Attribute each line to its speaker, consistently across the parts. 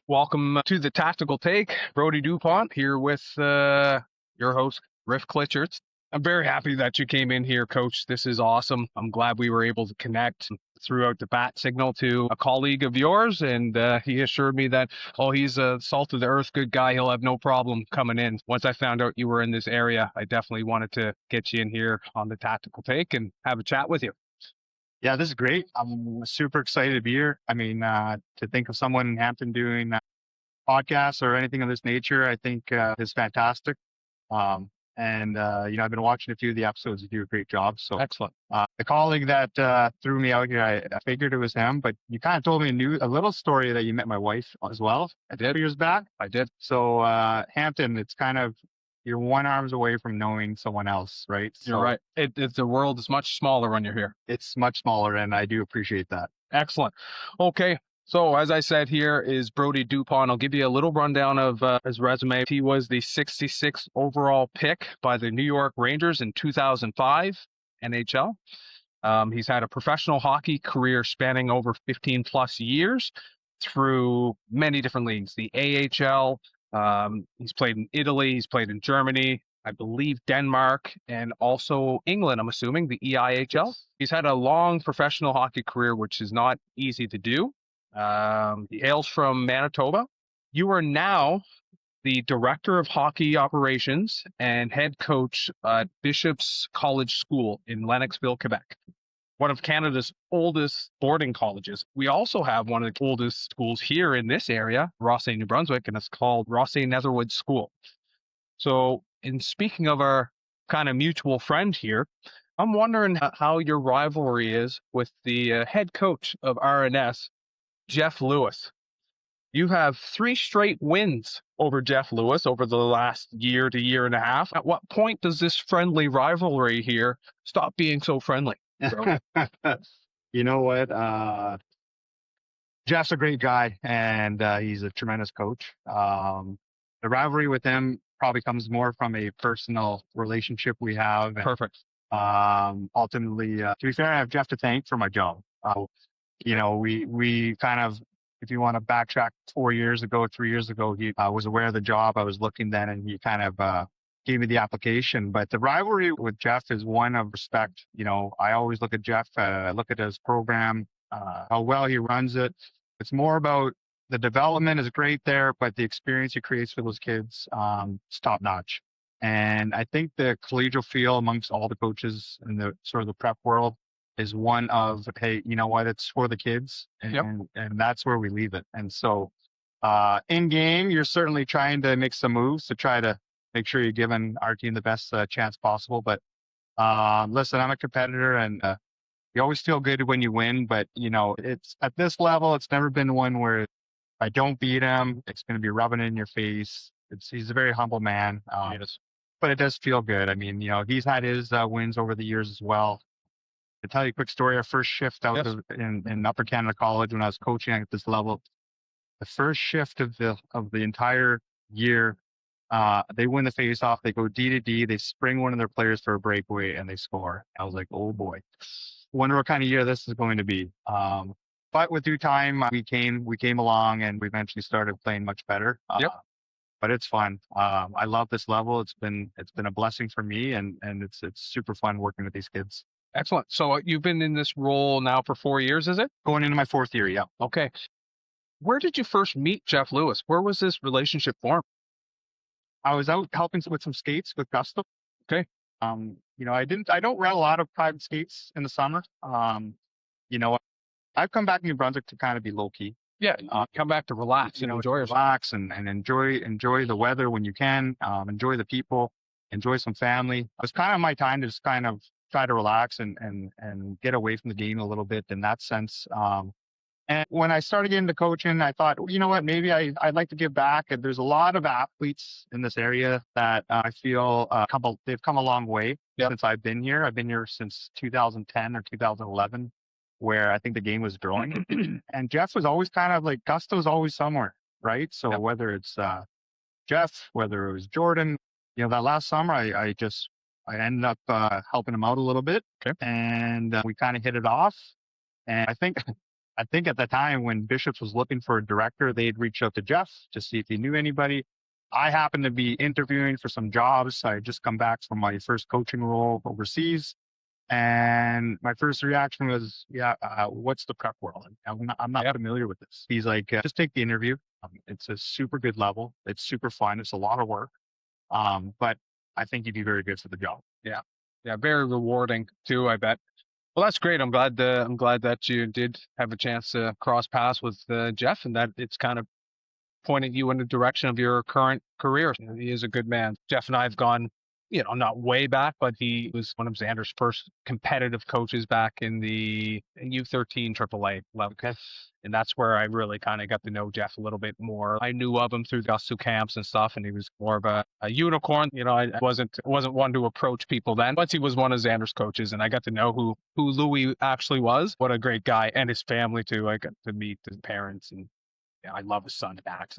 Speaker 1: Welcome to the Tactical Take. Brodie Dup here with your host, Riff Klitschers. I'm very happy that you came in here, Coach. This is awesome. I'm glad we were able to connect throughout the bat signal to a colleague of yours, and he assured me that, he's a salt of the earth good guy. He'll have no problem coming in. Once I found out you were in this area, I definitely wanted to get you in here on the Tactical Take and have a chat with you.
Speaker 2: Yeah, this is great. I'm super excited to be here. I mean, to think of someone in Hampton doing podcasts or anything of this nature, I think is fantastic. I've been watching a few of the episodes. You do a great job. So
Speaker 1: Excellent.
Speaker 2: the colleague that threw me out here, I figured it was him, but you kind of told me a little story that you met my wife as well.
Speaker 1: I did.
Speaker 2: 2 years back.
Speaker 1: I did.
Speaker 2: So Hampton, it's kind of, you're one arms away from knowing someone else, right?
Speaker 1: You're right. The world is much smaller when you're here.
Speaker 2: It's much smaller, and I do appreciate that.
Speaker 1: Excellent. Okay. So as I said, here is Brodie Dup. I'll give you a little rundown of his resume. He was the 66th overall pick by the New York Rangers in 2005 NHL. He's had a professional hockey career spanning over 15 plus years through many different leagues. The AHL, he's played in Italy, he's played in Germany, I believe Denmark, and also England, I'm assuming, the EIHL. He's had a long professional hockey career, which is not easy to do. He hails from Manitoba. You are now the Director of Hockey Operations and head coach at Bishop's College School in Lennoxville, Quebec, one of Canada's oldest boarding colleges. We also have one of the oldest schools here in this area, Rothesay, New Brunswick, and it's called Rothesay Netherwood School. So, in speaking of our kind of mutual friend here, I'm wondering how your rivalry is with the head coach of RNS, Jeff Lewis. You have 3 straight wins over Jeff Lewis over the last year to year and a half. At what point does this friendly rivalry here stop being so friendly?
Speaker 2: You know what? Jeff's a great guy, and he's a tremendous coach. The rivalry with him probably comes more from a personal relationship we have.
Speaker 1: Perfect.
Speaker 2: Ultimately, to be fair, I have Jeff to thank for my job. We kind of, if you want to backtrack 3 years ago, he was aware of the job. I was looking then, and he kind of gave me the application. But the rivalry with Jeff is one of respect. I always look at Jeff, look at his program, how well he runs it. It's more about the development is great there, but the experience he creates for those kids is top notch. And I think the collegial feel amongst all the coaches in the sort of the prep world is one of, hey, you know what, it's for the kids, and that's where we leave it. And so in game, you're certainly trying to make some moves to try to make sure you're giving our team the best chance possible. But listen, I'm a competitor, and you always feel good when you win. But, it's at this level, it's never been one where if I don't beat him, it's going to be rubbing it in your face. He's a very humble man. But it does feel good. I mean, he's had his wins over the years as well. To tell you a quick story, our first shift out in Upper Canada College when I was coaching at this level, the first shift of the entire year, they win the face-off. They go D to D. They spring one of their players for a breakaway, and they score. I was like, oh boy, wonder what kind of year this is going to be. But with due time, we came along, and we eventually started playing much better. But it's fun. I love this level. It's been a blessing for me, and it's super fun working with these kids.
Speaker 1: Excellent. So you've been in this role now for 4 years, is it?
Speaker 2: Going into my 4th year, yeah.
Speaker 1: Okay. Where did you first meet Jeff Lewis? Where was this relationship formed?
Speaker 2: I was out helping with some skates with Gusto.
Speaker 1: Okay.
Speaker 2: I don't rent a lot of private skates in the summer. I've come back to New Brunswick to kind of be low key.
Speaker 1: Yeah, come back to relax and enjoy yourself.
Speaker 2: Relax and enjoy the weather when you can. Enjoy the people. Enjoy some family. It was kind of my time to just kind of try to relax and get away from the game a little bit in that sense. And when I started getting into coaching, I thought, you know what, maybe I'd like to give back. And there's a lot of athletes in this area that I feel they've come a long way since I've been here. I've been here since 2010 or 2011, where I think the game was growing. And Jeff was always kind of like, Gusto's always somewhere, right? So whether it's Jeff, whether it was Jordan, that last summer, I ended up helping him out a little bit, and we kind of hit it off. And I think I think at the time when Bishops was looking for a director, they'd reach out to Jeff to see if he knew anybody. I happened to be interviewing for some jobs. I had just come back from my first coaching role overseas. And my first reaction was, yeah, what's the prep world? I'm not familiar with this. He's like, just take the interview. It's a super good level. It's super fun. It's a lot of work. But I think you'd be very good for the job.
Speaker 1: Yeah. Yeah. Very rewarding too, I bet. Well, that's great. I'm glad that you did have a chance to cross paths with Jeff, and that it's kind of pointed you in the direction of your current career. He is a good man. Jeff and I have gone, not way back, but he was one of Xander's first competitive coaches back in the U13 AAA level. Okay. And that's where I really kind of got to know Jeff a little bit more. I knew of him through Gusto camps and stuff, and he was more of a unicorn. I wasn't one to approach people then. Once he was one of Xander's coaches, and I got to know who Louis actually was. What a great guy, and his family too. I got to meet his parents, and I love his son Max.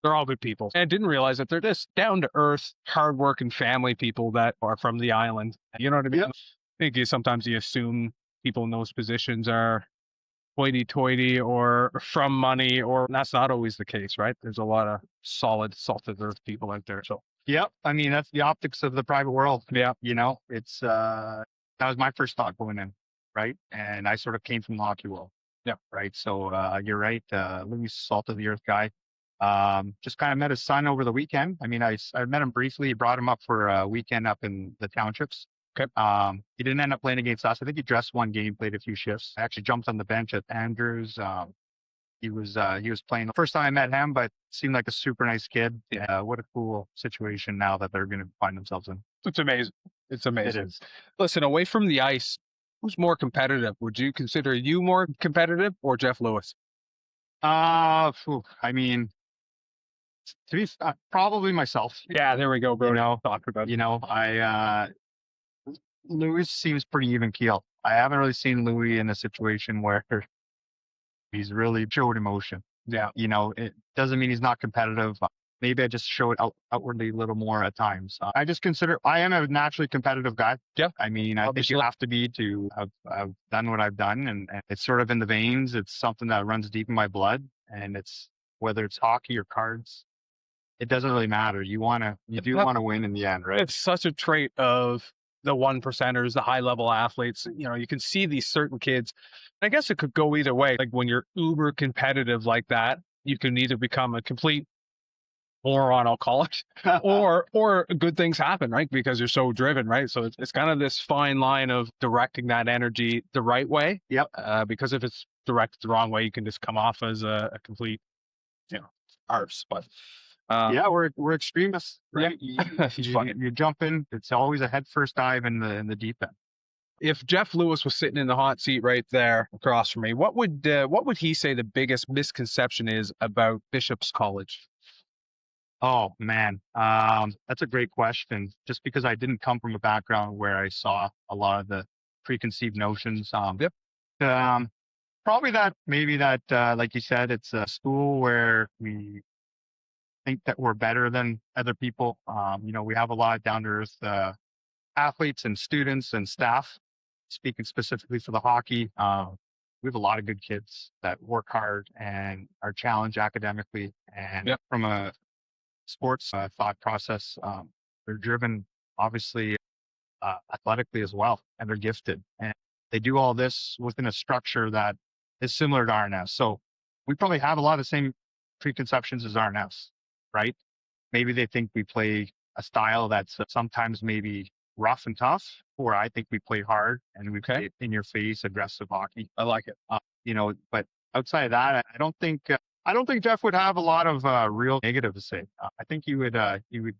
Speaker 1: They're all good people. And I didn't realize that they're just down to earth, hardworking family people that are from the island. You know what I mean? Yep. I think sometimes you assume people in those positions are hoity-toity or from money, or that's not always the case, right? There's a lot of solid, salted earth people out there. So,
Speaker 2: yep. I mean, that's the optics of the private world.
Speaker 1: Yeah.
Speaker 2: It's that was my first thought going in, right? And I sort of came from the hockey world.
Speaker 1: Yeah.
Speaker 2: Right. So you're right. Louis salt of the earth guy. Just kind of met his son over the weekend. I mean, I met him briefly, brought him up for a weekend up in the townships.
Speaker 1: Okay.
Speaker 2: He didn't end up playing against us. I think he dressed one game, played a few shifts. I actually jumped on the bench at Andrews. He was playing the first time I met him, but seemed like a super nice kid. Yeah. What a cool situation now that they're going to find themselves in.
Speaker 1: It's amazing. It's amazing.
Speaker 2: It is.
Speaker 1: Listen, away from the ice, who's more competitive? Would you consider you more competitive or Jeff Lewis?
Speaker 2: I mean, to be probably myself.
Speaker 1: Yeah, there we go, bro. Talk about
Speaker 2: it. Louis seems pretty even keel. I haven't really seen Louis in a situation where he's really showed emotion.
Speaker 1: Yeah.
Speaker 2: It doesn't mean he's not competitive. Maybe I just show it outwardly a little more at times. I just consider I am a naturally competitive guy.
Speaker 1: Yeah.
Speaker 2: I mean, I think you have to be to have done what I've done, and it's sort of in the veins. It's something that runs deep in my blood, and it's whether it's hockey or cards, it doesn't really matter. You do want to win in the end, right?
Speaker 1: It's such a trait of the 1%ers, the high level athletes. You can see these certain kids. I guess it could go either way. Like when you're uber competitive like that, you can either become a complete moron, I'll call it, or good things happen, right? Because you're so driven, right? So it's kind of this fine line of directing that energy the right way.
Speaker 2: Yep.
Speaker 1: Because if it's directed the wrong way, you can just come off as a complete, arse. But
Speaker 2: yeah, we're extremists, right?
Speaker 1: Yeah.
Speaker 2: You jump in. It's always a head first dive in the deep end.
Speaker 1: If Jeff Lewis was sitting in the hot seat right there across from me, what would he say the biggest misconception is about Bishop's College?
Speaker 2: Oh man, that's a great question. Just because I didn't come from a background where I saw a lot of the preconceived notions.
Speaker 1: Yep.
Speaker 2: Probably maybe that, like you said, it's a school where we think that we're better than other people. We have a lot of down to earth athletes and students and staff. Speaking specifically for the hockey, we have a lot of good kids that work hard and are challenged academically, and from a sports thought process, they're driven obviously athletically as well, and they're gifted, and they do all this within a structure that is similar to RNS. So we probably have a lot of the same preconceptions as RNS, right? Maybe they think we play a style that's sometimes maybe rough and tough, or I think we play hard and we play in your face, aggressive hockey.
Speaker 1: I like it.
Speaker 2: But outside of that, I don't think Jeff would have a lot of real negative to say. I think he would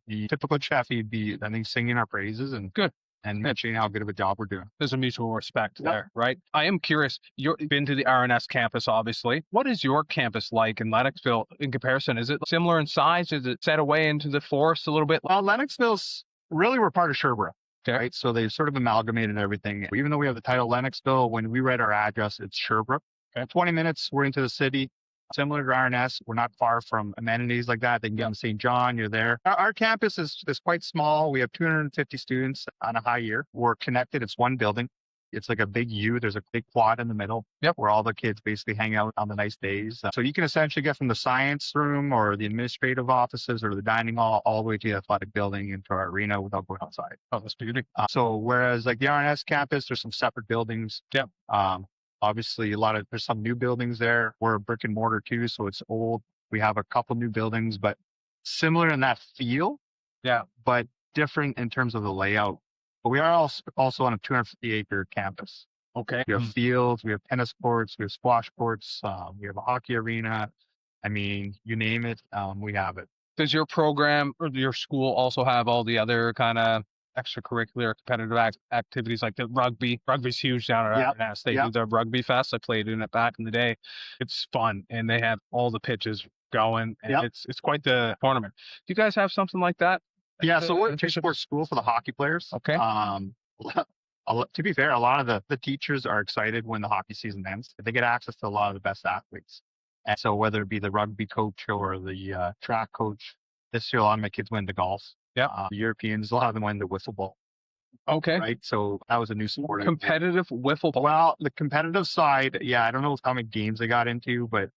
Speaker 2: be typical Jeff. He'd be, I think, singing our praises and
Speaker 1: good
Speaker 2: and mentioning how good of a job we're doing.
Speaker 1: There's a mutual respect there, right? I am curious. You've been to the RNS campus, obviously. What is your campus like in Lennoxville in comparison? Is it similar in size? Is it set away into the forest a little bit?
Speaker 2: Well, Lennoxville's really, we're part of Sherbrooke. Okay. Right. So they've sort of amalgamated everything. Even though we have the title Lennoxville, when we write our address, it's Sherbrooke. Okay. 20 minutes, we're into the city. Similar to RNS, we're not far from amenities like that. They can get on St. John, you're there. Our campus is quite small. We have 250 students on a high year. We're connected. It's one building. It's like a big U. There's a big quad in the middle.
Speaker 1: Yep.
Speaker 2: Where all the kids basically hang out on the nice days. So you can essentially get from the science room or the administrative offices or the dining hall all the way to the athletic building into our arena without going outside.
Speaker 1: Oh, that's beauty.
Speaker 2: So whereas like the RNS campus, there's some separate buildings.
Speaker 1: Yep.
Speaker 2: Obviously there's some new buildings there. We're a brick and mortar too, so it's old. We have a couple new buildings, but similar in that feel.
Speaker 1: Yeah.
Speaker 2: But different in terms of the layout. But we are also on a 250-acre campus.
Speaker 1: Okay.
Speaker 2: We have fields, we have tennis courts, we have squash courts, we have a hockey arena. I mean, you name it, we have it.
Speaker 1: Does your program or your school also have all the other kind of extracurricular competitive activities like the rugby? Rugby's huge down at RNS. They do the rugby fest. I played in it back in the day. It's fun, and they have all the pitches going, and it's quite the tournament. Do you guys have something like that?
Speaker 2: Yeah, so we're a sports school for the hockey players.
Speaker 1: Okay.
Speaker 2: To be fair, a lot of the teachers are excited when the hockey season ends. They get access to a lot of the best athletes. And so whether it be the rugby coach or the track coach, this year a lot of my kids went to golf.
Speaker 1: Yeah.
Speaker 2: The Europeans, a lot of them went to wiffle ball.
Speaker 1: Okay.
Speaker 2: Right. So that was a new sport.
Speaker 1: Competitive wiffle ball.
Speaker 2: Well, the competitive side, I don't know how many games they got into, but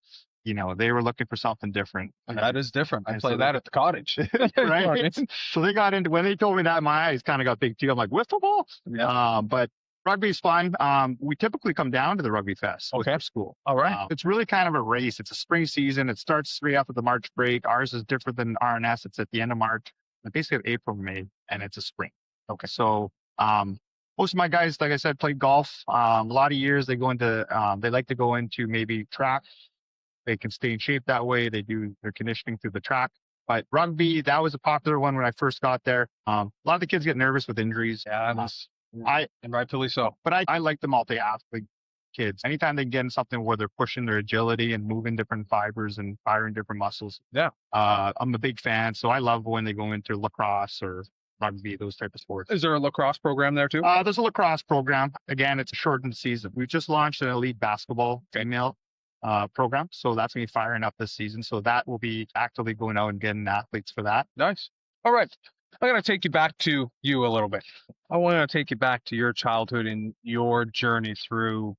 Speaker 2: they were looking for something different.
Speaker 1: That is different. I play that at the cottage.
Speaker 2: Right. So they got into, when they told me that, my eyes kind of got big too. I'm like, wiffle ball?
Speaker 1: Yeah.
Speaker 2: But rugby's fun. We typically come down to the rugby fest with our school.
Speaker 1: All right.
Speaker 2: It's really kind of a race. It's a spring season. It starts straight after the March break. Ours is different than RNS. It's at the end of March. Basically April, May, and it's a spring. Okay. So most of my guys, like I said, play golf. A lot of years they like to go into maybe track. They can stay in shape that way. They do their conditioning through the track. But rugby, that was a popular one when I first got there. A lot of the kids get nervous with injuries.
Speaker 1: Yeah, and rightfully so.
Speaker 2: But I like the multi-athlete kids. Anytime they get in something where they're pushing their agility and moving different fibers and firing different muscles.
Speaker 1: Yeah.
Speaker 2: I'm a big fan. So I love when they go into lacrosse or rugby, those type of sports.
Speaker 1: Is there a lacrosse program there too?
Speaker 2: There's a lacrosse program. Again, it's a shortened season. We've just launched an elite basketball female program. So that's going to be firing up this season. So that will be actively going out and getting athletes for that.
Speaker 1: Nice. All right. I'm going to take you back to you a little bit. I want to take you back to your childhood and your journey through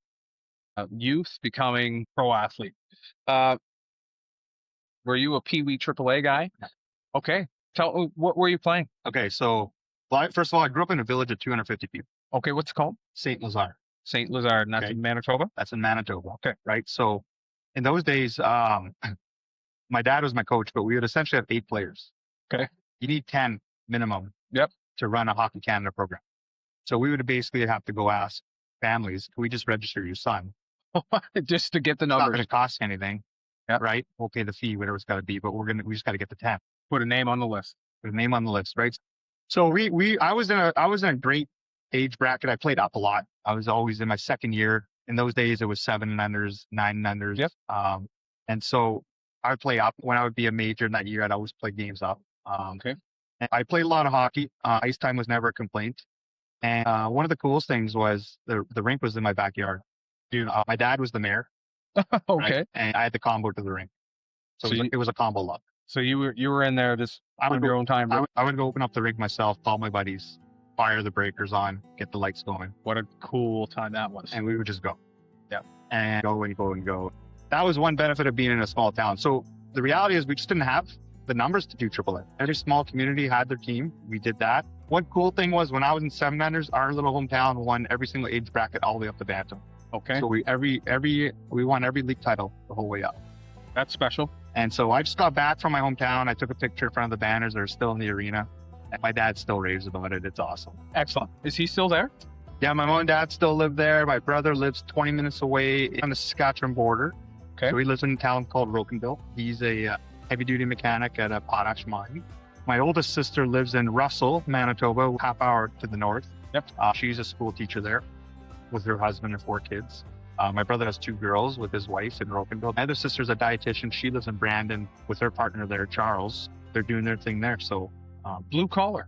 Speaker 1: youth becoming pro athlete. Were you a Pee Wee AAA guy? Okay. What were you playing?
Speaker 2: Okay. So first of all, I grew up in a village of 250 people.
Speaker 1: Okay. What's it called?
Speaker 2: Saint Lazare.
Speaker 1: Saint Lazare. And that's in Manitoba?
Speaker 2: That's in Manitoba.
Speaker 1: Okay.
Speaker 2: Right. So in those days, my dad was my coach, but we would essentially have 8 players.
Speaker 1: Okay.
Speaker 2: You need 10 minimum.
Speaker 1: Yep.
Speaker 2: To run a Hockey Canada program. So we would basically have to go ask families, can we just register your son?
Speaker 1: Just to get the
Speaker 2: It's not
Speaker 1: numbers.
Speaker 2: going to cost anything.
Speaker 1: Yep.
Speaker 2: Right. We'll pay the fee, whatever it's got to be, but we just got to get the 10.
Speaker 1: Put a name on the list.
Speaker 2: Put a name on the list. Right. So I was in a great age bracket. I played up a lot. I was always in my second year. In those days, it was 7 and unders, 9 and unders.
Speaker 1: Yep.
Speaker 2: And so I would play up. When I would be a major in that year, I'd always play games up.
Speaker 1: Okay.
Speaker 2: And I played a lot of hockey. Ice time was never a complaint. And one of the coolest things was the rink was in my backyard. Dude, my dad was the mayor.
Speaker 1: Okay.
Speaker 2: Right? And I had the combo to the rink. So it was a combo look.
Speaker 1: So you were in there just on your own time.
Speaker 2: I would go open up the rink myself, call my buddies, fire the breakers on, get the lights going.
Speaker 1: What a cool time that was.
Speaker 2: And we would just go.
Speaker 1: Yeah.
Speaker 2: And go and go and go. That was one benefit of being in a small town. So the reality is we just didn't have the numbers to do AAA. Every small community had their team. We did that. One cool thing was when I was in 7 unders, our little hometown won every single age bracket all the way up to Bantam.
Speaker 1: Okay.
Speaker 2: So we won every league title the whole way up.
Speaker 1: That's special.
Speaker 2: And so I just got back from my hometown. I took a picture in front of the banners that are still in the arena. And my dad still raves about it. It's awesome.
Speaker 1: Excellent. Is he still there?
Speaker 2: Yeah, my mom and dad still live there. My brother lives 20 minutes away on the Saskatchewan border.
Speaker 1: Okay.
Speaker 2: So he lives in a town called Rocanville. He's a heavy-duty mechanic at a potash mine. My oldest sister lives in Russell, Manitoba, half hour to the north.
Speaker 1: Yep.
Speaker 2: She's a school teacher there with her husband and 4 kids. My brother has 2 girls with his wife in Rocanville. My other sister's a dietitian. She lives in Brandon with her partner there, Charles. They're doing their thing there. So
Speaker 1: blue collar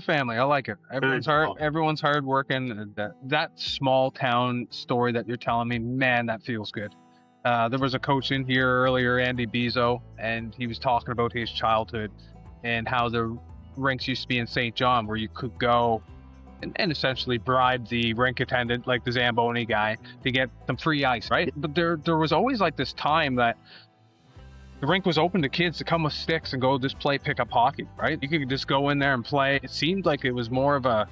Speaker 1: family. I like it. Everyone's hard working. That small town story that you're telling me, man, that feels good. There was a coach in here earlier, Andy Bezo, and he was talking about his childhood and how the rinks used to be in St. John where you could go and essentially bribe the rink attendant, like the Zamboni guy, to get some free ice, right? But there was always like this time that the rink was open to kids to come with sticks and go just play pickup hockey, right? You could just go in there and play. It seemed like it was more of a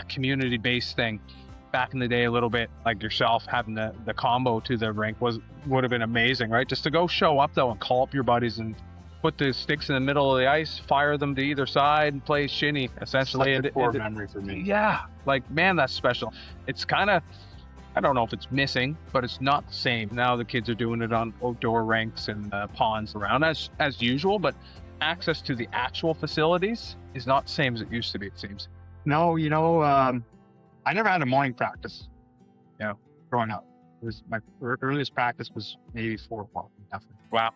Speaker 1: community-based thing back in the day, a little bit like yourself having the combo to the rink would have been amazing, right? Just to go show up though and call up your buddies and put the sticks in the middle of the ice, fire them to either side, and play shinny, essentially.
Speaker 2: It's like a core memory for me.
Speaker 1: Yeah, like, man, that's special. It's kind of, I don't know if it's missing, but it's not the same. Now the kids are doing it on outdoor rinks and ponds around as usual, but access to the actual facilities is not the same as it used to be, it seems.
Speaker 2: No, I never had a morning practice. Growing up, it was my earliest practice was maybe 4 o'clock. Definitely.
Speaker 1: Wow.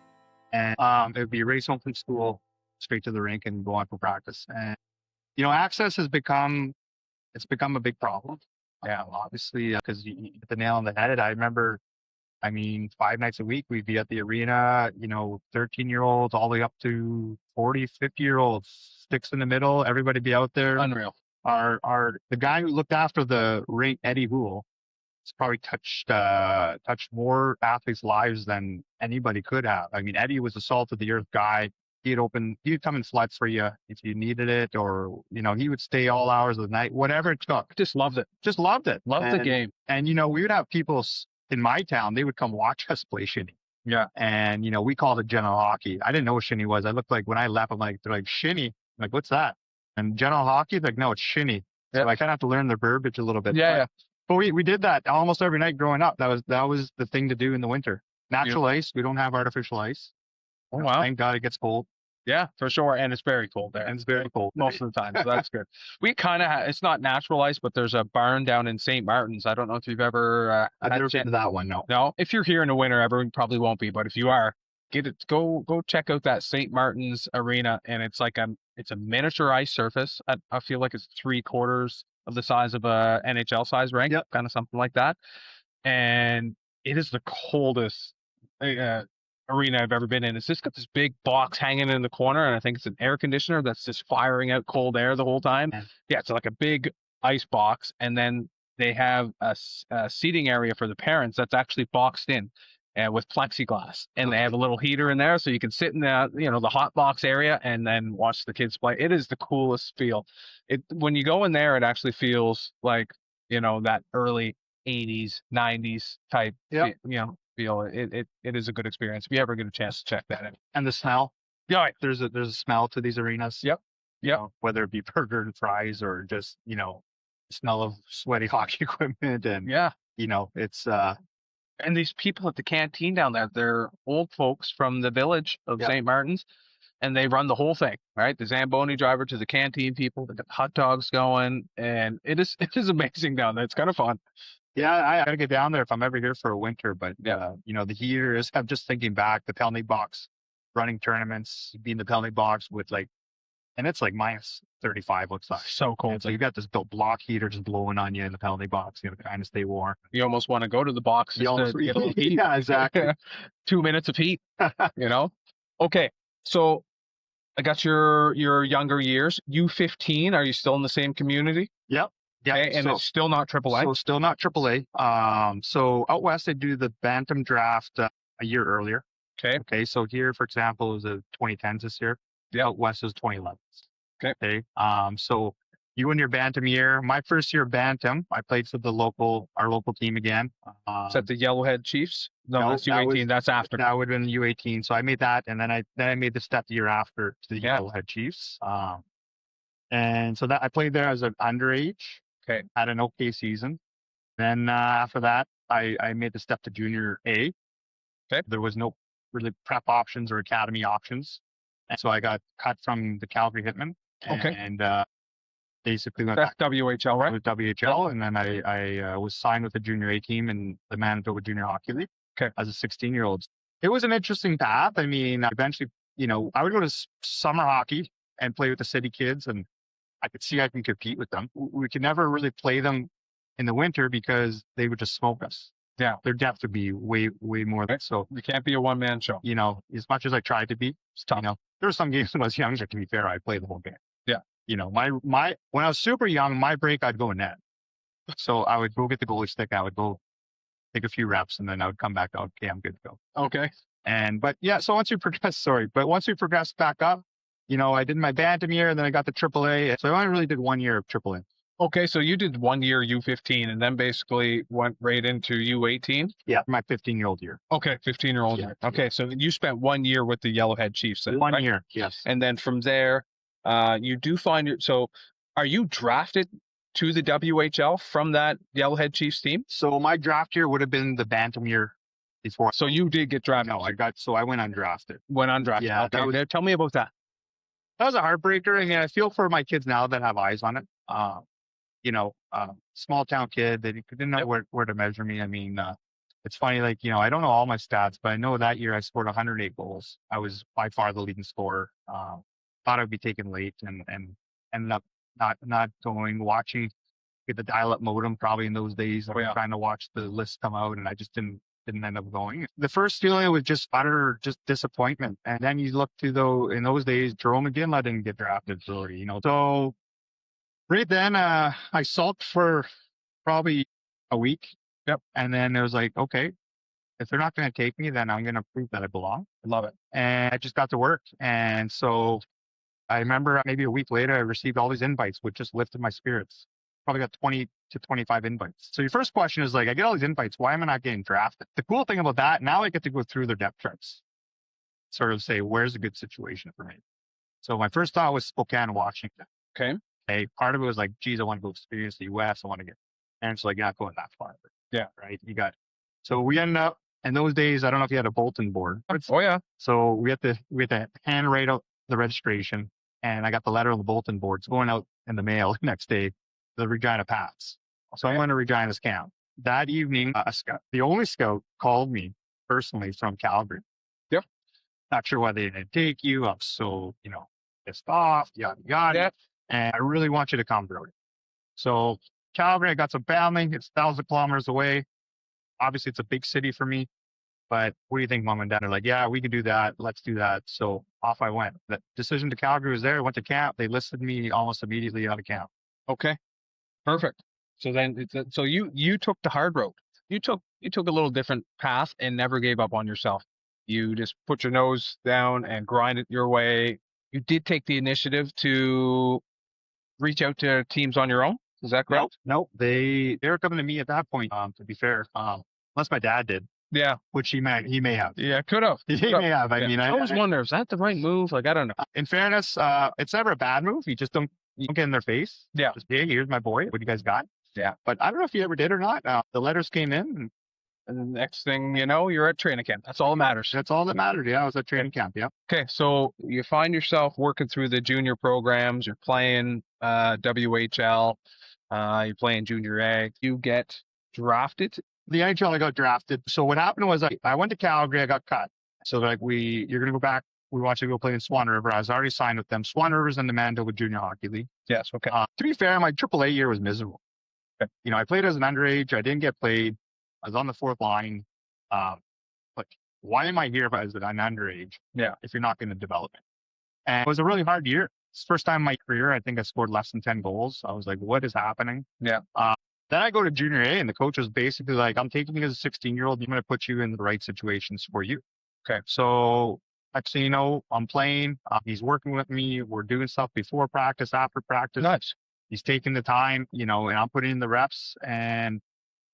Speaker 2: And it would be a race home from school, straight to the rink, and go on for practice. And access has become a big problem. Yeah, obviously, because you hit the nail on the head. I remember, 5 nights a week we'd be at the arena. 13-year-olds all the way up to 40, 50-year-olds, sticks in the middle. Everybody be out there.
Speaker 1: Unreal.
Speaker 2: The guy who looked after the rink, Eddie Hoole, has probably touched more athletes' lives than anybody could have. Eddie was a salt of the earth guy. He'd come and flood for you if you needed it, or he would stay all hours of the night, whatever it took.
Speaker 1: Just loved it.
Speaker 2: Loved
Speaker 1: the game.
Speaker 2: And we would have people in my town. They would come watch us play shinny.
Speaker 1: Yeah.
Speaker 2: And we called it general hockey. I didn't know what shinny was. I looked like, when I left, they're like, shinny. I'm like, what's that? And general hockey, like, no, it's shinny. So I kind of have to learn the verbiage a little bit.
Speaker 1: Yeah.
Speaker 2: But we did that almost every night growing up. That was the thing to do in the winter. Natural ice. We don't have artificial ice.
Speaker 1: Oh, wow.
Speaker 2: Thank God it gets cold.
Speaker 1: Yeah, for sure. And it's very cold there.
Speaker 2: And it's very cold
Speaker 1: most of the time. So that's good. We kind of it's not natural ice, but there's a barn down in St. Martin's. I don't know if you've ever
Speaker 2: I've never been to that one. No.
Speaker 1: No. If you're here in the winter, everyone probably won't be. But if you are, go check out that St. Martin's arena. And it's like it's a miniature ice surface. I feel like it's 3/4 of the size of a NHL size rink, kind of something like that. And it is the coldest arena I've ever been in. It's just got this big box hanging in the corner, and I think it's an air conditioner that's just firing out cold air the whole time. Yeah, it's like a big ice box, and then they have a seating area for the parents that's actually boxed in with plexiglass, and they have a little heater in there, so you can sit in the hot box area and then watch the kids play. It is the coolest feel. When you go in there, it actually feels like that early 80s, 90s type feel. It is a good experience if you ever get a chance to check that out.
Speaker 2: And the smell.
Speaker 1: Yeah,
Speaker 2: there's a smell to these arenas.
Speaker 1: Yep.
Speaker 2: Whether it be burger and fries or just smell of sweaty hockey equipment, and it's
Speaker 1: and these people at the canteen down there, they're old folks from the village of St. Martin's, and they run the whole thing, right? The Zamboni driver to the canteen people, they got hot dogs going, and it is amazing down there. It's kind of fun.
Speaker 2: Yeah, I gotta get down there if I'm ever here for a winter. But the heaters. I'm just thinking back, the penalty box, running tournaments, being the penalty box with and it's like minus 35 looks like.
Speaker 1: So cold.
Speaker 2: So you've got this block heater just blowing on you in the penalty box. You kind of stay warm.
Speaker 1: You almost want to go to the box just to get a little heat.
Speaker 2: Yeah, exactly.
Speaker 1: 2 minutes of heat. Okay, so I got your younger years. U15. Are you still in the same community?
Speaker 2: Yep. Yeah,
Speaker 1: okay, and it's still not AAA?
Speaker 2: So still not AAA. So out west, they do the Bantam draft a year earlier. Okay. So here, for example, it was the 2010s this year. Yeah. Out west is 2011s. Okay. So you win your Bantam year. My first year Bantam, I played for our local team again.
Speaker 1: Is that the Yellowhead Chiefs? No, that's U18. That's after.
Speaker 2: That would have been U18. So I made that, and then I made the step the year after to the Yellowhead Chiefs. And so that I played there as an underage.
Speaker 1: Okay.
Speaker 2: Had an okay season. Then after that, I made the step to junior A.
Speaker 1: Okay.
Speaker 2: There was no really prep options or academy options. And so I got cut from the Calgary Hitmen.
Speaker 1: Okay.
Speaker 2: And basically went
Speaker 1: back
Speaker 2: back
Speaker 1: WHL, right?
Speaker 2: with WHL. And then I was signed with the junior A team in the Manitoba Junior Hockey League as a 16-year-old. It was an interesting path. Eventually, I would go to summer hockey and play with the city kids, and I could see I can compete with them. We could never really play them in the winter because they would just smoke us. Yeah. Their depth would be way, way more.
Speaker 1: Right.
Speaker 2: So
Speaker 1: you can't be a one-man show.
Speaker 2: As much as I tried to be, there were some games when I was younger, to be fair, I played the whole game.
Speaker 1: Yeah.
Speaker 2: when I was super young, my break, I'd go net. So I would go get the goalie stick. I would go take a few reps and then I would come back out. Okay, I'm good to go.
Speaker 1: Okay.
Speaker 2: But yeah, so once we progressed back up, I did my bantam year and then I got the AAA. So I only really did 1 year of AAA.
Speaker 1: Okay, so you did 1 year U15 and then basically went right into U18?
Speaker 2: Yeah, my 15-year-old year.
Speaker 1: Okay, 15-year-old year. Okay, so you spent 1 year with the Yellowhead Chiefs then,
Speaker 2: 1
Speaker 1: right?
Speaker 2: year, yes.
Speaker 1: And then from there, you do find your, so are you drafted to the WHL from that Yellowhead Chiefs team?
Speaker 2: So my draft year would have been the bantam year before.
Speaker 1: So you did get drafted?
Speaker 2: No, I went undrafted.
Speaker 1: Went undrafted.
Speaker 2: Yeah,
Speaker 1: okay. Tell me about that.
Speaker 2: That was a heartbreaker. I mean, I feel for my kids now that have eyes on it. Small town kid, they didn't know where to measure me. I mean, it's funny, like, I don't know all my stats, but I know that year I scored 108 goals. I was by far the leading scorer. Thought I'd be taken late and ended up not going, watching with the dial-up modem probably in those days. I was trying to watch the list come out and I just didn't end up going. The first feeling was just utter disappointment. And then you look to in those days, Jerome McGinley didn't get drafted early, So right then, I sulked for probably a week.
Speaker 1: Yep.
Speaker 2: And then it was like, okay, if they're not going to take me, then I'm going to prove that I belong.
Speaker 1: I love it.
Speaker 2: And I just got to work. And so I remember maybe a week later, I received all these invites, which just lifted my spirits. Probably got 20 to 25 invites. So your first question is like, I get all these invites. Why am I not getting drafted? The cool thing about that, now I get to go through their depth charts, sort of say, where's a good situation for me? So my first thought was Spokane, Washington.
Speaker 1: Okay.
Speaker 2: Part of it was like, geez, I want to go experience the U.S. I want to get, and it's like, you're not going that far.
Speaker 1: Yeah.
Speaker 2: Right. So we ended up in those days. I don't know if you had a bulletin board.
Speaker 1: Oh yeah.
Speaker 2: So we had to handwrite out the registration, and I got the letter on the bulletin board. It's going out in the mail next day. The Regina Pats. So I went to Regina's camp that evening. The only scout called me personally from Calgary.
Speaker 1: Yep.
Speaker 2: Not sure why they didn't take you. I'm so pissed off. Yada yada.
Speaker 1: Yeah.
Speaker 2: And I really want you to come, Brodie. So Calgary, I got some family. It's 1,000 kilometers away. Obviously, it's a big city for me. But what do you think, Mom and Dad? Are like, yeah, we can do that. Let's do that. So off I went. The decision to Calgary was there. I went to camp. They listed me almost immediately out of camp.
Speaker 1: Okay. Perfect. So then, you took the hard road. You took a little different path and never gave up on yourself. You just put your nose down and grind it your way. You did take the initiative to reach out to teams on your own. Is that correct?
Speaker 2: Nope. They were coming to me at that point. To be fair, unless my dad did.
Speaker 1: Yeah.
Speaker 2: Which he may have.
Speaker 1: Yeah, could have.
Speaker 2: He may have. I mean,
Speaker 1: I always wonder, is that the right move? Like, I don't know.
Speaker 2: In fairness, it's never a bad move. You just don't get in their face.
Speaker 1: Yeah.
Speaker 2: Just, hey, here's my boy. What do you guys got?
Speaker 1: Yeah.
Speaker 2: But I don't know if you ever did or not. The letters came in.
Speaker 1: And the next thing you know, you're at training camp. That's all that matters.
Speaker 2: That's all that mattered. Yeah, I was at training camp. Yeah.
Speaker 1: Okay, so you find yourself working through the junior programs. You're playing WHL. You're playing Junior A. You get drafted.
Speaker 2: The NHL, I got drafted. So what happened was I went to Calgary. I got cut. So they're like, you're going to go back. We want you to go play in Swan River. I was already signed with them. Swan River's in the Manitoba Junior Hockey League.
Speaker 1: Yes. Okay.
Speaker 2: To be fair, my AAA year was miserable.
Speaker 1: Okay.
Speaker 2: I played as an underage. I didn't get played. I was on the fourth line. But why am I here as an underage?
Speaker 1: Yeah.
Speaker 2: If you're not going to develop it? And it was a really hard year. It's the first time in my career, I think I scored less than 10 goals. I was like, what is happening?
Speaker 1: Yeah.
Speaker 2: Then I go to Junior A, and the coach was basically like, I'm taking you as a 16-year-old. I'm going to put you in the right situations for you.
Speaker 1: Okay.
Speaker 2: So next thing you know, I'm playing. He's working with me. We're doing stuff before practice, after practice.
Speaker 1: Nice.
Speaker 2: He's taking the time, and I'm putting in the reps. And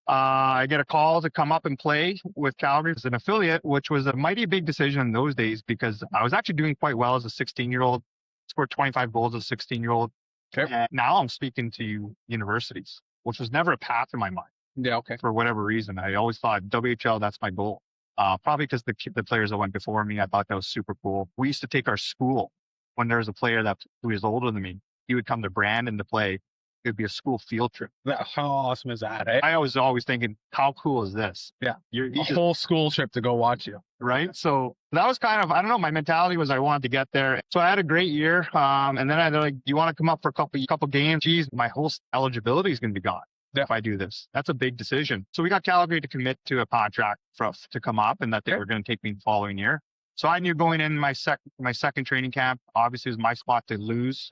Speaker 2: I get a call to come up and play with Calgary as an affiliate, which was a mighty big decision in those days because I was actually doing quite well as a 16-year-old. Scored 25 goals as a 16-year-old.
Speaker 1: Okay.
Speaker 2: And now I'm speaking to universities, which was never a path in my mind.
Speaker 1: Yeah. Okay.
Speaker 2: For whatever reason, I always thought WHL, that's my goal. Probably because the players that went before me, I thought that was super cool. We used to take our school when there was a player who was older than me. He would come to Brandon to play. It would be a school field trip.
Speaker 1: How awesome is that? Eh?
Speaker 2: I was always thinking, how cool is this?
Speaker 1: Yeah. A whole school trip to go watch you.
Speaker 2: Right. So that was kind of, I don't know, my mentality was I wanted to get there. So I had a great year. And then they're like, do you want to come up for a couple games? Geez, my whole eligibility is going to be gone.
Speaker 1: Yeah.
Speaker 2: If I do this. That's a big decision. So we got Calgary to commit to a contract for us to come up and that they were going to take me the following year. So I knew going in my second training camp, obviously it was my spot to lose.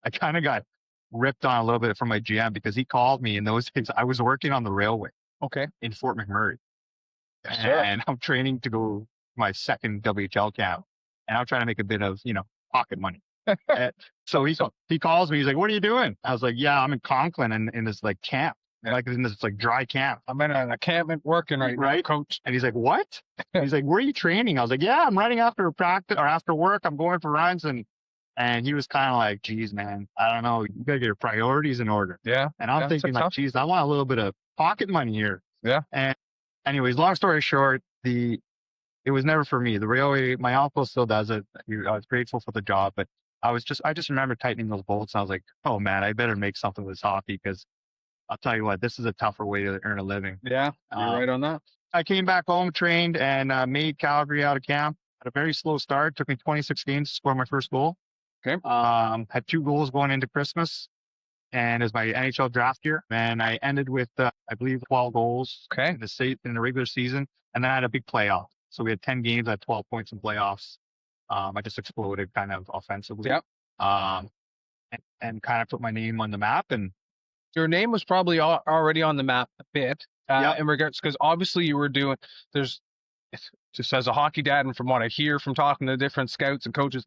Speaker 2: I kind of got ripped on a little bit from my GM because he called me in those days. I was working on the railway
Speaker 1: Okay.
Speaker 2: in Fort McMurray,
Speaker 1: Yes, sir.
Speaker 2: and I'm training to go my second WHL camp, and I'm trying to make a bit of pocket money. And so he calls me. He's like, "What are you doing?" I was like, "Yeah, I'm in Conklin in this like camp, like in this like dry camp.
Speaker 1: I'm in an encampment working right now, coach."
Speaker 2: And he's like, "What?" He's like, "Where are you training?" I was like, "Yeah, I'm running after practice or after work. I'm going for runs." And he was kind of like, "Geez, man, I don't know. You gotta get your priorities in order."
Speaker 1: Yeah.
Speaker 2: And I'm thinking like, "Geez, I want a little bit of pocket money here."
Speaker 1: Yeah.
Speaker 2: And anyways, long story short, it was never for me. The railway, my uncle still does it. I was grateful for the job, but I just remember tightening those bolts. And I was like, "Oh man, I better make something with this hockey because I'll tell you what, this is a tougher way to earn a living."
Speaker 1: Yeah, you're right on that.
Speaker 2: I came back home, trained, and made Calgary out of camp. Had a very slow start. Took me 26 games to score my first goal.
Speaker 1: Okay.
Speaker 2: Had 2 goals going into Christmas, and it was my NHL draft year. And I ended with, I believe, 12 goals in the regular season, and then I had a big playoff. So we had 10 games, I had 12 points in playoffs. I just exploded kind of offensively.
Speaker 1: Yep.
Speaker 2: And kind of put my name on the map. And
Speaker 1: your name was probably already on the map a bit in regards, because obviously you were doing, just as a hockey dad, and from what I hear from talking to different scouts and coaches,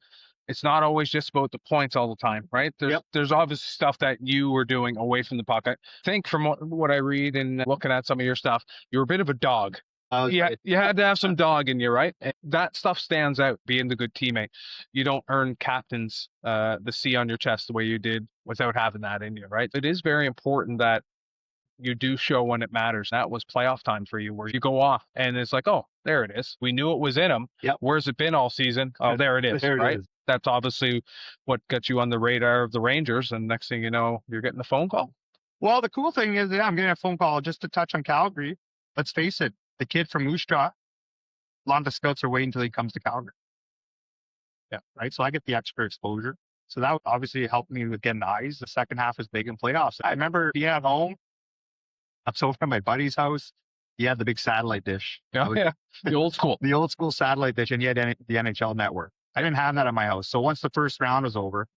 Speaker 1: it's not always just about the points all the time, right? There's obviously stuff that you were doing away from the puck. I think from what I read and looking at some of your stuff, you're a bit of a dog. You had to have some dog in you, right? And that stuff stands out, being the good teammate. You don't earn captain's the C on your chest the way you did without having that in you, right? It is very important that you do show when it matters. That was playoff time for you, where you go off and it's like, oh, there it is. We knew it was in him.
Speaker 2: Yep.
Speaker 1: Where's it been all season? Oh, there it is, right? That's obviously what got you on the radar of the Rangers. And next thing you know, you're getting a phone call.
Speaker 2: Well, the cool thing is, I'm getting a phone call just to touch on Calgary. Let's face it, the kid from Moose Jaw, a lot of the scouts are waiting until he comes to Calgary. Yeah, right. So I get the extra exposure. So that obviously helped me with getting eyes. The second half is big in playoffs. I remember being at home. I'm so from my buddy's house. He had the big satellite dish.
Speaker 1: The old school.
Speaker 2: The old school satellite dish, and he had the NHL network. I didn't have that at my house. So once the first round was over,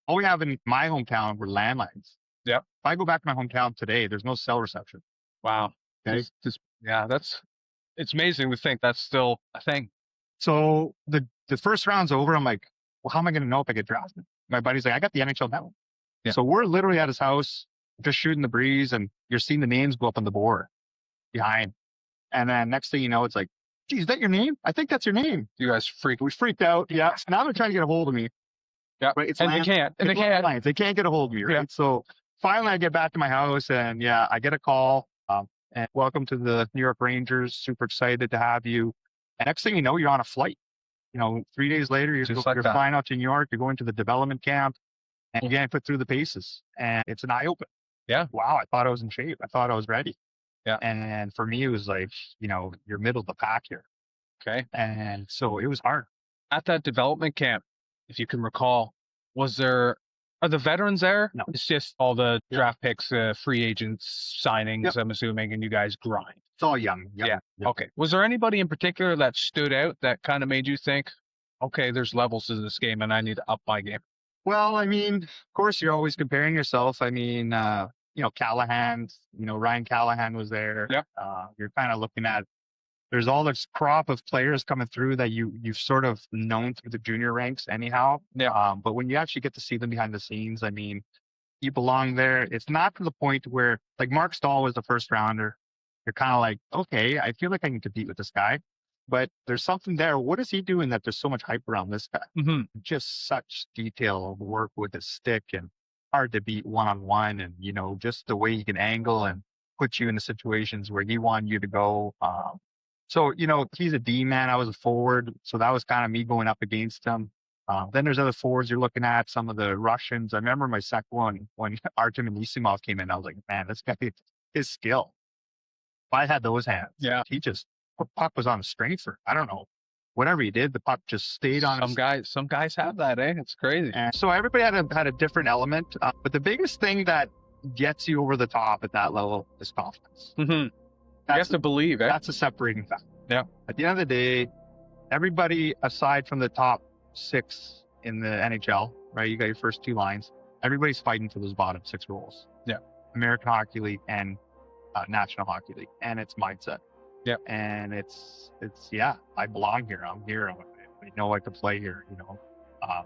Speaker 2: all we have in my hometown were landlines.
Speaker 1: Yeah.
Speaker 2: If I go back to my hometown today, there's no cell reception.
Speaker 1: Wow.
Speaker 2: Okay.
Speaker 1: It's amazing to think that's still a thing.
Speaker 2: So the first round's over. I'm like, well, how am I going to know if I get drafted? My buddy's like, I got the NHL network. Yeah. So we're literally at his house, just shooting the breeze, and you're seeing the names go up on the board behind. And then next thing you know, it's like, geez, is that your name? I think that's your name.
Speaker 1: You guys we
Speaker 2: freaked out. Yeah. Now they're trying to get a hold of me.
Speaker 1: Yeah.
Speaker 2: Right?
Speaker 1: They can't. They
Speaker 2: can't get a hold of me. Right. Yeah. So finally I get back to my house, and I get a call. And welcome to the New York Rangers. Super excited to have you. And next thing you know, you're on a flight. 3 days later, you're flying out to New York. You're going to the development camp, and you're getting put through the paces. And it's an eye open.
Speaker 1: Yeah.
Speaker 2: Wow. I thought I was in shape. I thought I was ready.
Speaker 1: Yeah.
Speaker 2: And for me, it was like, you're middle of the pack here.
Speaker 1: Okay.
Speaker 2: And so it was hard.
Speaker 1: At that development camp, if you can recall, are the veterans there?
Speaker 2: No.
Speaker 1: It's just all the draft picks, free agents, signings, I'm assuming, and you guys grind.
Speaker 2: It's all young.
Speaker 1: Yeah. Okay. Was there anybody in particular that stood out that kind of made you think, okay, there's levels to this game and I need to up my game?
Speaker 2: Well, I mean, of course, you're always comparing yourself. I mean, Callahan, Ryan Callahan was there.
Speaker 1: Yeah.
Speaker 2: You're kind of looking at, there's all this crop of players coming through that you've sort of known through the junior ranks anyhow.
Speaker 1: Yeah.
Speaker 2: But when you actually get to see them behind the scenes, I mean, you belong there. It's not to the point where, like, Mark Stahl was the first rounder. You're kind of like, okay, I feel like I can compete with this guy. But there's something there. What is he doing that there's so much hype around this guy?
Speaker 1: Mm-hmm.
Speaker 2: Just such detail of work with his stick, and hard to beat one-on-one, and, just the way he can angle and put you in the situations where he wanted you to go. So, he's a D man. I was a forward. So that was kind of me going up against him. Then there's other forwards you're looking at, some of the Russians. I remember my second one when Artem Anisimov came in. I was like, man, this guy, his skill. If I had those hands, he just, puck was on a stranger. I don't know. Whatever he did, the puck just stayed on.
Speaker 1: Some guys have that, eh? It's crazy.
Speaker 2: And so everybody had a different element. But the biggest thing that gets you over the top at that level is confidence.
Speaker 1: Mm-hmm. You have to believe, eh?
Speaker 2: That's a separating factor.
Speaker 1: Yeah.
Speaker 2: At the end of the day, everybody aside from the top 6 in the NHL, right? You got your first 2 lines. everybody's fighting for those bottom 6 roles.
Speaker 1: Yeah.
Speaker 2: American Hockey League and National Hockey League, and it's mindset.
Speaker 1: Yeah.
Speaker 2: And it's yeah, I belong here. I'm here. I know I can play here. You know,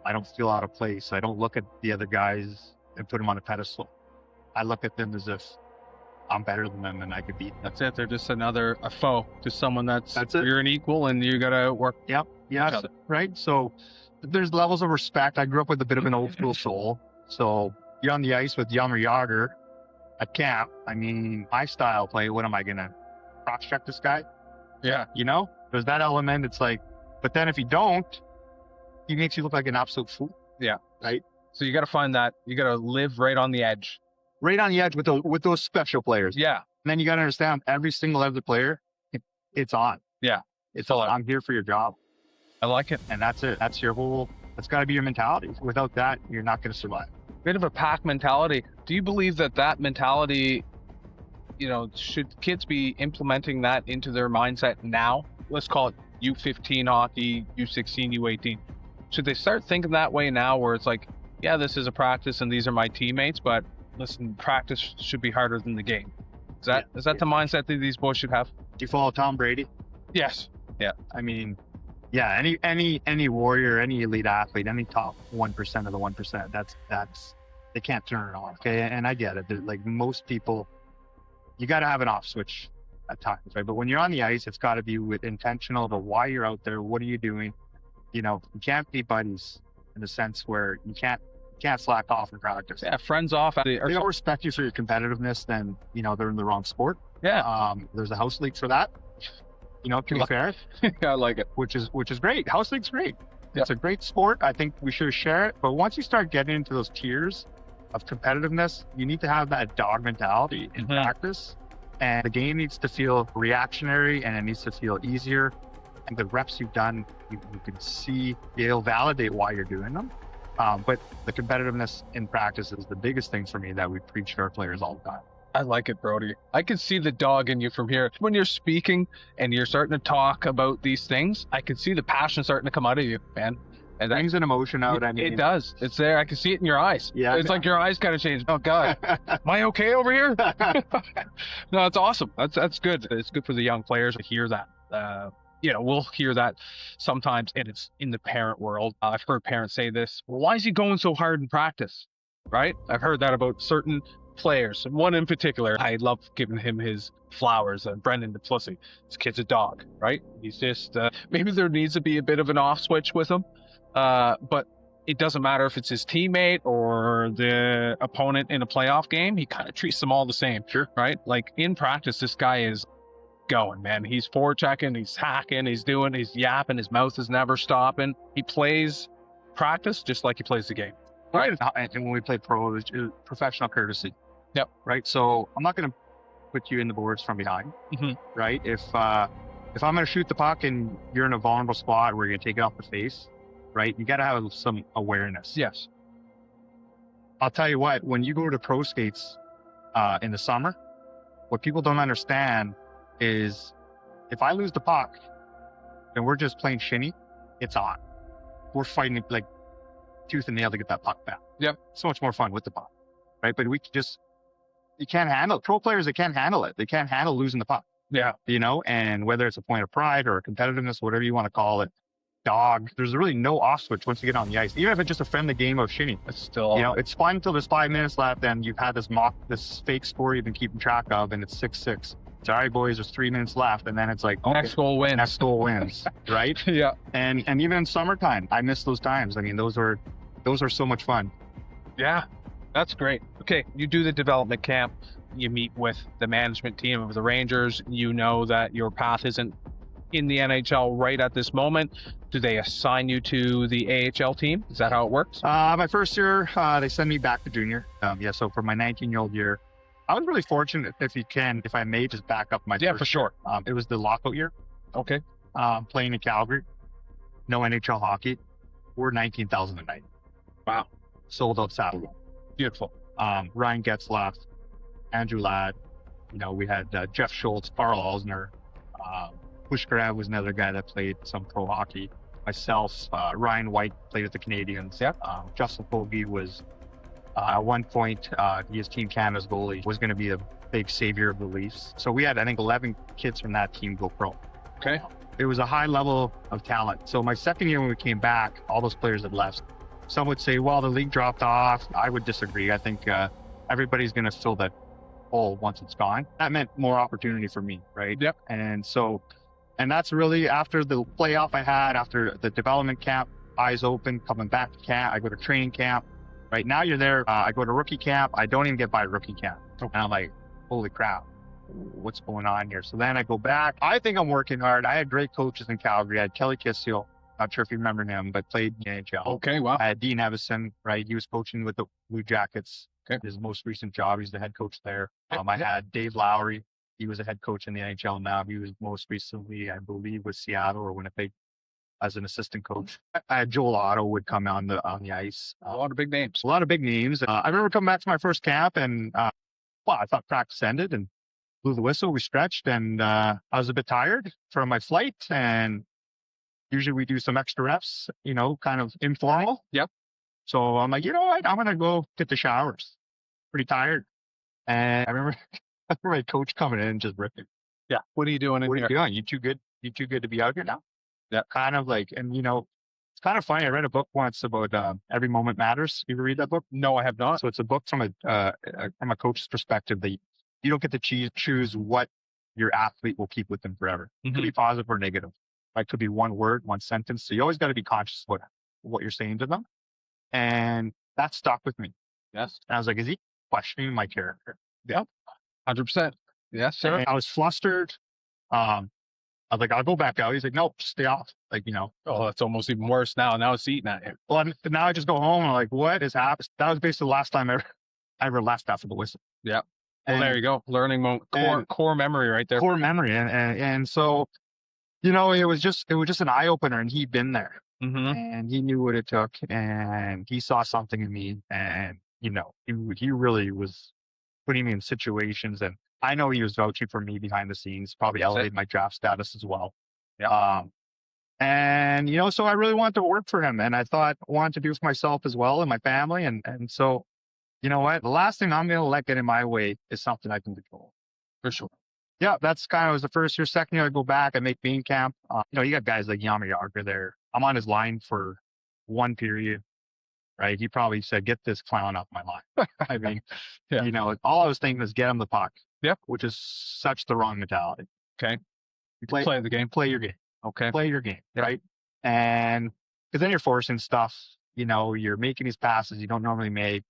Speaker 2: I don't feel out of place. I don't look at the other guys and put them on a pedestal. I look at them as if I'm better than them and I could beat them.
Speaker 1: That's it. They're just a foe, just someone that's
Speaker 2: it.
Speaker 1: You're an equal and you gotta work.
Speaker 2: Yep. Yes. Right. So there's levels of respect. I grew up with a bit of an old school soul. So you're on the ice with Yummer Yager at camp. I mean, my style play, what am I gonna cross check this guy?
Speaker 1: Yeah.
Speaker 2: You know, there's that element. It's like, but then if you don't, he makes you look like an absolute fool.
Speaker 1: Yeah.
Speaker 2: Right.
Speaker 1: So you gotta find that. You gotta live right on the edge.
Speaker 2: Right on the edge with those special players.
Speaker 1: Yeah.
Speaker 2: And then you got to understand every single other player, it's on.
Speaker 1: Yeah.
Speaker 2: It's on. I'm here for your job.
Speaker 1: I like it.
Speaker 2: And that's it. That's got to be your mentality. Without that, you're not going to survive.
Speaker 1: Bit of a pack mentality. Do you believe that mentality, you know, should kids be implementing that into their mindset now? Let's call it U15 hockey, U16, U18. Should they start thinking that way now where it's like, yeah, this is a practice and these are my teammates, but listen, practice should be harder than the game. Is that the mindset that these boys should have?
Speaker 2: Do you follow Tom Brady?
Speaker 1: Yes. Yeah.
Speaker 2: I mean, yeah, any warrior, any elite athlete, any top 1% of the 1%, that's they can't turn it on. Okay. And I get it. Like most people, you got to have an off switch at times, right? But when you're on the ice, it's got to be with intentional about why you're out there. What are you doing? You know, you can't be buddies in the sense where you can't slack off in practice.
Speaker 1: Yeah, friends off.
Speaker 2: They don't respect you for your competitiveness, then, you know, they're in the wrong sport.
Speaker 1: Yeah.
Speaker 2: There's a house league for that, you know, to be fair.
Speaker 1: I like it.
Speaker 2: Which is great. House league's great.
Speaker 1: Yeah.
Speaker 2: It's a great sport. I think we should share it. But once you start getting into those tiers of competitiveness, you need to have that dog mentality in practice. And the game needs to feel reactionary and it needs to feel easier. And the reps you've done, you can see, it'll validate why you're doing them. But the competitiveness in practice is the biggest thing for me that we preach to our players all the time.
Speaker 1: I like it, Brodie. I can see the dog in you from here. When you're speaking and you're starting to talk about these things, I can see the passion starting to come out of you, man. And
Speaker 2: brings an emotion out. I mean,
Speaker 1: it does. It's there. I can see it in your eyes.
Speaker 2: Yeah,
Speaker 1: it's like your eyes kind of changed. Oh God, am I okay over here? No, it's awesome. That's good. It's good for the young players to hear that. You know, we'll hear that sometimes, and it's in the parent world. I've heard parents say this, well, why is he going so hard in practice? Right? I've heard that about certain players. One in particular, I love giving him his flowers, Brendan DePlussy. This kid's a dog, right? He's just, maybe there needs to be a bit of an off switch with him, but it doesn't matter if it's his teammate or the opponent in a playoff game. He kind of treats them all the same.
Speaker 2: Sure.
Speaker 1: Right? Like in practice, this guy is going, man. He's forechecking, he's hacking, he's yapping, his mouth is never stopping. He plays practice just like he plays the game.
Speaker 2: Right. And when we play pro, it's professional courtesy.
Speaker 1: Yep.
Speaker 2: Right. So I'm not going to put you in the boards from behind. Right. If I'm going to shoot the puck and you're in a vulnerable spot where you're going to take it off the face, right, you got to have some awareness.
Speaker 1: Yes.
Speaker 2: I'll tell you what, when you go to pro skates in the summer, what people don't understand is if I lose the puck and we're just playing shinny, it's on. We're fighting like tooth and nail to get that puck back.
Speaker 1: Yep.
Speaker 2: So much more fun with the puck, right? But you can't handle it. Pro players, they can't handle it. They can't handle losing the puck.
Speaker 1: Yeah.
Speaker 2: You know, and whether it's a point of pride or a competitiveness, whatever you want to call it, dog, there's really no off switch once you get on the ice. Even if it's just a friendly game of shinny,
Speaker 1: it's still,
Speaker 2: you know, it's fun until there's 5 minutes left and you've had this fake score you've been keeping track of and it's 6-6. It's all right, boys, there's 3 minutes left. And then it's like, okay,
Speaker 1: next goal wins.
Speaker 2: Right?
Speaker 1: Yeah.
Speaker 2: And even in summertime, I miss those times. I mean, those are so much fun.
Speaker 1: Yeah, that's great. Okay, you do the development camp. You meet with the management team of the Rangers. You know that your path isn't in the NHL right at this moment. Do they assign you to the AHL team? Is that how it works?
Speaker 2: My first year, they send me back to junior. So for my 19-year-old year, I was really fortunate, if I may just back up my
Speaker 1: first for sure.
Speaker 2: Year. It was the lockout year.
Speaker 1: Okay.
Speaker 2: Playing in Calgary, no NHL hockey. We're 19,000 a night.
Speaker 1: Wow.
Speaker 2: Sold out Saturday.
Speaker 1: Beautiful.
Speaker 2: Ryan Getzlaff, Andrew Ladd. You know, we had Jeff Schultz, Carl Alsner. Pushkarev was another guy that played some pro hockey. Myself, Ryan White played with the Canadians.
Speaker 1: Yeah.
Speaker 2: Justin Fogarty was At one point, he was Team Canada's goalie, was going to be a big savior of the Leafs. So we had, I think, 11 kids from that team go pro.
Speaker 1: Okay.
Speaker 2: It was a high level of talent. So my second year when we came back, all those players had left. Some would say, well, the league dropped off. I would disagree. I think everybody's going to fill that hole once it's gone. That meant more opportunity for me, right?
Speaker 1: Yep.
Speaker 2: And that's really after the playoff I had, after the development camp, eyes open, coming back to camp. I go to training camp. Right now you're there. I go to rookie camp. I don't even get by rookie camp. And I'm like, holy crap, what's going on here? So then I go back. I think I'm working hard. I had great coaches in Calgary. I had Kelly Kissel. Not sure if you remember him, but played in the NHL.
Speaker 1: Okay, wow.
Speaker 2: I had Dean Evison, right? He was coaching with the Blue Jackets.
Speaker 1: Okay.
Speaker 2: His most recent job, he's the head coach there. I had Dave Lowry. He was a head coach in the NHL now. He was most recently, I believe, with Seattle or Winnipeg as an assistant coach. I had Joel Otto would come on the ice.
Speaker 1: A lot of big names.
Speaker 2: A lot of big names. I remember coming back to my first camp and, I thought practice ended and blew the whistle. We stretched and I was a bit tired from my flight. And usually we do some extra reps, kind of informal.
Speaker 1: Yep.
Speaker 2: So I'm like, you know what? I'm going to go get the showers. Pretty tired. And I remember my coach coming in and just ripping.
Speaker 1: Yeah. What are you doing in
Speaker 2: What are
Speaker 1: here?
Speaker 2: you doing? You too good? You too good to be out here now?
Speaker 1: Yeah.
Speaker 2: Kind of like, and it's kind of funny. I read a book once about Every Moment Matters. You ever read that book?
Speaker 1: No, I have not.
Speaker 2: So it's a book from a coach's perspective that you don't get to choose what your athlete will keep with them forever. It could be positive or negative. It could be one word, one sentence. So you always got to be conscious of what you're saying to them. And that stuck with me.
Speaker 1: Yes.
Speaker 2: And I was like, is he questioning my character?
Speaker 1: Yeah. 100%. Yes, sir.
Speaker 2: And I was flustered. I was like, I'll go back out. He's like, nope, stay off.
Speaker 1: Oh, that's almost even worse now. Now it's eating at you.
Speaker 2: Well, now I just go home and I'm like, what is happening? That was basically the last time I ever left after the whistle.
Speaker 1: Yeah. Well, there you go. Learning core memory right there.
Speaker 2: Core memory. And so, it was just an eye opener, and he'd been there and he knew what it took, and he saw something in me, and, he really was putting me in situations, and I know he was vouching for me behind the scenes, probably elevated my draft status as well.
Speaker 1: Yeah.
Speaker 2: And, so I really wanted to work for him, and I wanted to do for myself as well and my family. And so, you know what? The last thing I'm going to let get in my way is something I can control.
Speaker 1: For sure.
Speaker 2: Yeah, that's kind of was the first year. Second year, I go back, I make main camp. You got guys like Yami Yager there. I'm on his line for one period, right? He probably said, get this clown off my line. I mean, all I was thinking was get him the puck.
Speaker 1: Yep.
Speaker 2: Which is such the wrong mentality.
Speaker 1: Okay.
Speaker 2: You
Speaker 1: play the game.
Speaker 2: Play your game.
Speaker 1: Okay.
Speaker 2: Play your game, right? And because then you're forcing stuff, you're making these passes you don't normally make,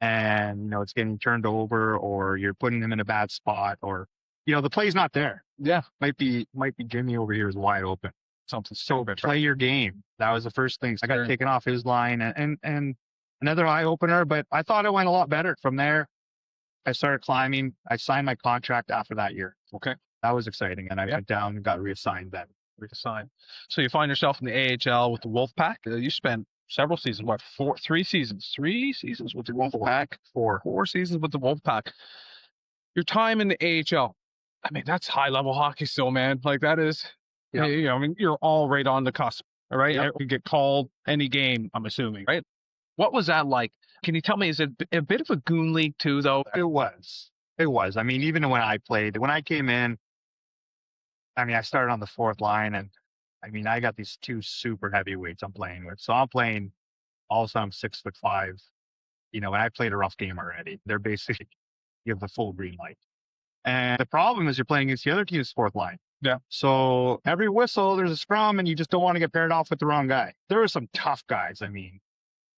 Speaker 2: and, it's getting turned over, or you're putting them in a bad spot, or, the play's not there.
Speaker 1: Yeah.
Speaker 2: Might be Jimmy over here is wide open.
Speaker 1: Something
Speaker 2: So
Speaker 1: stupid.
Speaker 2: play your game. That was the first thing. So I got taken off his line, and another eye opener, but I thought it went a lot better from there. I started climbing. I signed my contract after that year.
Speaker 1: Okay.
Speaker 2: That was exciting. And I went down and got reassigned then.
Speaker 1: So you find yourself in the AHL with the Wolfpack. You spent several seasons, three seasons with the Wolfpack, four seasons with the Wolfpack. Your time in the AHL, I mean, that's high level hockey still, man. Like that is, you're all right on the cusp, all right?
Speaker 2: Yep.
Speaker 1: You get called any game, I'm assuming, right? What was that like? Can you tell me, is it a bit of a goon league too, though?
Speaker 2: It was. I mean, even when I came in, I started on the fourth line, and I got these two super heavyweights I'm playing with. So I'm playing, also I'm 6'5", and I played a rough game already. They're basically, you have the full green light. And the problem is you're playing against the other team's fourth line.
Speaker 1: Yeah.
Speaker 2: So every whistle, there's a scrum, and you just don't want to get paired off with the wrong guy. There were some tough guys.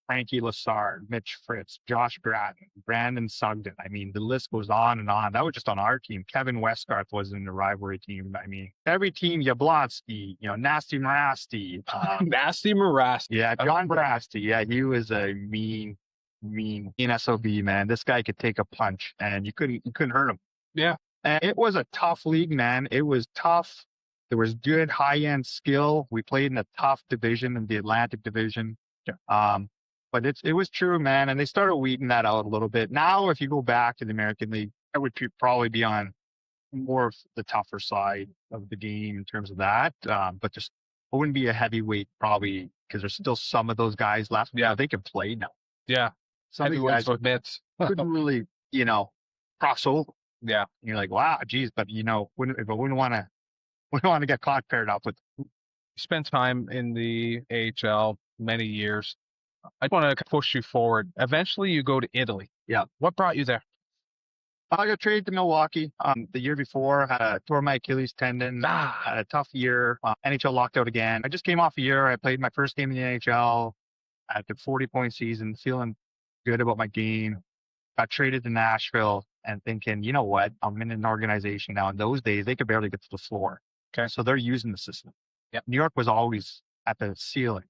Speaker 2: Frankie Lassard, Mitch Fritz, Josh Gratton, Brandon Sugden. The list goes on and on. That was just on our team. Kevin Westgarth was in the rivalry team. Every team, Yablonsky, Nasty Marasti.
Speaker 1: Nasty Marasti.
Speaker 2: Yeah, John Brasty. Yeah, he was a mean SOB, man. This guy could take a punch, and you couldn't hurt him.
Speaker 1: Yeah.
Speaker 2: And it was a tough league, man. It was tough. There was good high-end skill. We played in a tough division, in the Atlantic Division.
Speaker 1: Yeah.
Speaker 2: But it was true, man. And they started weeding that out a little bit. Now, if you go back to the American League, I would probably be on more of the tougher side of the game in terms of that. But it wouldn't be a heavyweight probably, because there's still some of those guys left.
Speaker 1: Yeah.
Speaker 2: They can play now.
Speaker 1: Yeah.
Speaker 2: some of these
Speaker 1: Heavyweights
Speaker 2: guys
Speaker 1: with mitts.
Speaker 2: couldn't really, cross over.
Speaker 1: Yeah.
Speaker 2: And you're like, wow, geez, but if I wouldn't want to get caught paired up with.
Speaker 1: You spent time in the AHL many years. I want to push you forward. Eventually, you go to Italy.
Speaker 2: Yeah.
Speaker 1: What brought you there?
Speaker 2: I got traded to Milwaukee. The year before, had tore my Achilles tendon. Had a tough year. NHL locked out again. I just came off a year. I played my first game in the NHL. I had a 40-point season, feeling good about my game. Got traded to Nashville and thinking, you know what? I'm in an organization now. In those days, they could barely get to the floor.
Speaker 1: Okay.
Speaker 2: So they're using the system.
Speaker 1: Yep.
Speaker 2: New York was always at the ceiling.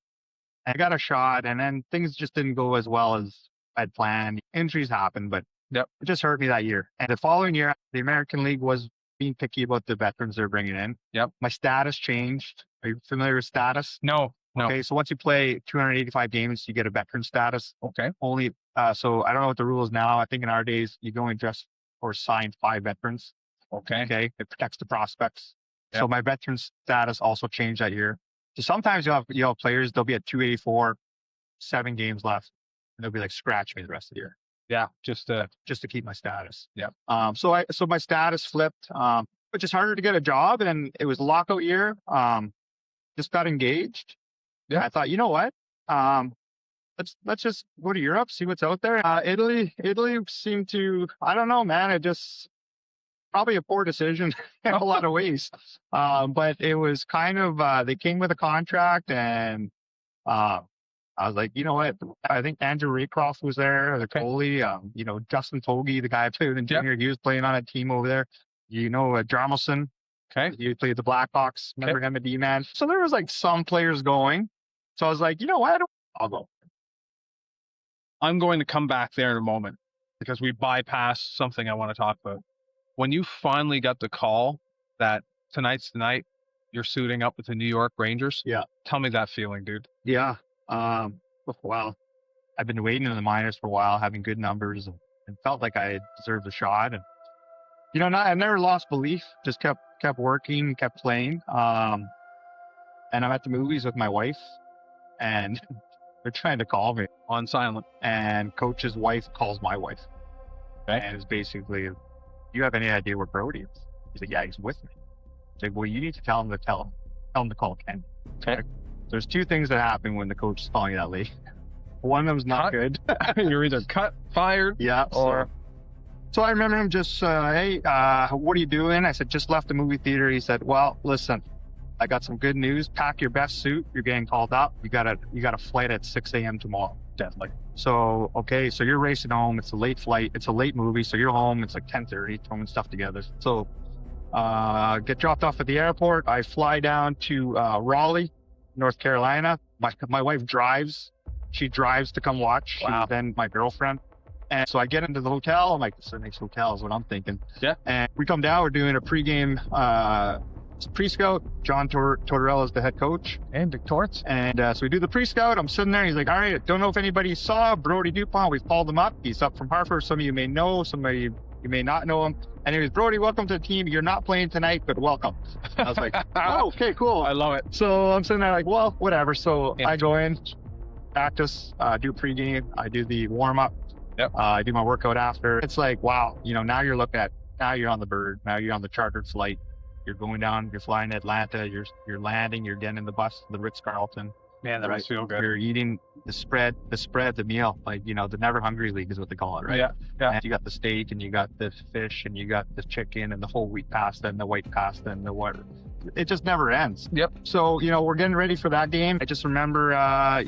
Speaker 2: I got a shot, and then things just didn't go as well as I'd planned. Injuries happened, but
Speaker 1: Yep.
Speaker 2: it just hurt me that year. And the following year, the American League was being picky about the veterans they're bringing in.
Speaker 1: Yep.
Speaker 2: My status changed. Are you familiar with status?
Speaker 1: No.
Speaker 2: Okay, so once you play 285 games, you get a veteran status.
Speaker 1: Okay.
Speaker 2: Only, so I don't know what the rule is now. I think in our days, you can only dress or sign 5 veterans.
Speaker 1: Okay.
Speaker 2: Okay, it protects the prospects.
Speaker 1: Yep.
Speaker 2: So my veteran status also changed that year. So sometimes you'll have players, they'll be at 284, 7 games left, and they'll be like, scratch me the rest of the year.
Speaker 1: Yeah. Just
Speaker 2: to keep my status.
Speaker 1: Yeah.
Speaker 2: So my status flipped, which is harder to get a job, and it was a lockout year. Just got engaged.
Speaker 1: Yeah.
Speaker 2: I thought, you know what? Let's just go to Europe, see what's out there. Italy seemed to, I don't know, man. It just probably a poor decision in a lot of ways. But it was kind of, they came with a contract, and I was like, you know what? I think Andrew Raycroft was there, the goalie. Justin Togi, the guy I played with in junior, he was playing on a team over there. Dramelson.
Speaker 1: Okay.
Speaker 2: He played the Blackhawks. Remember him, a D-man? So there was like some players going. So I was like, you know what? I'll go.
Speaker 1: I'm going to come back there in a moment because we bypassed something I want to talk about. When you finally got the call that tonight's the night, you're suiting up with the New York Rangers.
Speaker 2: Yeah.
Speaker 1: Tell me that feeling, dude.
Speaker 2: Yeah. Well, I've been waiting in the minors for a while, having good numbers, and felt like I deserved a shot. And I never lost belief. Just kept working, kept playing. And I'm at the movies with my wife, and they're trying to call me
Speaker 1: on silent.
Speaker 2: And coach's wife calls my wife.
Speaker 1: Okay.
Speaker 2: And it's basically, do you have any idea where Brodie is? He's like, yeah, he's with me. He's like, well, you need to tell him to call Ken.
Speaker 1: Okay.
Speaker 2: There's 2 things that happen when the coach is calling you that late. One of them's not good.
Speaker 1: You're either cut, fired,
Speaker 2: yeah,
Speaker 1: or...
Speaker 2: So I remember him just, hey, what are you doing? I said, just left the movie theater. He said, well, listen, I got some good news. Pack your best suit. You're getting called up. You got a flight at 6 a.m. tomorrow.
Speaker 1: Deadly.
Speaker 2: So, okay, so you're racing home. It's a late flight. It's a late movie. So you're home. It's like 10:30, throwing stuff together. So get dropped off at the airport. I fly down to Raleigh, North Carolina. My wife drives. She drives to come watch.
Speaker 1: Wow.
Speaker 2: She's then my girlfriend. And so I get into the hotel. I'm like, this is a nice hotel is what I'm thinking.
Speaker 1: Yeah.
Speaker 2: And we come down. We're doing a pregame pre-scout. John Tortorella is the head coach.
Speaker 1: And Dick Torts.
Speaker 2: And so we do the pre-scout. I'm sitting there. He's like, all right, don't know if anybody saw Brodie Dup. We've called him up. He's up from Hartford. Some of you may know. Some of you may not know him. And he was, Brodie, welcome to the team. You're not playing tonight, but welcome. I was like, oh, okay, cool.
Speaker 1: I love it.
Speaker 2: So I'm sitting there like, well, whatever. So I go in, practice, do pregame. I do the warm-up.
Speaker 1: Yep.
Speaker 2: I do my workout after. It's like, wow, now you're on the bird. Now you're on the chartered flight. You're going down, you're flying to Atlanta, you're landing, you're getting in the bus to the Ritz-Carlton.
Speaker 1: Man, that must feel good.
Speaker 2: You're eating the meal, like, the Never Hungry League is what they call it, right?
Speaker 1: Yeah.
Speaker 2: And you got the steak, and you got the fish, and you got the chicken, and the whole wheat pasta, and the white pasta, and the what. It just never ends.
Speaker 1: Yep.
Speaker 2: So, we're getting ready for that game. I just remember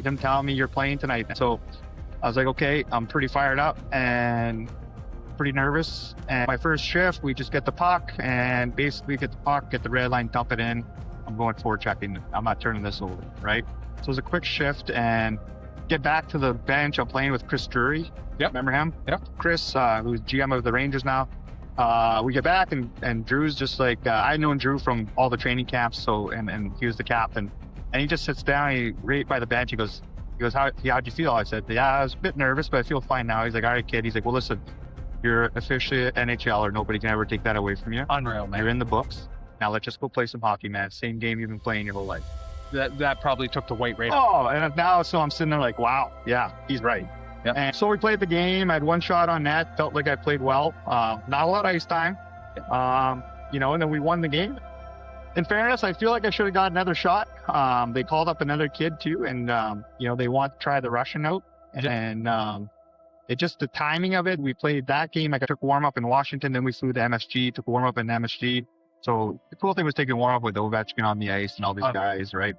Speaker 2: him telling me you're playing tonight. So I was like, okay, I'm pretty fired up and pretty nervous. And my first shift, we just get the puck and basically get the puck, get the red line, dump it in. I'm going forward checking. I'm not turning this over, right? So it was a quick shift and get back to the bench. I'm playing with Chris Drury.
Speaker 1: Yep.
Speaker 2: Remember him?
Speaker 1: Yep.
Speaker 2: Chris, who's GM of the Rangers now. We get back and Drew's just like, I'd known Drew from all the training camps. So, and he was the captain. And he just sits down, right by the bench. He goes, how'd you feel? I said, yeah, I was a bit nervous, but I feel fine now. He's like, all right, kid. He's like, well, listen, you're officially an NHLer. Nobody can ever take that away from you.
Speaker 1: Unreal, man.
Speaker 2: You're in the books. Now let's just go play some hockey, man. Same game you've been playing your whole life.
Speaker 1: That probably took the weight right.
Speaker 2: Oh, and now, so I'm sitting there like, wow, yeah, he's right.
Speaker 1: Yep.
Speaker 2: And so we played the game. I had one shot on net. Felt like I played well. Not a lot of ice time. And then we won the game. In fairness, I feel like I should have got another shot. They called up another kid too, and they want to try the Russian out. And it just the timing of it. We played that game. I took warm up in Washington, then we flew to MSG, took warm up in MSG. So the cool thing was taking warm up with Ovechkin on the ice and all these guys, right?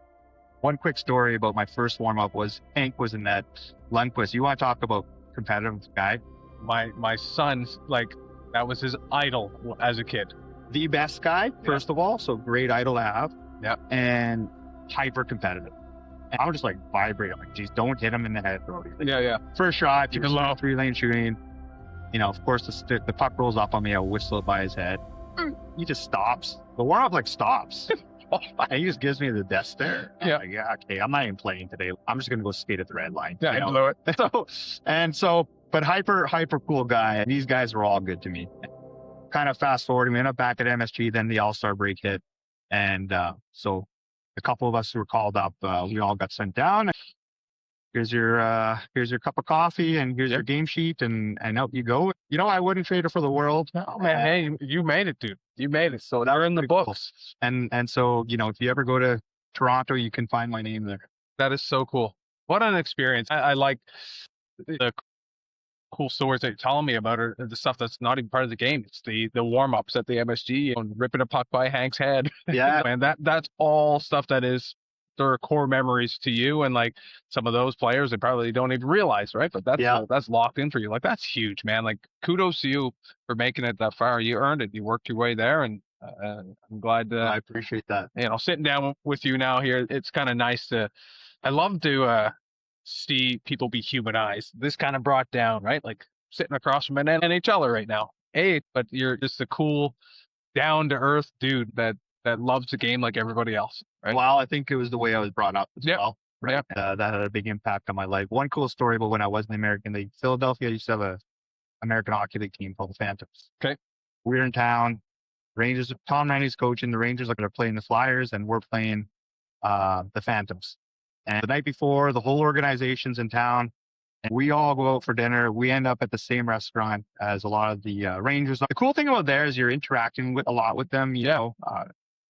Speaker 2: One quick story about my first warm up was Hank was in that. Lundqvist. You want to talk about competitive guy?
Speaker 1: My son's that was his idol as a kid.
Speaker 2: The best guy, first of all, so great idol to have.
Speaker 1: Yeah.
Speaker 2: And hyper competitive. And I was just vibrate. I'm geez, don't hit him in the head, Brodie.
Speaker 1: Yeah.
Speaker 2: First shot,
Speaker 1: Keep it low.
Speaker 2: 3-lane shooting. Of course, the puck rolls up on me. I whistle it by his head. He just stops. The warm up stops. And he just gives me the death stare.
Speaker 1: Yeah.
Speaker 2: Okay, I'm not even playing today. I'm just gonna go skate at the red line.
Speaker 1: Yeah, I blew it.
Speaker 2: But hyper cool guy. And these guys were all good to me. Kind of fast forward, we ended up back at MSG. Then the All-Star break hit, and so a couple of us who were called up, we all got sent down. Here's your cup of coffee, and here's your game sheet, and out you go. I wouldn't trade it for the world.
Speaker 1: Oh man, hey, you made it, dude. You made it. So they're in the books.
Speaker 2: Cool. And so if you ever go to Toronto, you can find my name there.
Speaker 1: That is so cool. What an experience. I like the cool stories that you're telling me about are the stuff that's not even part of the game. It's the warm-ups at the MSG and ripping a puck by Hank's head.
Speaker 2: Yeah.
Speaker 1: And that's all stuff that is their core memories to you. And some of those players, they probably don't even realize, right? But that's locked in for you. That's huge, man. Kudos to you for making it that far. You earned it. You worked your way there, and I'm glad.
Speaker 2: I appreciate that.
Speaker 1: Sitting down with you now here, it's kind of nice I love to see people be humanized. This kind of brought down, right? Sitting across from an NHLer right now. But you're just a cool, down to earth dude that loves the game like everybody else, right?
Speaker 2: Well, I think it was the way I was brought up as well. Right?
Speaker 1: Yeah.
Speaker 2: That had a big impact on my life. One cool story about when I was in the American League, Philadelphia used to have a American Hockey League team called the Phantoms.
Speaker 1: Okay.
Speaker 2: We're in town. Rangers, Tom Rennie's coaching. The Rangers are playing the Flyers, and we're playing the Phantoms. And the night before, the whole organization's in town, and we all go out for dinner. We end up at the same restaurant as a lot of the Rangers. The cool thing about there is you're interacting a lot with them. You know.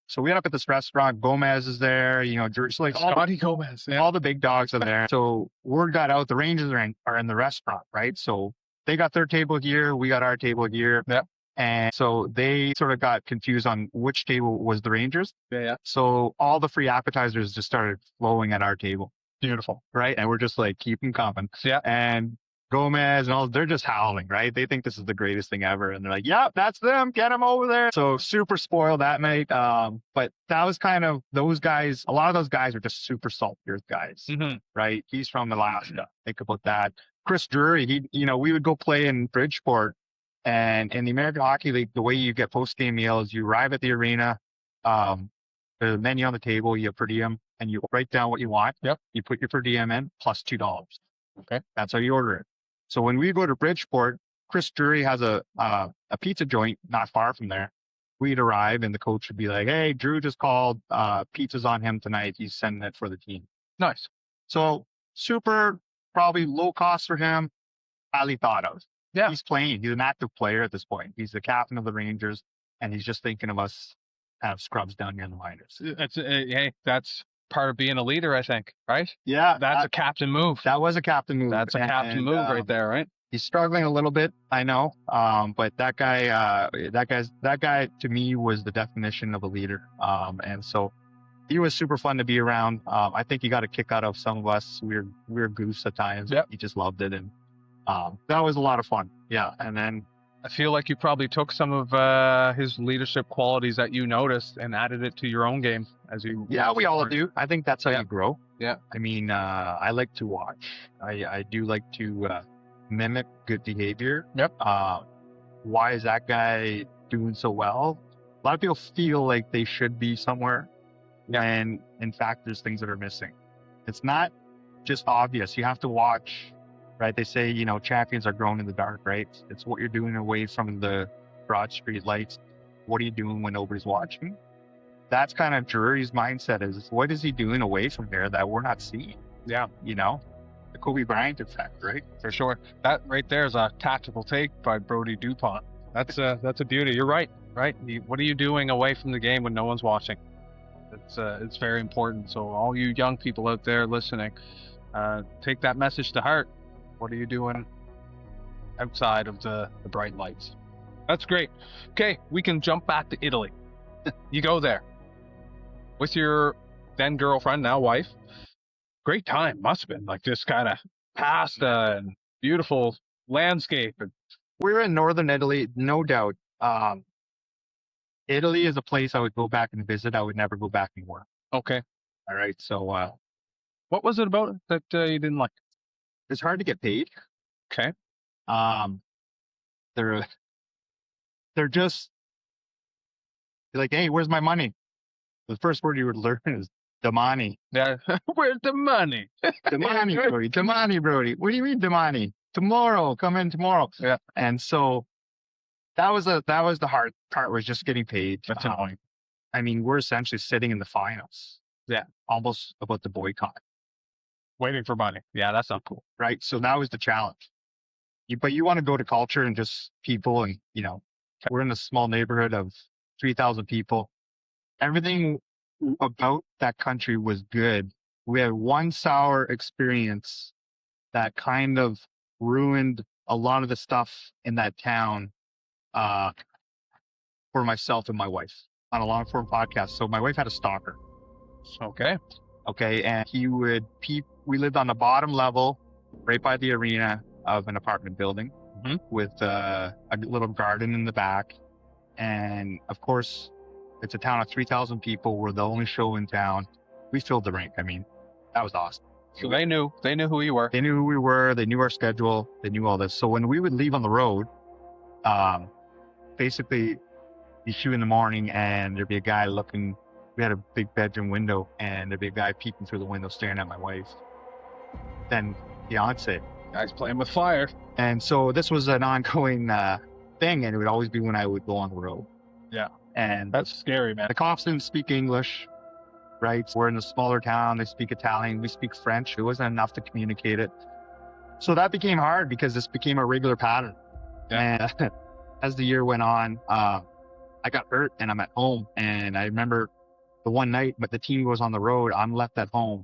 Speaker 2: So we end up at this restaurant. Gomez is there.
Speaker 1: Scotty Gomez. Yeah.
Speaker 2: All the big dogs are there. So word got out. The Rangers are in the restaurant, right? So they got their table here. We got our table here.
Speaker 1: Yeah.
Speaker 2: And so they sort of got confused on which table was the Rangers.
Speaker 1: Yeah.
Speaker 2: So all the free appetizers just started flowing at our table.
Speaker 1: Beautiful.
Speaker 2: Right. And we're just keep them coming.
Speaker 1: Yeah.
Speaker 2: And Gomez and all, they're just howling, right? They think this is the greatest thing ever. And they're like, yeah, that's them. Get them over there. So super spoiled that night. But that was kind of those guys. A lot of those guys are just super salt earth guys, right? He's from Alaska. Think about that. Chris Drury, we would go play in Bridgeport. And in the American Hockey League, the way you get post-game meals, you arrive at the arena, the menu on the table, you have per diem, and you write down what you want.
Speaker 1: Yep.
Speaker 2: You put your per diem in plus $2.
Speaker 1: Okay.
Speaker 2: That's how you order it. So when we go to Bridgeport, Chris Drury has a pizza joint not far from there. We'd arrive, and the coach would be like, hey, Drew just called. Pizza's on him tonight. He's sending it for the team.
Speaker 1: Nice.
Speaker 2: So super, probably low cost for him, highly thought of.
Speaker 1: Yeah.
Speaker 2: He's playing. He's an active player at this point. He's the captain of the Rangers, and he's just thinking of us kind of scrubs down here in the minors.
Speaker 1: That's part of being a leader, I think, right?
Speaker 2: Yeah.
Speaker 1: That's a captain move.
Speaker 2: That was a captain move.
Speaker 1: That's a captain move right there, right?
Speaker 2: He's struggling a little bit, I know. But that guy to me was the definition of a leader. And so he was super fun to be around. I think he got a kick out of some of us. We were goose at times.
Speaker 1: Yep.
Speaker 2: He just loved it. And that was a lot of fun. Yeah. And then
Speaker 1: I feel like you probably took some of his leadership qualities that you noticed and added it to your own game as you.
Speaker 2: Yeah, we all do. I think that's how you grow.
Speaker 1: Yeah.
Speaker 2: I mean, I like to watch. I do like to mimic good behavior.
Speaker 1: Yep.
Speaker 2: Why is that guy doing so well? A lot of people feel like they should be somewhere.
Speaker 1: Yeah.
Speaker 2: And in fact, there's things that are missing. It's not just obvious. You have to watch. Right, they say champions are grown in the dark. Right, it's what you're doing away from the broad street lights. What are you doing when nobody's watching? That's kind of Drury's mindset. Is what is he doing away from there that we're not seeing?
Speaker 1: Yeah,
Speaker 2: The Kobe Bryant effect, right?
Speaker 1: For sure. That right there is a tactical take by Brodie Dup. That's a beauty. You're right. Right. What are you doing away from the game when no one's watching? It's very important. So all you young people out there listening, take that message to heart. What are you doing outside of the bright lights? That's great. Okay, we can jump back to Italy. You go there with your then girlfriend, now wife. Great time, must have been like this kind of pasta and beautiful landscape. And
Speaker 2: We're in northern Italy, no doubt. Italy is a place I would go back and visit. I would never go back and work.
Speaker 1: okay,
Speaker 2: All right. So
Speaker 1: what was it about it that you didn't like?
Speaker 2: it's hard to get paid.
Speaker 1: Okay,
Speaker 2: They're just like, hey, where's my money? The first word you would learn is domani.
Speaker 1: yeah. Where's the money?
Speaker 2: Domani, Brodie. Domani, Brodie. What do you mean domani? Tomorrow. Come in tomorrow.
Speaker 1: Yeah.
Speaker 2: And so that was the hard part, was just getting paid.
Speaker 1: That's annoying.
Speaker 2: I mean, we're essentially sitting in the finals.
Speaker 1: Yeah.
Speaker 2: Almost about the boycott.
Speaker 1: Waiting for money. Yeah, that's not cool.
Speaker 2: Right. So that was the challenge. But you want to go to culture and just people, and we're in a small neighborhood of 3,000 people. Everything about that country was good. We had one sour experience that kind of ruined a lot of the stuff in that town for myself and my wife on a long form podcast. So my wife had a stalker.
Speaker 1: Okay.
Speaker 2: Okay. And we lived on the bottom level right by the arena of an apartment building with a little garden in the back. And of course, it's a town of 3,000 people. We're the only show in town. We filled the rink. I mean, that was awesome.
Speaker 1: So they knew who you were.
Speaker 2: They knew who we were. They knew our schedule. They knew all this. So when we would leave on the road, basically be 2 a.m. and there'd be a guy looking. We had a big bedroom window, and there'd be a guy peeking through the window staring at my wife. Then fiance.
Speaker 1: Guys playing with fire.
Speaker 2: And so this was an ongoing thing, and it would always be when I would go on the road.
Speaker 1: Yeah.
Speaker 2: And
Speaker 1: That's scary, man.
Speaker 2: the cops didn't speak English, right? We're in a smaller town. They speak Italian. We speak French. It wasn't enough to communicate it. So that became hard because this became a regular pattern.
Speaker 1: Yeah.
Speaker 2: And as the year went on, I got hurt and I'm at home. And I remember the one night, but the team goes on the road. I'm left at home.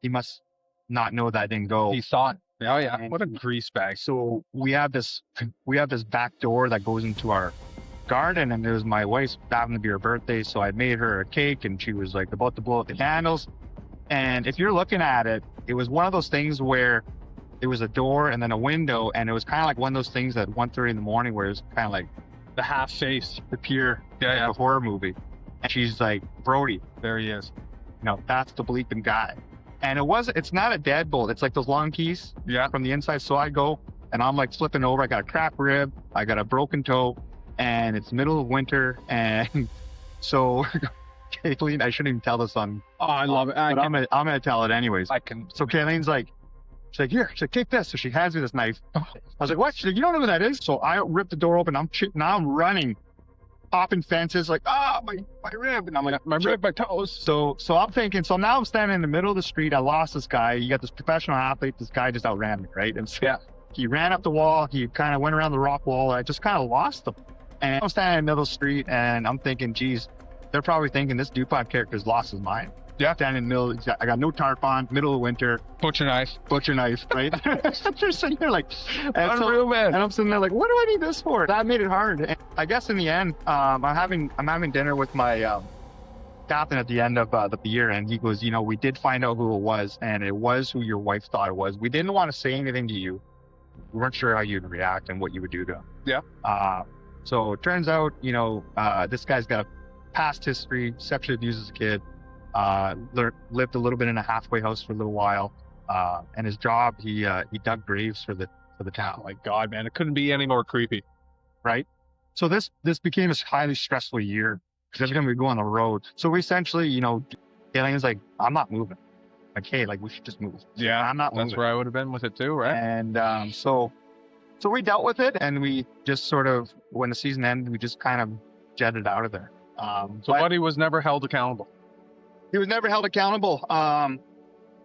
Speaker 2: He must not know that I didn't go.
Speaker 1: He saw it. Oh yeah.
Speaker 2: And
Speaker 1: What a grease bag.
Speaker 2: so we have this back door that goes into our garden, and it was my wife's happened to be her birthday, so I made her a cake, and she was like about to blow out the candles. And if you're looking at it, it was one of those things where it was a door and then a window, and it was kind of like one of those things at 1:30 in the morning where it's kind of like
Speaker 1: The half face.
Speaker 2: the pure
Speaker 1: Yeah.
Speaker 2: a horror movie. And she's like, Brodie,
Speaker 1: There he is.
Speaker 2: that's the bleeping guy. And it's not a deadbolt. It's like those long keys
Speaker 1: Yeah.
Speaker 2: from the inside. So I go and I'm like flipping over. I got a cracked rib. I got a broken toe, and it's middle of winter. And so Kayleen, I shouldn't even tell this on,
Speaker 1: Oh, I love it.
Speaker 2: but I'm gonna tell it anyways.
Speaker 1: I can.
Speaker 2: So Kayleen's like, she's like, here, she's like, take this. So she hands me this knife. I was like, what? She's like, you don't know who that is? So I ripped the door open. Now I'm running, popping fences, like, my rib. And I'm like,
Speaker 1: My rib, my toes.
Speaker 2: So I'm thinking, so now I'm standing in the middle of the street. I lost this guy. You got this professional athlete. This guy just outran me, right? And so
Speaker 1: Yeah.
Speaker 2: he ran up the wall. He kind of went around the rock wall. I just kind of lost him. And I'm standing in the middle of the street, and I'm thinking, geez, they're probably thinking this DuPont character's lost his mind.
Speaker 1: Yeah.
Speaker 2: Standing in the middle. I got no tarp on, middle of winter,
Speaker 1: Butcher knife.
Speaker 2: butcher knife, right? I'm just sitting there like,
Speaker 1: Unreal, man.
Speaker 2: and I'm sitting there like, what do I need this for? That made it hard. And I guess in the end, I'm having dinner with my captain at the end of the year, and he goes, we did find out who it was, and it was who your wife thought it was. We didn't want to say anything to you. We weren't sure how you'd react and what you would do to him.
Speaker 1: Yeah.
Speaker 2: So it turns out, this guy's got a past history, sexually abused as a kid, lived a little bit in a halfway house for a little while, and his job, he dug graves for the town.
Speaker 1: Oh my God, man. It couldn't be any more creepy.
Speaker 2: Right? So this became a highly stressful year because every time we go on the road. So we essentially, Kayleen's like, I'm not moving. Like, hey, like we should just move.
Speaker 1: Yeah.
Speaker 2: I'm not moving.
Speaker 1: That's where I would have been with it too, right?
Speaker 2: And so we dealt with it, and we just sort of, when the season ended, we just kind of jetted out of there.
Speaker 1: So
Speaker 2: but
Speaker 1: Buddy was never held accountable.
Speaker 2: he was never held accountable.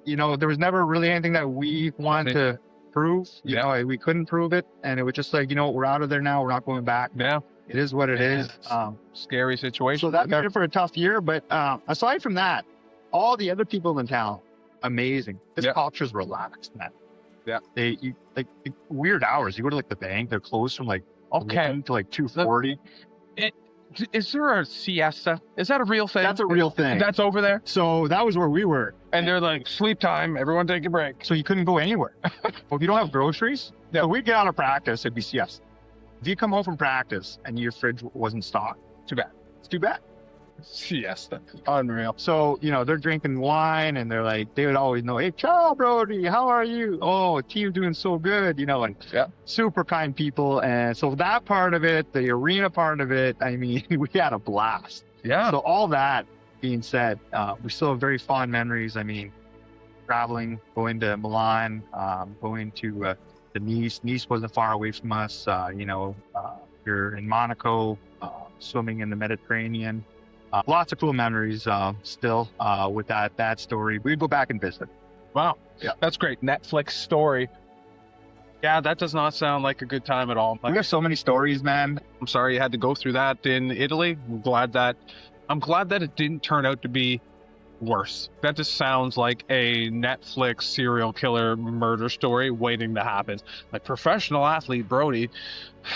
Speaker 2: there was never really anything that we wanted to prove. You know, we couldn't prove it, and it was just like, we're out of there now. We're not going back.
Speaker 1: Yeah.
Speaker 2: It is what it is.
Speaker 1: Scary situation.
Speaker 2: So that made it for a tough year. But aside from that, all the other people in town, amazing. This culture's relaxed, man.
Speaker 1: Yeah.
Speaker 2: Like weird hours. You go to like the bank, they're closed from like 11 to like 2:40.
Speaker 1: Is there a siesta? Is that a real thing?
Speaker 2: That's a real thing.
Speaker 1: That's over there?
Speaker 2: So that was where we were.
Speaker 1: And they're like, sleep time, everyone take a break.
Speaker 2: So you couldn't go anywhere. Well, if you don't have groceries, so we'd get out of practice, it'd be siesta. If you come home from practice and your fridge wasn't stocked, too bad. It's too bad.
Speaker 1: Siesta. Unreal.
Speaker 2: So, they're drinking wine and they're like, they would always know, hey, ciao, Brodie, how are you? Oh, team's doing so good, and super kind people. And so that part of it, the arena part of it, I mean, we had a blast.
Speaker 1: Yeah.
Speaker 2: So all that being said, we still have very fond memories. I mean, traveling, going to Milan, going to the Nice. Nice wasn't far away from us. You're in Monaco, swimming in the Mediterranean. Lots of cool memories still with that story. We'd go back and visit.
Speaker 1: Wow.
Speaker 2: Yeah.
Speaker 1: That's great. Netflix story. Yeah, that does not sound like a good time at all.
Speaker 2: We have so many stories, man.
Speaker 1: I'm sorry you had to go through that in Italy. I'm glad that it didn't turn out to be worse. That just sounds like a Netflix serial killer murder story waiting to happen. Like professional athlete Brodie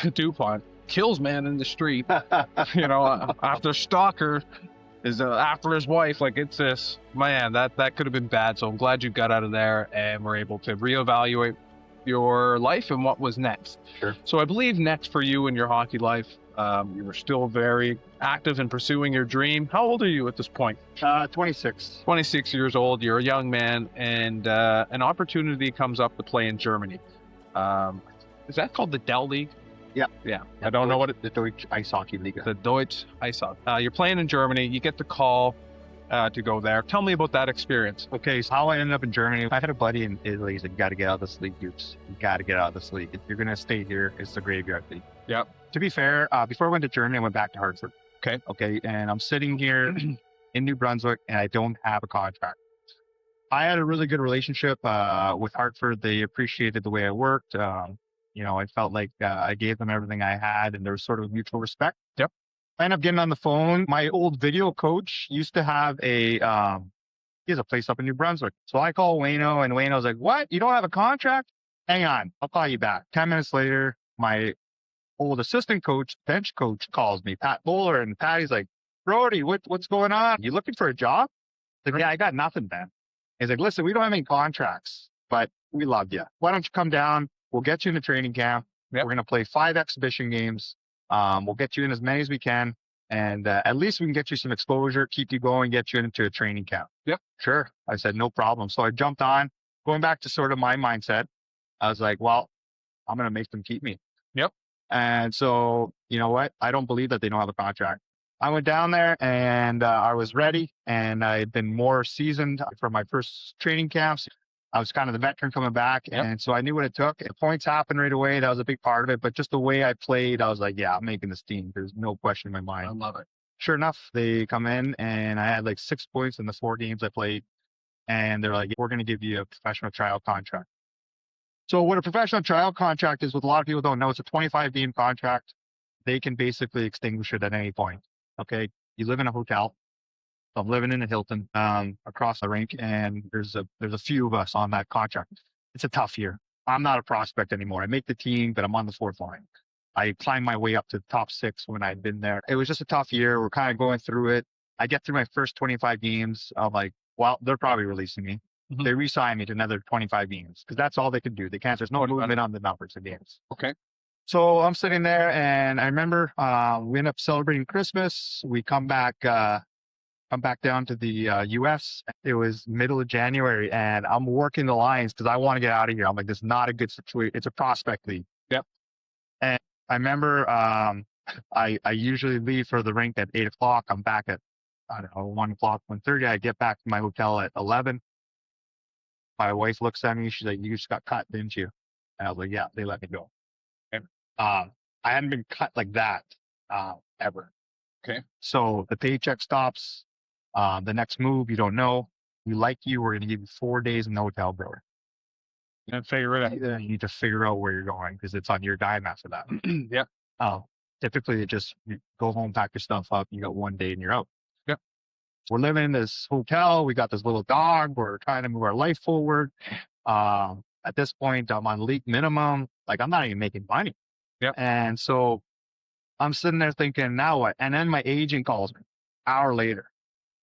Speaker 1: Dup kills man in the street, after stalker is after his wife. Like, it's this, man, that could have been bad. So I'm glad you got out of there and were able to reevaluate your life and what was next.
Speaker 2: Sure.
Speaker 1: So I believe next for you in your hockey life, you were still very active in pursuing your dream. How old are you at this point?
Speaker 2: 26.
Speaker 1: 26 years old. You're a young man, and an opportunity comes up to play in Germany. Is that called the Dell League? Yeah. I don't know what
Speaker 2: the Deutsche Eishockey Liga.
Speaker 1: The Deutsche Eishockey. You're playing in Germany. You get the call to go there. Tell me about that experience.
Speaker 2: Okay, so how I ended up in Germany, I had a buddy in Italy. He said, you got to get out of this league, Dupes. You got to get out of this league. If you're going to stay here, it's the graveyard league.
Speaker 1: Yep.
Speaker 2: To be fair, before I went to Germany, I went back to Hartford. Okay, and I'm sitting here in New Brunswick, and I don't have a contract. I had a really good relationship with Hartford. They appreciated the way I worked. I felt like I gave them everything I had, and there was sort of mutual respect.
Speaker 1: Yep.
Speaker 2: I ended up getting on the phone. My old video coach used to have he has a place up in New Brunswick. So I call Wayno, and Wayno's like, what? You don't have a contract? Hang on, I'll call you back. 10 minutes later, my old assistant coach, bench coach, calls me, Pat Bowler, and Patty's like, Brodie, what's going on? You looking for a job? Like, yeah, I got nothing, man. He's like, listen, we don't have any contracts, but we love you. Why don't you come down? We'll get you in a training camp. Yep. We're going to play 5 exhibition games. We'll get you in as many as we can. And at least we can get you some exposure, keep you going, get you into a training camp.
Speaker 1: Yep.
Speaker 2: Sure. I said, no problem. So I jumped on, going back to sort of my mindset. I was like, well, I'm going to make them keep me.
Speaker 1: Yep.
Speaker 2: And so, you know what? I don't believe that they don't have a contract. I went down there and I was ready, and I had been more seasoned for my first training camps. I was kind of the veteran coming back. Yep. And so I knew what it took. The points happened right away. That was a big part of it. But just the way I played, I was like, yeah, I'm making this team. There's no question in my mind.
Speaker 1: I love it.
Speaker 2: Sure enough, they come in and I had like 6 points in the 4 games I played. And they're like, we're going to give you a professional tryout contract. So what a professional tryout contract is, what a lot of people don't know, it's a 25-game contract. They can basically extinguish it at any point. Okay. You live in a hotel. I'm living in a Hilton across the rink, and there's a few of us on that contract. It's a tough year. I'm not a prospect anymore. I make the team, but I'm on the 4th line. I climbed my way up to the top 6 when I'd been there. It was just a tough year. We're kind of going through it. I get through my first 25 games. I'm like, well, they're probably releasing me. Mm-hmm. They re-sign me to another 25 games because that's all they can do. They can't. There's no movement on the numbers of games.
Speaker 1: Okay.
Speaker 2: So I'm sitting there, and I remember we end up celebrating Christmas. We come back down to the U.S. It was middle of January, and I'm working the lines because I want to get out of here. I'm like, this is not a good situation. It's a prospect league.
Speaker 1: Yep.
Speaker 2: And I remember I usually leave for the rink at 8 o'clock. I'm back at, I don't know, 1 o'clock, 1:30. I get back to my hotel at 11. My wife looks at me. She's like, you just got cut, didn't you? And I was like, yeah, they let me go. And, I hadn't been cut like that ever.
Speaker 1: Okay.
Speaker 2: So the paycheck stops. The next move, you don't know. We like you. We're going to give you 4 days in the hotel, brother.
Speaker 1: And figure it out.
Speaker 2: Then you need to figure out where you're going because it's on your dime after that.
Speaker 1: Yeah.
Speaker 2: Oh, typically it just you go home, pack your stuff up. You got 1 day and you're out.
Speaker 1: Yeah.
Speaker 2: We're living in this hotel. We got this little dog. We're trying to move our life forward. At this point, I'm on league minimum. Like I'm not even making money.
Speaker 1: Yeah.
Speaker 2: And so I'm sitting there thinking, now what? And then my agent calls me an hour later.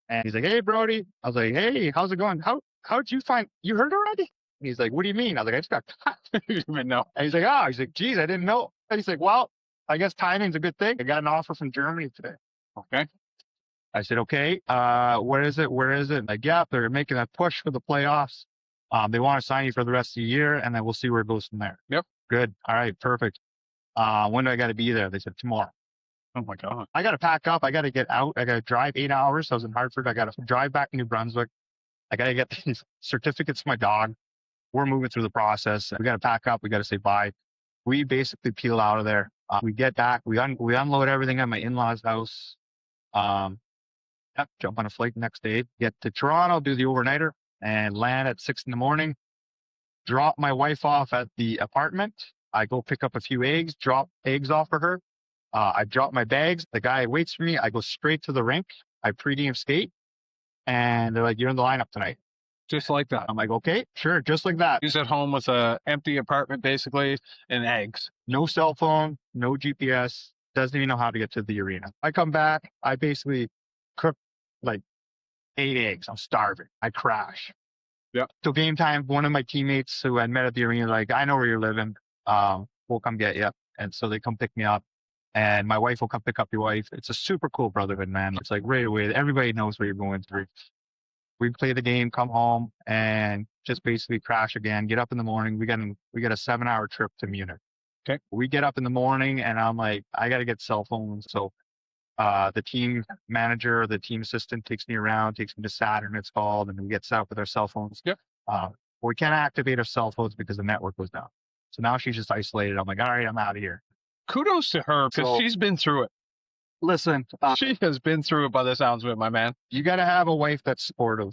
Speaker 2: And he's like, hey, Brodie. I was like, hey, how's it going? How'd you find, you heard already? And he's like, what do you mean? I was like, I just got cut.
Speaker 1: You didn't even know.
Speaker 2: And he's like, geez, I didn't know. And he's like, well, I guess timing's a good thing. I got an offer from Germany today.
Speaker 1: Okay.
Speaker 2: I said, okay, where is it? Where is it? Like, yeah, they're making a push for the playoffs. They want to sign you for the rest of the year, and then we'll see where it goes from there.
Speaker 1: Yep.
Speaker 2: Good. All right, perfect. When do I got to be there? They said tomorrow.
Speaker 1: Oh my God.
Speaker 2: I got to pack up. I got to get out. I got to drive 8 hours. I was in Hartford. I got to drive back to New Brunswick. I got to get these certificates for my dog. We're moving through the process. We got to pack up. We got to say bye. We basically peel out of there. We get back. We unload everything at my in-laws' house. Jump on a flight the next day. Get to Toronto, do the overnighter, and land at 6 a.m. Drop my wife off at the apartment. I go pick up a few eggs, drop eggs off for her. I drop my bags. The guy waits for me. I go straight to the rink. I pre-game skate. And they're like, you're in the lineup tonight.
Speaker 1: Just like that.
Speaker 2: I'm like, okay, sure. Just like that.
Speaker 1: He's at home with a empty apartment, basically, and eggs.
Speaker 2: No cell phone, no GPS. Doesn't even know how to get to the arena. I come back. I basically cook like 8 eggs. I'm starving. I crash.
Speaker 1: Yeah.
Speaker 2: So game time, one of my teammates who I met at the arena, like, I know where you're living. We'll come get you. And so they come pick me up. And my wife will come pick up your wife. It's a super cool brotherhood, man. It's like right away, everybody knows what you're going through. We play the game, come home, and just basically crash again. Get up in the morning. We got a 7-hour trip to Munich.
Speaker 1: Okay.
Speaker 2: We get up in the morning, and I'm like, I got to get cell phones. So the team manager, the team assistant takes me around, takes me to Saturn, it's called, and we get set up with our cell phones.
Speaker 1: Yep.
Speaker 2: We can't activate our cell phones because the network was down. So now she's just isolated. I'm like, all right, I'm out of here.
Speaker 1: Kudos to her because she's been through it.
Speaker 2: Listen,
Speaker 1: She has been through it by the sounds of it, my man.
Speaker 2: you got to have a wife that's supportive,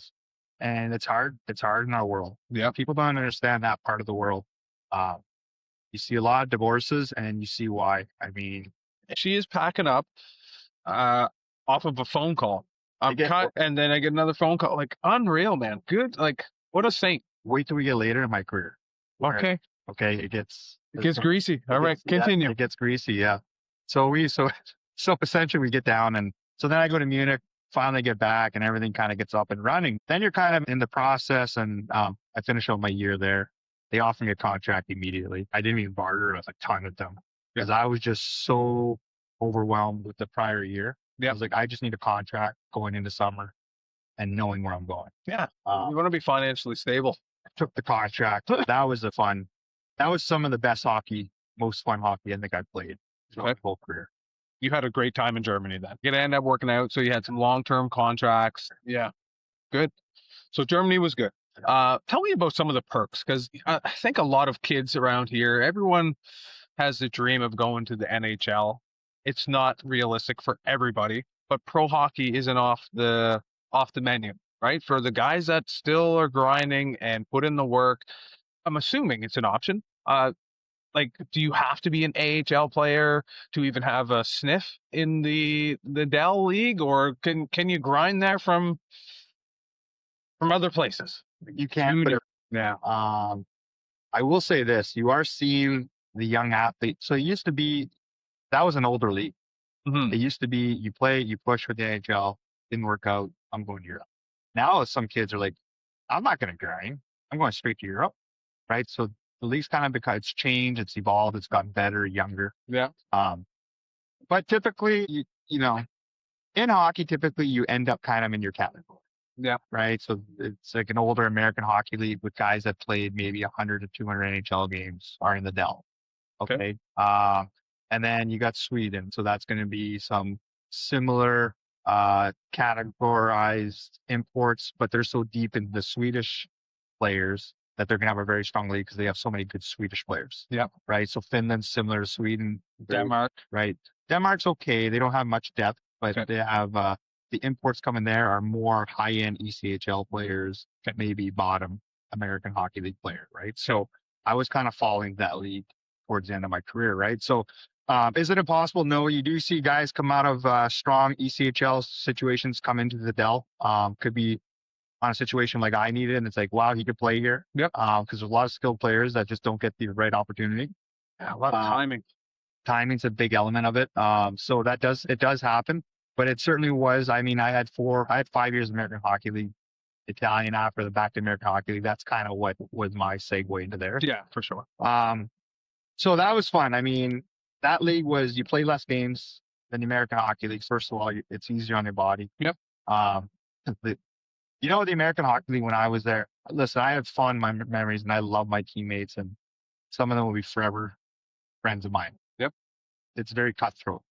Speaker 2: and it's hard. It's hard in our world.
Speaker 1: Yeah.
Speaker 2: People don't understand that part of the world. You see a lot of divorces, and you see why. I mean,
Speaker 1: She is packing up off of a phone call. I'm cut, and then I get another phone call. Like, unreal, man. Good. Like, what a saint.
Speaker 2: wait till we get later in my career.
Speaker 1: Okay.
Speaker 2: Okay, it gets
Speaker 1: Greasy. All right, continue.
Speaker 2: It gets greasy, yeah. So essentially we get down, and so then I go to Munich, finally get back, and everything kind of gets up and running. Then you're kind of in the process, and I finish up my year there. They offer me a contract immediately. I didn't even barter with a ton of them because I was just so overwhelmed with the prior year.
Speaker 1: Yeah.
Speaker 2: I was like, I just need a contract going into summer and knowing where I'm going.
Speaker 1: Yeah. You want to be financially stable.
Speaker 2: I took the contract. That was that was some of the best hockey, most fun hockey I think I played throughout my whole career.
Speaker 1: You had a great time in Germany then. You end up working out, so you had some long-term contracts. Yeah. Good. So Germany was good. Tell me about some of the perks, because I think a lot of kids around here, everyone has the dream of going to the NHL. It's not realistic for everybody, but pro hockey isn't off the menu, right? For the guys that still are grinding and put in the work, I'm assuming it's an option. Like, do you have to be an AHL player to even have a sniff in the Dell League, or can you grind there from other places?
Speaker 2: You can't.
Speaker 1: Yeah.
Speaker 2: I will say this: you are seeing the young athlete. So it used to be that was an older league.
Speaker 1: Mm-hmm.
Speaker 2: It used to be you play, you push for the AHL, didn't work out. I'm going to Europe. Now some kids are like, I'm not going to grind. I'm going straight to Europe, right? So the league's kind of because it's changed, it's evolved, it's gotten better, younger.
Speaker 1: Yeah.
Speaker 2: But typically, you know, in hockey, typically you end up kind of in your category.
Speaker 1: Yeah.
Speaker 2: Right. So it's like an older American Hockey League with guys that played maybe 100 to 200 NHL games are in the Dell. Okay. And then you got Sweden. So that's going to be some similar categorized imports, but they're so deep in the Swedish players that they're going to have a very strong league because they have so many good Swedish players.
Speaker 1: Yeah.
Speaker 2: Right. So Finland's similar to Sweden.
Speaker 1: Denmark.
Speaker 2: Right. Denmark's okay. They don't have much depth, but they have the imports coming there are more high-end ECHL players that maybe bottom American Hockey League player, right? So I was kind of following that league towards the end of my career, right? So is it impossible? No, you do see guys come out of strong ECHL situations come into the Dell. Could be on a situation like I needed, and it's like, wow, he could play here.
Speaker 1: Yep.
Speaker 2: Because there's a lot of skilled players that just don't get the right opportunity.
Speaker 1: Yeah, a lot of timing.
Speaker 2: Timing's a big element of it. So it does happen, but it certainly was. I mean, I had 5 years of American Hockey League, Italian after the back to American Hockey League. That's kind of what was my segue into there.
Speaker 1: Yeah, for sure.
Speaker 2: So that was fun. I mean, that league was, you play less games than the American Hockey League. First of all, it's easier on your body.
Speaker 1: Yep.
Speaker 2: The American Hockey League, when I was there, listen, I have fond memories and I love my teammates, and some of them will be forever friends of mine.
Speaker 1: Yep.
Speaker 2: It's very cutthroat.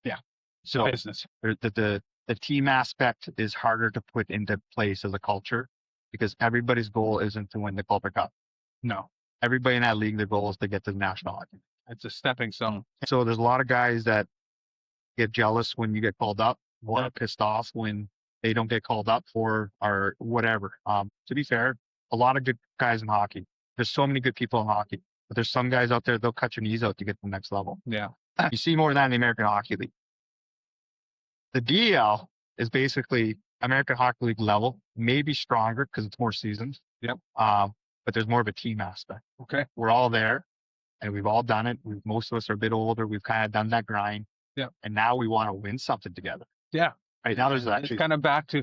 Speaker 1: Yeah.
Speaker 2: So
Speaker 1: Business.
Speaker 2: the team aspect is harder to put into place as a culture because everybody's goal isn't to win the Calder Cup.
Speaker 1: No.
Speaker 2: Everybody in that league, their goal is to get to the National Hockey League.
Speaker 1: It's a stepping stone.
Speaker 2: So there's a lot of guys that get jealous when you get called up or pissed off when they don't get called up for or whatever. To be fair, a lot of good guys in hockey. There's so many good people in hockey, but there's some guys out there, they'll cut your knees out to get to the next level.
Speaker 1: Yeah.
Speaker 2: You see more of that in the American Hockey League. The DEL is basically American Hockey League level, maybe stronger because it's more seasons.
Speaker 1: Yep.
Speaker 2: But there's more of a team aspect.
Speaker 1: Okay.
Speaker 2: We're all there and we've all done it. Most of us are a bit older. We've kind of done that grind.
Speaker 1: Yeah.
Speaker 2: And now we want to win something together.
Speaker 1: Yeah.
Speaker 2: Right now there's actually
Speaker 1: it's kind of back to,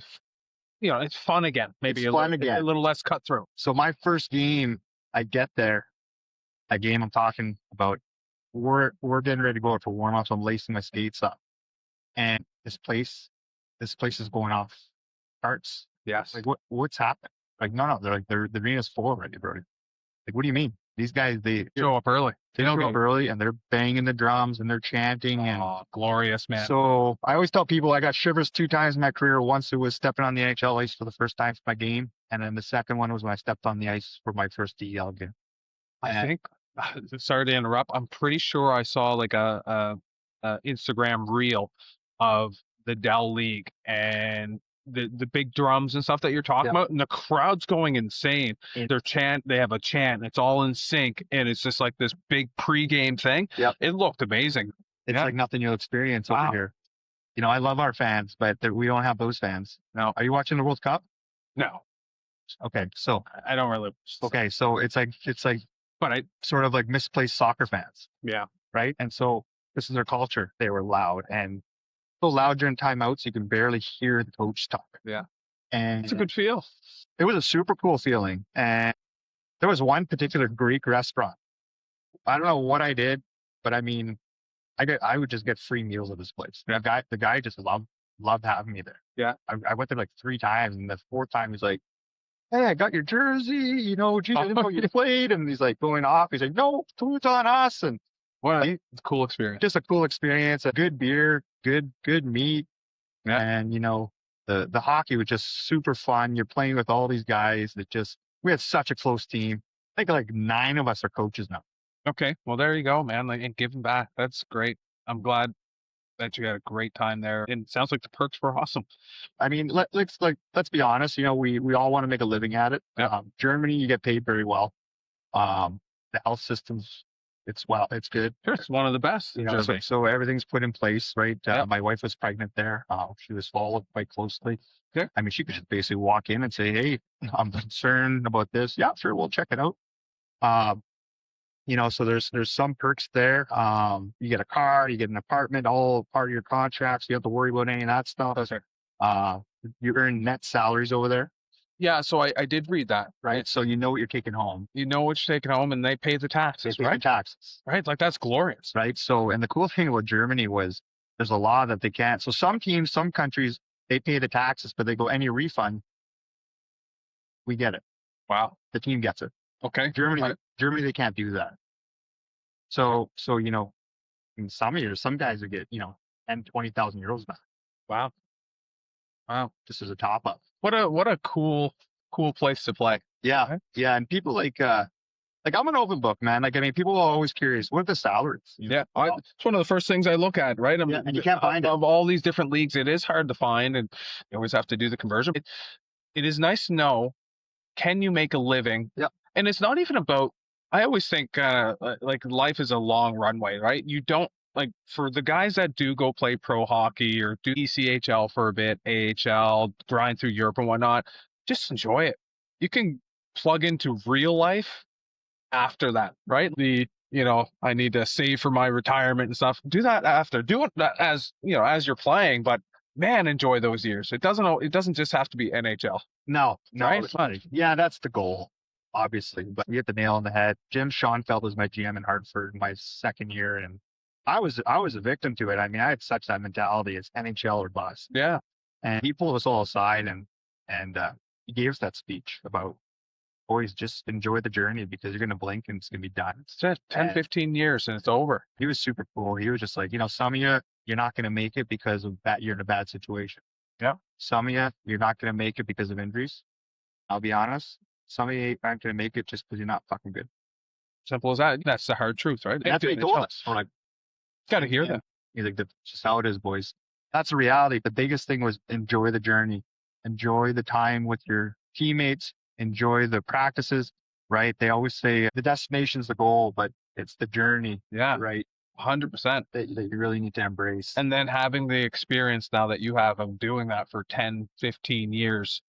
Speaker 1: it's fun again. Maybe a little less cutthroat.
Speaker 2: So my first game, I get there, a game I'm talking about, we're getting ready to go out for warm-ups. I'm lacing my skates up. And this place is going off charts.
Speaker 1: Yes.
Speaker 2: Like what's happened? Like, no, they're like, the arena's full already, Brodie. Like, what do you mean? These guys, they
Speaker 1: show up early.
Speaker 2: They show up early and they're banging the drums and they're chanting. And
Speaker 1: glorious, man.
Speaker 2: So I always tell people I got shivers 2 times in my career. Once it was stepping on the NHL ice for the first time for my game. And then the second one was when I stepped on the ice for my first DEL game.
Speaker 1: I think, sorry to interrupt, I'm pretty sure I saw like a Instagram reel of the Dell League and the big drums and stuff that you're talking about, and the crowd's going insane. They have a chant, and it's all in sync, and it's just like this big pregame thing.
Speaker 2: Yep.
Speaker 1: It looked amazing.
Speaker 2: It's like nothing you'll experience over here. I love our fans, but we don't have those fans. Now, are you watching the World Cup?
Speaker 1: No.
Speaker 2: Okay, so
Speaker 1: I don't really.
Speaker 2: Okay, so it's like, but I sort of like misplaced soccer fans.
Speaker 1: Yeah.
Speaker 2: Right, and so this is their culture. They were loud and so loud during timeouts you can barely hear the coach talk.
Speaker 1: Yeah.
Speaker 2: And
Speaker 1: it's a good feel.
Speaker 2: It was a super cool feeling. And there was one particular Greek restaurant. I don't know what I did, but I mean, I would just get free meals at this place. The guy just loved having me there.
Speaker 1: Yeah.
Speaker 2: I went there like 3 times, and the 4th time he's like, "Hey, I got your jersey, gee, I didn't know you played." And he's like going off. He's like, "No, food's on us." And
Speaker 1: what a cool experience.
Speaker 2: Just a cool experience, a good beer, good meat. Yeah. And the hockey was just super fun. You're playing with all these guys we had such a close team. I think like 9 of us are coaches now.
Speaker 1: Okay. Well, there you go, man. And giving back. That's great. I'm glad that you had a great time there. And it sounds like the perks were awesome.
Speaker 2: I mean, let's be honest, we all want to make a living at it.
Speaker 1: Yeah.
Speaker 2: Germany, you get paid very well. The health systems, it's good.
Speaker 1: Sure, it's one of the best.
Speaker 2: So everything's put in place, right? My wife was pregnant there. She was followed quite closely.
Speaker 1: Okay.
Speaker 2: I mean, she could just basically walk in and say, "Hey, I'm concerned about this." Yeah, sure, we'll check it out. So there's some perks there. You get a car, you get an apartment, all part of your contracts. You don't have to worry about any of that stuff. You earn net salaries over there.
Speaker 1: Yeah, so I did read that.
Speaker 2: Right. So you know what you're taking home.
Speaker 1: You know what you're taking home, and they pay the taxes,
Speaker 2: right? The taxes.
Speaker 1: Right. Like, that's glorious.
Speaker 2: Right. So, and the cool thing about Germany was there's a law that they can't. So some teams, some countries, they pay the taxes, but they go, any refund, we get it.
Speaker 1: Wow.
Speaker 2: The team gets it.
Speaker 1: Okay.
Speaker 2: Germany, they can't do that. So in some years, some guys would get, 10, 20,000 euros back.
Speaker 1: Wow.
Speaker 2: Just as a top up.
Speaker 1: What a cool place to play.
Speaker 2: Yeah. Yeah. And people like, Like, I'm an open book, man. Like, I mean, people are always curious, what are the salaries?
Speaker 1: Yeah, it's one of the first things I look at, right?
Speaker 2: Yeah, and you can't find it.
Speaker 1: Of all these different leagues, it is hard to find, and you always have to do the conversion. It is nice to know, can you make a living?
Speaker 2: Yeah.
Speaker 1: And it's not even about, I always think like life is a long runway, right? You don't, like, for the guys that do go play pro hockey or do ECHL for a bit, AHL, grind through Europe and whatnot, just enjoy it. You can plug into real life after that, right? I need to save for my retirement and stuff. Do that after. Do it as, as you're playing, but man, enjoy those years. It doesn't just have to be NHL.
Speaker 2: No,
Speaker 1: Right?
Speaker 2: it's funny. Yeah, that's the goal, obviously. But you hit the nail on the head. Jim Schoenfeld was my GM in Hartford my second year, and I was a victim to it. I mean, I had such that mentality: it's NHL or bust.
Speaker 1: Yeah.
Speaker 2: And he pulled us all aside and he gave us that speech about, boys, just enjoy the journey because you're going to blink and it's going to be done.
Speaker 1: It's just 10, 15 years and it's over.
Speaker 2: He was super cool. He was just like, some of you're not going to make it because of that. You're in a bad situation.
Speaker 1: Yeah.
Speaker 2: Some of you're not going to make it because of injuries. I'll be honest. Some of you aren't going to make it just because you're not fucking good.
Speaker 1: Simple as that. That's the hard truth, right?
Speaker 2: That's what he told us. We're like,
Speaker 1: got to hear that.
Speaker 2: He's like, that's just how it is, boys. That's the reality. The biggest thing was enjoy the journey. Enjoy the time with your teammates. Enjoy the practices, right? They always say the destination's the goal, but it's the journey.
Speaker 1: Yeah.
Speaker 2: Right.
Speaker 1: 100%.
Speaker 2: That you really need to embrace.
Speaker 1: And then having the experience now that you have of doing that for 10, 15 years,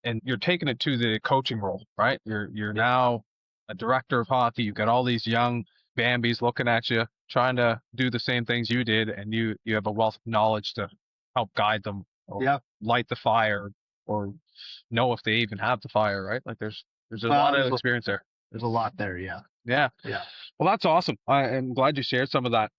Speaker 1: and you're taking it to the coaching role, right? You're now a director of hockey. You've got all these young Bambis looking at you, trying to do the same things you did, and you have a wealth of knowledge to help guide them or light the fire or know if they even have the fire, right? Like there's a lot of experience there.
Speaker 2: There's a lot there, yeah.
Speaker 1: Yeah. Well, that's awesome. I'm glad you shared some of that.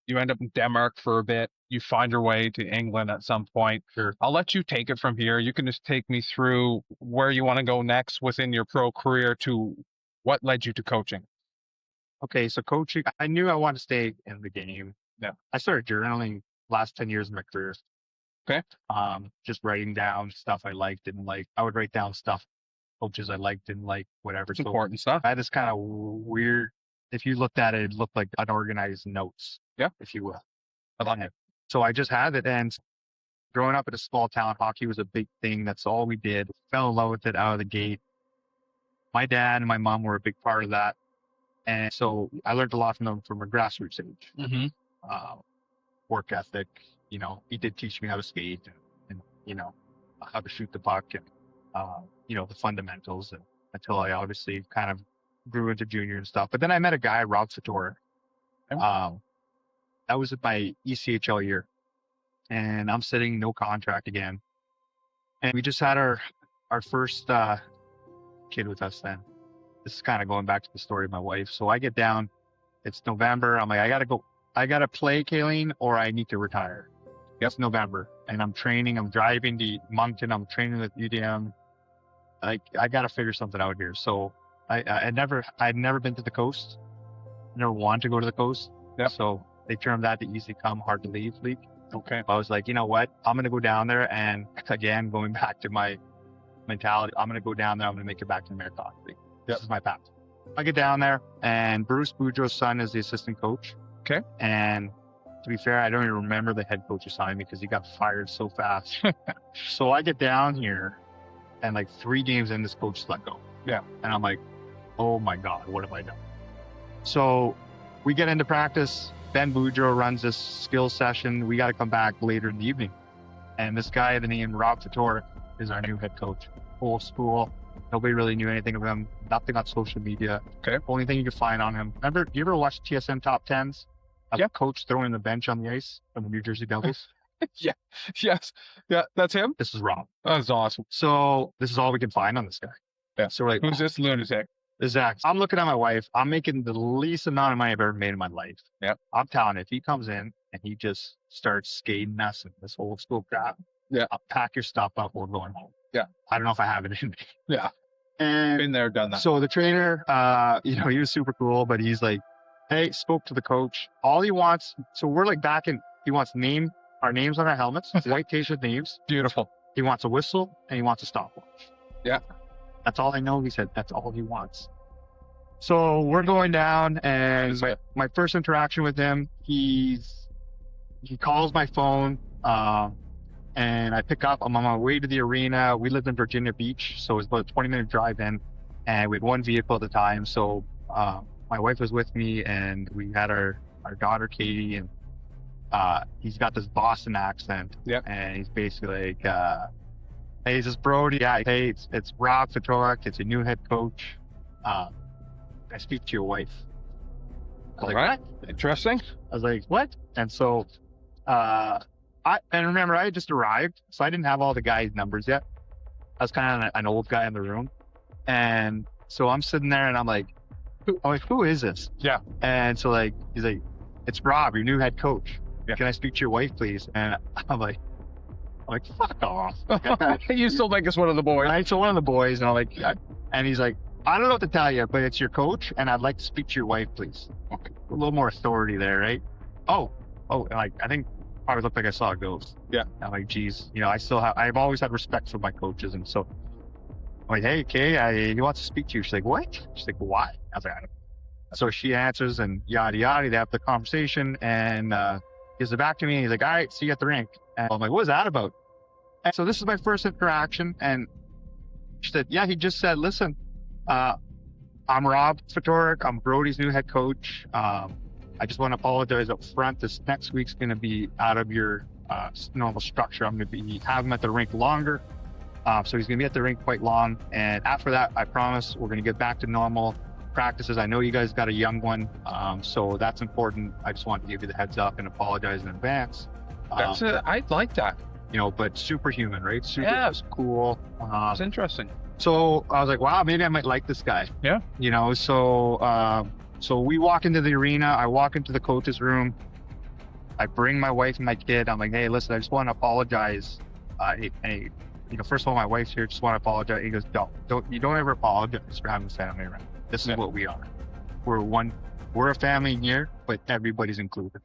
Speaker 1: You end up in Denmark for a bit. You find your way to England at some point.
Speaker 2: Sure.
Speaker 1: I'll let you take it from here. You can just take me through where you want to go next within your pro career to what led you to coaching.
Speaker 2: Okay, so coaching, I knew I wanted to stay in the game.
Speaker 1: Yeah.
Speaker 2: I started journaling last 10 years of my career.
Speaker 1: Okay.
Speaker 2: Just writing down stuff I liked, didn't like. I would write down stuff coaches I liked, didn't like, whatever.
Speaker 1: It's important stuff.
Speaker 2: I had this kind of weird, if you looked at it, it looked like unorganized notes.
Speaker 1: Yeah.
Speaker 2: If you will.
Speaker 1: I like it.
Speaker 2: So I just had it. And growing up in a small town, hockey was a big thing. That's all we did. Fell in love with it out of the gate. My dad and my mom were a big part of that. And so I learned a lot from them from a grassroots age.
Speaker 1: Mm-hmm.
Speaker 2: Work ethic, he did teach me how to skate and how to shoot the puck and, the fundamentals until I obviously kind of grew into junior and stuff. But then I met a guy, Rob Sator. That was my ECHL year. And I'm sitting no contract again. And we just had our first kid with us then. This is kind of going back to the story of my wife. So I get down, it's November. I'm like, I got to play, Kayleen, or I need to retire. It's November. And I'm training. I'm driving to Moncton. I'm training with UDM. I got to figure something out here. So I'd never been to the coast. I never wanted to go to the coast.
Speaker 1: Yep.
Speaker 2: So they termed that the easy come, hard to leave league.
Speaker 1: Okay.
Speaker 2: I was like, you know what? I'm going to go down there. And again, going back to my mentality, I'm going to go down there. I'm going to make it back to the American Hockey League. This is my path. I get down there, and Bruce Boudreau's son is the assistant coach.
Speaker 1: Okay.
Speaker 2: And to be fair, I don't even remember the head coach assigned me because he got fired so fast. So I get down here, and like 3 games in, this coach let go.
Speaker 1: Yeah.
Speaker 2: And I'm like, oh my God, what have I done? So we get into practice. Ben Boudreau runs this skill session. We got to come back later in the evening. And this guy, the name Rob Sator, is our new head coach. Full school. Nobody really knew anything of him. Nothing on social media.
Speaker 1: Okay.
Speaker 2: Only thing you could find on him. Remember, do you ever watch TSN Top 10s? A coach throwing the bench on the ice from the New Jersey Devils?
Speaker 1: Yeah. Yes. Yeah, that's him?
Speaker 2: This is Rob.
Speaker 1: That's awesome.
Speaker 2: So this is all we can find on this guy.
Speaker 1: Yeah.
Speaker 2: So we're like,
Speaker 1: who's this lunatic?
Speaker 2: Exactly. I'm looking at my wife. I'm making the least amount of money I've ever made in my life.
Speaker 1: Yep.
Speaker 2: I'm telling you, if he comes in and he just starts skating us and this old school crap, I'll pack your stuff up. We're going home.
Speaker 1: Yeah.
Speaker 2: I don't know if I have it in me.
Speaker 1: Yeah.
Speaker 2: And
Speaker 1: been there, done that.
Speaker 2: So the trainer, he was super cool, but he's like, hey, spoke to the coach. All he wants, so we're like back in, he wants our names on our helmets, white t-shirt names.
Speaker 1: Beautiful.
Speaker 2: He wants a whistle and he wants a stopwatch.
Speaker 1: Yeah.
Speaker 2: That's all I know. He said, that's all he wants. So we're going down, and my first interaction with him, he calls my phone, and I pick up. I'm on my way to the arena. We lived in Virginia Beach, so it was about a 20-minute drive in, and we had one vehicle at the time. So my wife was with me, and we had our daughter Katie, and he's got this Boston accent.
Speaker 1: Yep.
Speaker 2: And he's basically like, hey, is this Brodie? Yeah. Hey, it's Rob Fedoruk. It's a new head coach. I speak to your wife. I was
Speaker 1: All
Speaker 2: like,
Speaker 1: right.
Speaker 2: what?
Speaker 1: Interesting.
Speaker 2: I was like, what? And so, and remember, I had just arrived, so I didn't have all the guys' numbers yet. I was kind of an old guy in the room. And so I'm sitting there and I'm like, who is this?
Speaker 1: Yeah.
Speaker 2: And so like, he's like, it's Rob, your new head coach.
Speaker 1: Yeah.
Speaker 2: Can I speak to your wife, please? And I'm like, fuck off.
Speaker 1: You still think it's one of the boys?
Speaker 2: Right? So one of the boys, and I'm like, and he's like, I don't know what to tell you, but it's your coach, and I'd like to speak to your wife, please. Okay. A little more authority there, right? Oh, and like, I think probably looked like I saw a ghost.
Speaker 1: Yeah.
Speaker 2: I'm like, geez, I've always had respect for my coaches, and so I'm like, hey, Kay, he wants to speak to you. She's like, what? She's like, why? I was like, I don't know. So she answers, and yada yada. They have the conversation, and he gives it back to me. And he's like, all right, see you at the rink. And I'm like, what is that about? And so this is my first interaction, and she said, yeah, he just said, listen, I'm Rob Fedoruk. I'm Brodie's new head coach. I just want to apologize up front. This next week's going to be out of your normal structure. I'm going to have him at the rink longer. So he's going to be at the rink quite long. And after that, I promise we're going to get back to normal practices. I know you guys got a young one, so that's important. I just wanted to give you the heads up and apologize in advance.
Speaker 1: I like that.
Speaker 2: But superhuman, right? Super cool.
Speaker 1: It's interesting.
Speaker 2: So I was like, wow, maybe I might like this guy.
Speaker 1: Yeah.
Speaker 2: So we walk into the arena. I walk into the coach's room. I bring my wife and my kid. I'm like, hey, listen, I just want to apologize. Hey, first of all, my wife's here. Just want to apologize. He goes, you don't ever apologize for having family around. This is what we are. We're a family here, but everybody's included.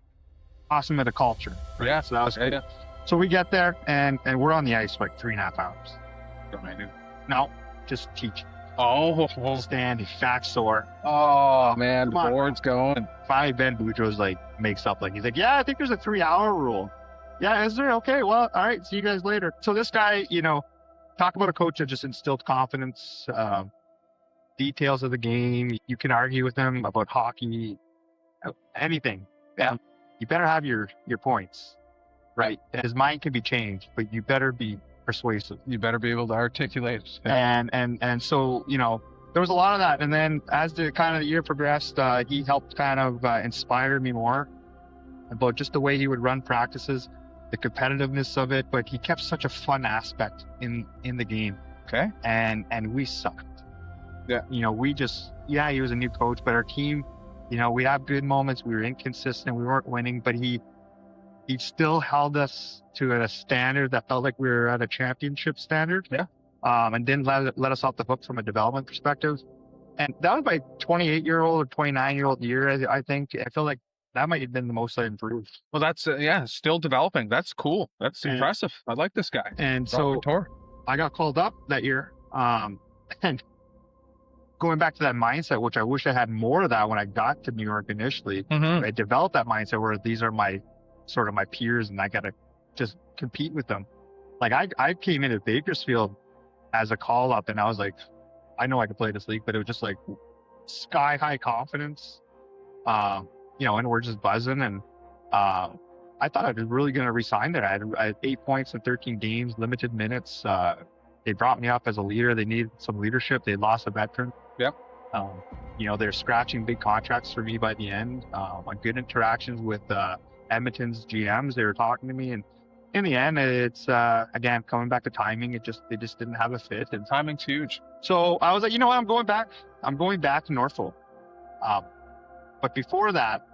Speaker 2: Awesome at a culture. Right?
Speaker 1: Yeah.
Speaker 2: So that was good. So we get there and we're on the ice for like 3.5 hours. Don't I do? No, just teaching.
Speaker 1: Oh,
Speaker 2: standing, fat sore.
Speaker 1: Oh man, the board's going.
Speaker 2: Finally, Ben Boudreaux's like makes up like he's like, yeah, I think there's a 3-hour rule. Yeah, is there? Okay, well, all right, see you guys later. So this guy, talk about a coach that just instilled confidence, details of the game. You can argue with him about hockey, anything.
Speaker 1: Yeah,
Speaker 2: you better have your points, right? His mind can be changed, but you better be persuasive.
Speaker 1: You better be able to articulate.
Speaker 2: Yeah. And so, there was a lot of that. And then as the year progressed, he helped inspire me more about just the way he would run practices, the competitiveness of it, but he kept such a fun aspect in the game.
Speaker 1: Okay.
Speaker 2: And we sucked.
Speaker 1: Yeah.
Speaker 2: He was a new coach, but our team, we have good moments. We were inconsistent. We weren't winning, but he still held us to a standard that felt like we were at a championship standard.
Speaker 1: Yeah.
Speaker 2: And didn't let us off the hook from a development perspective. And that was my 28-year-old or 29-year-old year, I think. I feel like that might have been the most I improved.
Speaker 1: Well, that's, still developing. That's cool. That's impressive. I like this guy.
Speaker 2: And so I got called up that year. And going back to that mindset, which I wish I had more of that when I got to New York initially.
Speaker 1: Mm-hmm.
Speaker 2: I developed that mindset where these are my peers and I got to just compete with them. Like I came into Bakersfield as a call up and I was like, I know I could play this league, but it was just like sky high confidence. And we're just buzzing. And I thought I was really going to resign there. I had 8 points in 13 games, limited minutes. They brought me up as a leader. They needed some leadership. They lost a veteran.
Speaker 1: Yep.
Speaker 2: They're scratching big contracts for me by the end. On good interactions with Edmonton's GMs, they were talking to me, and in the end, it's again coming back to timing. They just didn't have a fit, and
Speaker 1: timing's huge.
Speaker 2: So I was like, you know what, I'm going back. I'm going back to Norfolk. But before that,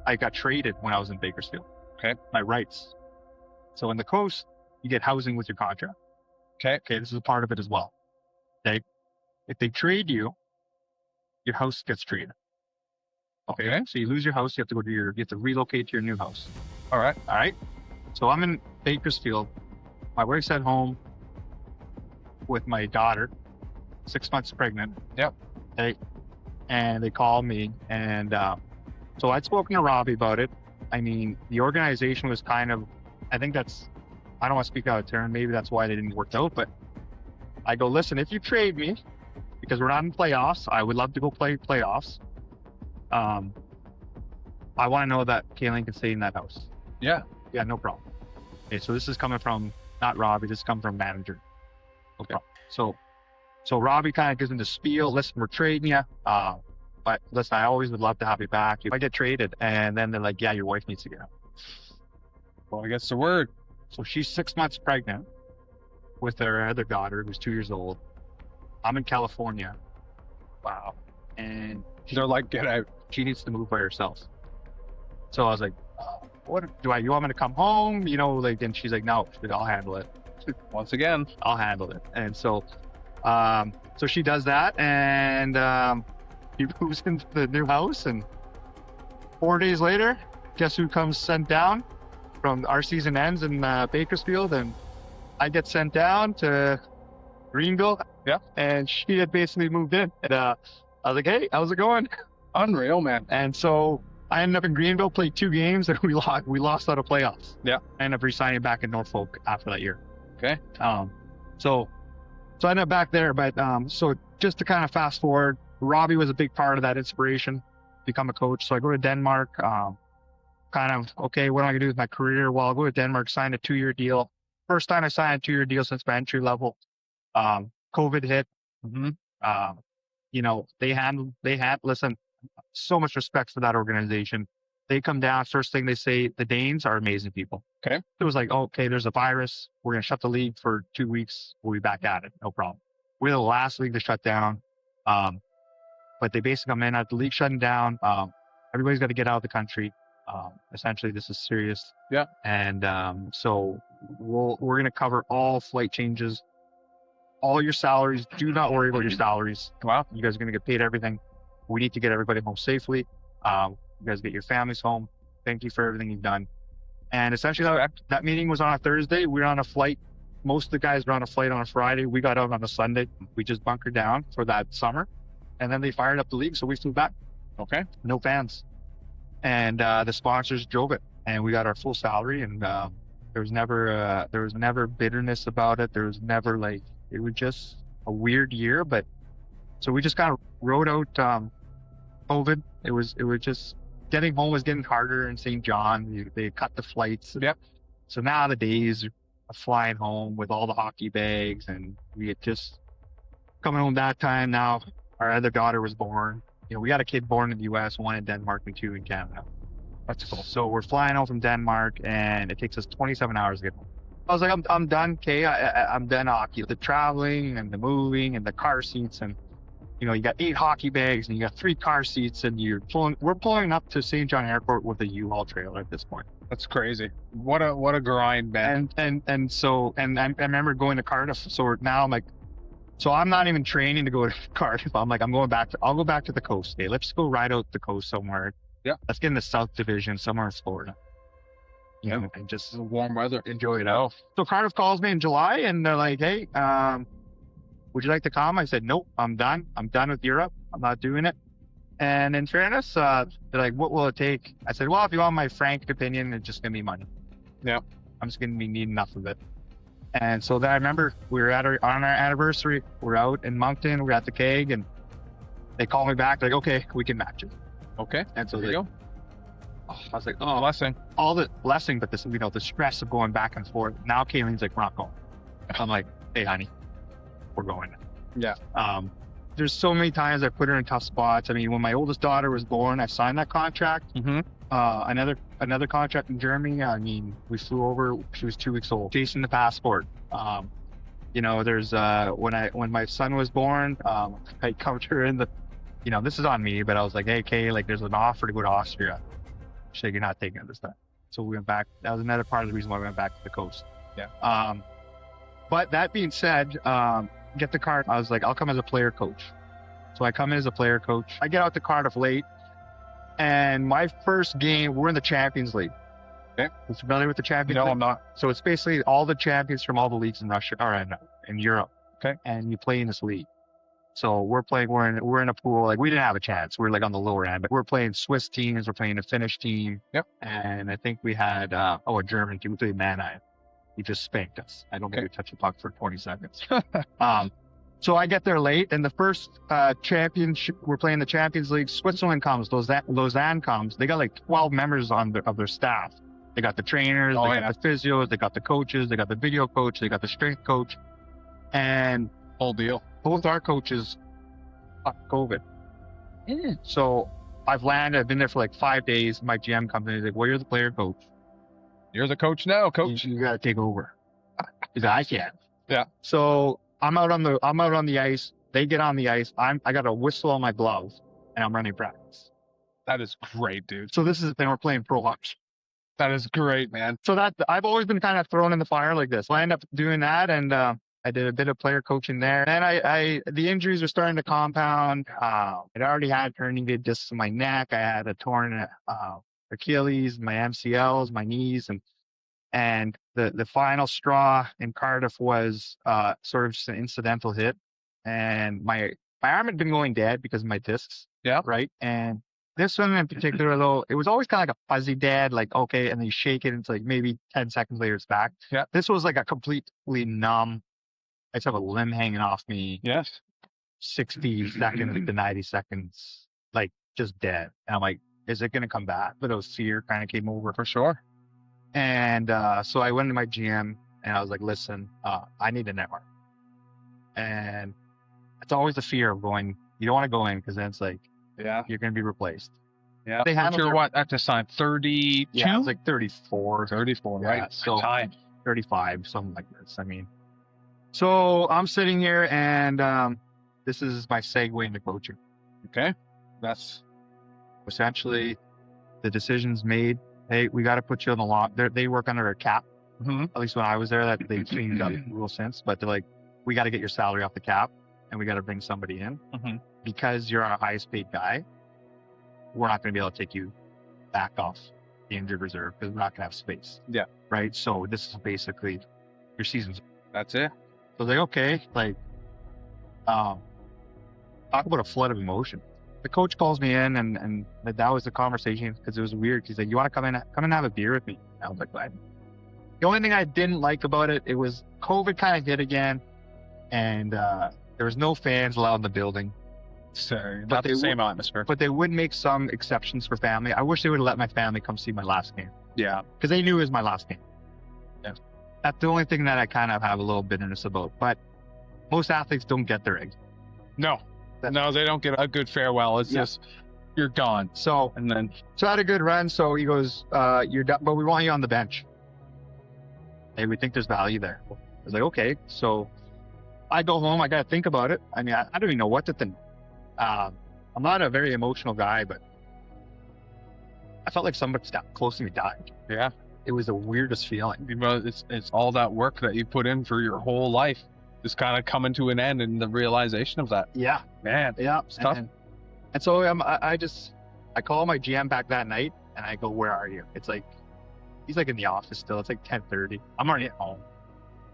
Speaker 2: I got traded when I was in Bakersfield.
Speaker 1: Okay.
Speaker 2: My rights. So in the coast, you get housing with your contract.
Speaker 1: Okay.
Speaker 2: This is a part of it as well. If they trade you, your house gets traded. Okay. So you lose your house, you have to relocate to your new house.
Speaker 1: All right.
Speaker 2: So I'm in Bakersfield. My wife's at home. with my daughter, 6 months pregnant.
Speaker 1: Yep.
Speaker 2: And they called me, and so I'd spoken to Robbie about it. I mean, the organization was kind of, I think that's, I don't want to speak out of turn, maybe that's why they didn't work out, but I go, listen, if you trade me, because we're not in playoffs, I would love to go play playoffs. I want to know that Kaylin can stay in that house.
Speaker 1: Yeah.
Speaker 2: Yeah, no problem. Okay, so this is coming from not Robbie, this is coming from manager. No problem. So Robbie kind of gives him the spiel. Listen, we're trading you, but listen, I always would love to have you back. If I get traded, and then they're like, yeah, your wife needs to get out.
Speaker 1: Well, I guess the word.
Speaker 2: So she's 6 months pregnant with her other daughter, who's 2 years old. I'm in California.
Speaker 1: Wow.
Speaker 2: And
Speaker 1: They're like, get out.
Speaker 2: she needs to move by herself. So I was like, what do you want me to come home? You know, like, and she's like, no, I'll handle it.
Speaker 1: Once again.
Speaker 2: I'll handle it. And so she does that, and he moves into the new house, and 4 days later, guess who comes sent down? From our season ends in Bakersfield, and I get sent down to Greenville.
Speaker 1: Yeah.
Speaker 2: And she had basically moved in. And I was like, hey, how's it going?
Speaker 1: Unreal, man.
Speaker 2: And so I ended up in Greenville, played 2 games, and we lost out of playoffs.
Speaker 1: Yeah.
Speaker 2: I ended up resigning back in Norfolk after that year.
Speaker 1: Okay.
Speaker 2: So I ended up back there, but so just to kind of fast forward, Robbie was a big part of that inspiration, become a coach. So I go to Denmark, kind of, okay, what am I gonna do with my career? Well, I'll go to Denmark, sign a 2-year deal. First time I signed a 2-year deal since my entry level. COVID hit. You know, listen, so much respect for that organization. They come down, first thing they say, the Danes are amazing people.
Speaker 1: Okay.
Speaker 2: It was like, okay, there's a virus. We're going to shut the league for 2 weeks. We'll be back at it. No problem. We're the last league to shut down. But they basically come in at the league shutting down. Everybody's got to get out of the country. Essentially, this is serious.
Speaker 1: Yeah.
Speaker 2: And so we're going to cover all flight changes, all your salaries. Do not worry about your salaries.
Speaker 1: Wow.
Speaker 2: You guys are going to get paid everything. We need to get everybody home safely. You guys get your families home. Thank you for everything you've done. And essentially, that meeting was on a Thursday. We were on a flight. Most of the guys were on a flight on a Friday. We got out on a Sunday. We just bunkered down for that summer. And then they fired up the league, so we flew back.
Speaker 1: Okay.
Speaker 2: No fans. And the sponsors drove it. And we got our full salary. And there was never bitterness about it. There was never it was just a weird year. But so we just kind of rode out COVID. It was just getting home was getting harder in St. John. They cut the flights.
Speaker 1: Yep.
Speaker 2: So now the days of flying home with all the hockey bags, and we had just coming home that time. Now our other daughter was born. You know, we got a kid born in the U.S., 1 in Denmark, and 2 in Canada.
Speaker 1: That's cool.
Speaker 2: So we're flying home from Denmark, and it takes us 27 hours to get home. I was like, I'm done, okay? I'm done hockey. The traveling and the moving and the car seats, and you know, you got 8 hockey bags and you got 3 car seats, and we're pulling up to St. John Airport with a U-Haul trailer at this point.
Speaker 1: That's crazy. What a grind, man.
Speaker 2: And I remember going to Cardiff. So now I'm like, so I'm not even training to go to Cardiff. I'm like, I'll go back to the coast. Okay, let's go ride out the coast somewhere.
Speaker 1: Yeah.
Speaker 2: Let's get in the South Division somewhere in Florida. You know, and just
Speaker 1: warm weather.
Speaker 2: Enjoy it out. So Cardiff calls me in July, and they're like, hey, would you like to come? I said, nope, I'm done. I'm done with Europe. I'm not doing it. And in fairness, they're like, what will it take? I said, well, if you want my frank opinion, it's just going to be money.
Speaker 1: Yeah.
Speaker 2: I'm just going to need enough of it. And so then I remember we were on our anniversary. We're out in Moncton. We're at the keg, and they called me back. Like, okay, we can match it.
Speaker 1: Okay.
Speaker 2: And so
Speaker 1: there you go.
Speaker 2: I was like, oh,
Speaker 1: Blessing.
Speaker 2: all the blessing, but this, you know, the stress of going back and forth. Now Kaylene's like, we're not going. I'm like, hey, honey, we're going.
Speaker 1: Yeah.
Speaker 2: There's so many times I put her in tough spots. I mean, when my oldest daughter was born, I signed that contract.
Speaker 1: Mm-hmm.
Speaker 2: Another contract in Germany. I mean, we flew over. She was 2 weeks old, chasing the passport. You know, there's when my son was born, I covered her in the, you know, this is on me, but I was like, hey, Kay, like, there's an offer to go to Austria. She's like, you're not taking it this time. So we went back. That was another part of the reason why we went back to the coast.
Speaker 1: Yeah.
Speaker 2: But that being said, get the card. I was like, I'll come as a player coach. So I come in as a player coach. I get out to Cardiff late, and my first game, we're in the Champions League.
Speaker 1: Okay.
Speaker 2: You familiar with the Champions League?
Speaker 1: No, I'm not.
Speaker 2: So it's basically all the champions from all the leagues in Russia or in Europe.
Speaker 1: Okay.
Speaker 2: And you play in this league. So we're in a pool. Like we didn't have a chance. We're like on the lower end, but we're playing Swiss teams. We're playing a Finnish team.
Speaker 1: Yep.
Speaker 2: And I think we had, a German team. We played Mannheim. He just spanked us. I don't think we touched the puck for 20 seconds. So I get there late, and the first championship, we're playing the Champions League. Switzerland comes, Lausanne comes. They got like 12 members of their staff. They got the trainers, they got the physios, they got the coaches, they got the video coach, they got the strength coach, and
Speaker 1: Whole deal.
Speaker 2: both our coaches got COVID. So I've been there for like 5 days. My GM comes in, he's like, well, you're the player coach.
Speaker 1: You're the coach now, coach.
Speaker 2: You got to take over. He's like, I can't.
Speaker 1: Yeah.
Speaker 2: So I'm out on the ice. They get on the ice. I got a whistle on my glove, and I'm running practice.
Speaker 1: That is great, dude.
Speaker 2: So this is the thing, we're playing pro hockey.
Speaker 1: That is great, man.
Speaker 2: So that I've always been kind of thrown in the fire like this. So I end up doing that, and I did a bit of player coaching there. And the injuries were starting to compound. I'd already had herniated discs in my neck. I had a torn Achilles, my MCLs, my knees, and the final straw in Cardiff was sort of just an incidental hit, and my arm had been going dead because of my discs.
Speaker 1: Yeah.
Speaker 2: Right. And this one in particular, though, it was always kind of like a fuzzy dead, like okay, and then you shake it, and it's like maybe 10 seconds later it's back.
Speaker 1: Yeah.
Speaker 2: This was like a completely numb. I just have a limb hanging off me.
Speaker 1: Yes.
Speaker 2: 60 seconds to 90 seconds, like just dead. And I'm like, is it gonna come back? But those fear kind of came over.
Speaker 1: For sure.
Speaker 2: And so I went to my GM and I was like, listen, I need a network. And it's always the fear of going, you don't want to go in because then it's like,
Speaker 1: Yeah.
Speaker 2: you're going to be replaced.
Speaker 1: Yeah.
Speaker 2: They handled
Speaker 1: You're
Speaker 2: their-
Speaker 1: what at this time? 32?
Speaker 2: Yeah, it's like 34,
Speaker 1: 34,
Speaker 2: Yeah,
Speaker 1: right?
Speaker 2: so-
Speaker 1: Time.
Speaker 2: 35, something like this. I mean, so I'm sitting here and this is my segue into coaching.
Speaker 1: Okay. That's
Speaker 2: Essentially, the decision's made. Hey, we got to put you on the law. They work under a cap.
Speaker 1: Mhm.
Speaker 2: At least when I was there, that they've changed up the rule since. But they're like, we got to get your salary off the cap, and we got to bring somebody in
Speaker 1: Mhm.
Speaker 2: because you're our highest paid guy. We're not going to be able to take you back off the injured reserve because we're not going to have space.
Speaker 1: Yeah.
Speaker 2: Right. So this is basically your season's.
Speaker 1: that's it.
Speaker 2: So like, okay, like, talk about a flood of emotion. The coach calls me in, and that was the conversation because it was weird. He's like, "You want to come in and have a beer with me?" I was like, "What?" The only thing I didn't like about it was COVID kind of hit again, and there was no fans allowed in the building.
Speaker 1: So
Speaker 2: But
Speaker 1: not
Speaker 2: they
Speaker 1: the same atmosphere.
Speaker 2: But they would make some exceptions for family. I wish they would have let my family come see my last game
Speaker 1: Yeah.
Speaker 2: because they knew it was my last game.
Speaker 1: Yeah.
Speaker 2: That's the only thing that I kind of have a little bitterness about. But most athletes don't get their eggs.
Speaker 1: No. No, they don't get a good farewell. It's
Speaker 2: Yeah.
Speaker 1: just you're gone.
Speaker 2: So
Speaker 1: And then
Speaker 2: I had a good run. So he goes, "You're done, but we want you on the bench. Hey, we think there's value there." I was like, "Okay." So I go home. I got to think about it. I mean, I don't even know what to think. I'm not a very emotional guy, but I felt like somebody close to me died.
Speaker 1: yeah,
Speaker 2: It was the weirdest feeling.
Speaker 1: it's all that work that you put in for your whole life just kind of coming to an end, and the realization of that.
Speaker 2: Yeah.
Speaker 1: Man,
Speaker 2: Yeah.
Speaker 1: it's tough.
Speaker 2: And so I call my GM back that night and I go, "Where are you?" It's like, he's like in the office still. It's like 10:30. I'm already at home.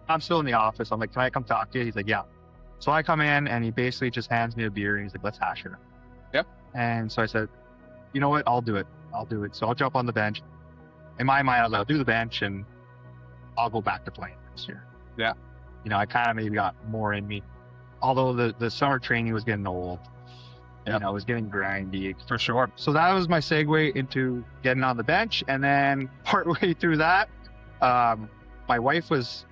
Speaker 2: I'm still in the office. I'm like, "Can I come talk to you?" He's like, "Yeah." So I come in and he basically just hands me a beer and he's like, "Let's hash it out."
Speaker 1: Yep.
Speaker 2: And so I said, "You know what? I'll do it. So I'll jump on the bench. In my mind, I was like, I'll do the bench and I'll go back to playing this year.
Speaker 1: Yeah.
Speaker 2: You know, I kind of maybe got more in me. Although the summer training was getting old.
Speaker 1: Yeah.
Speaker 2: You know, it was getting grindy.
Speaker 1: For sure.
Speaker 2: So that was my segue into getting on the bench. And then partway through that, my wife was,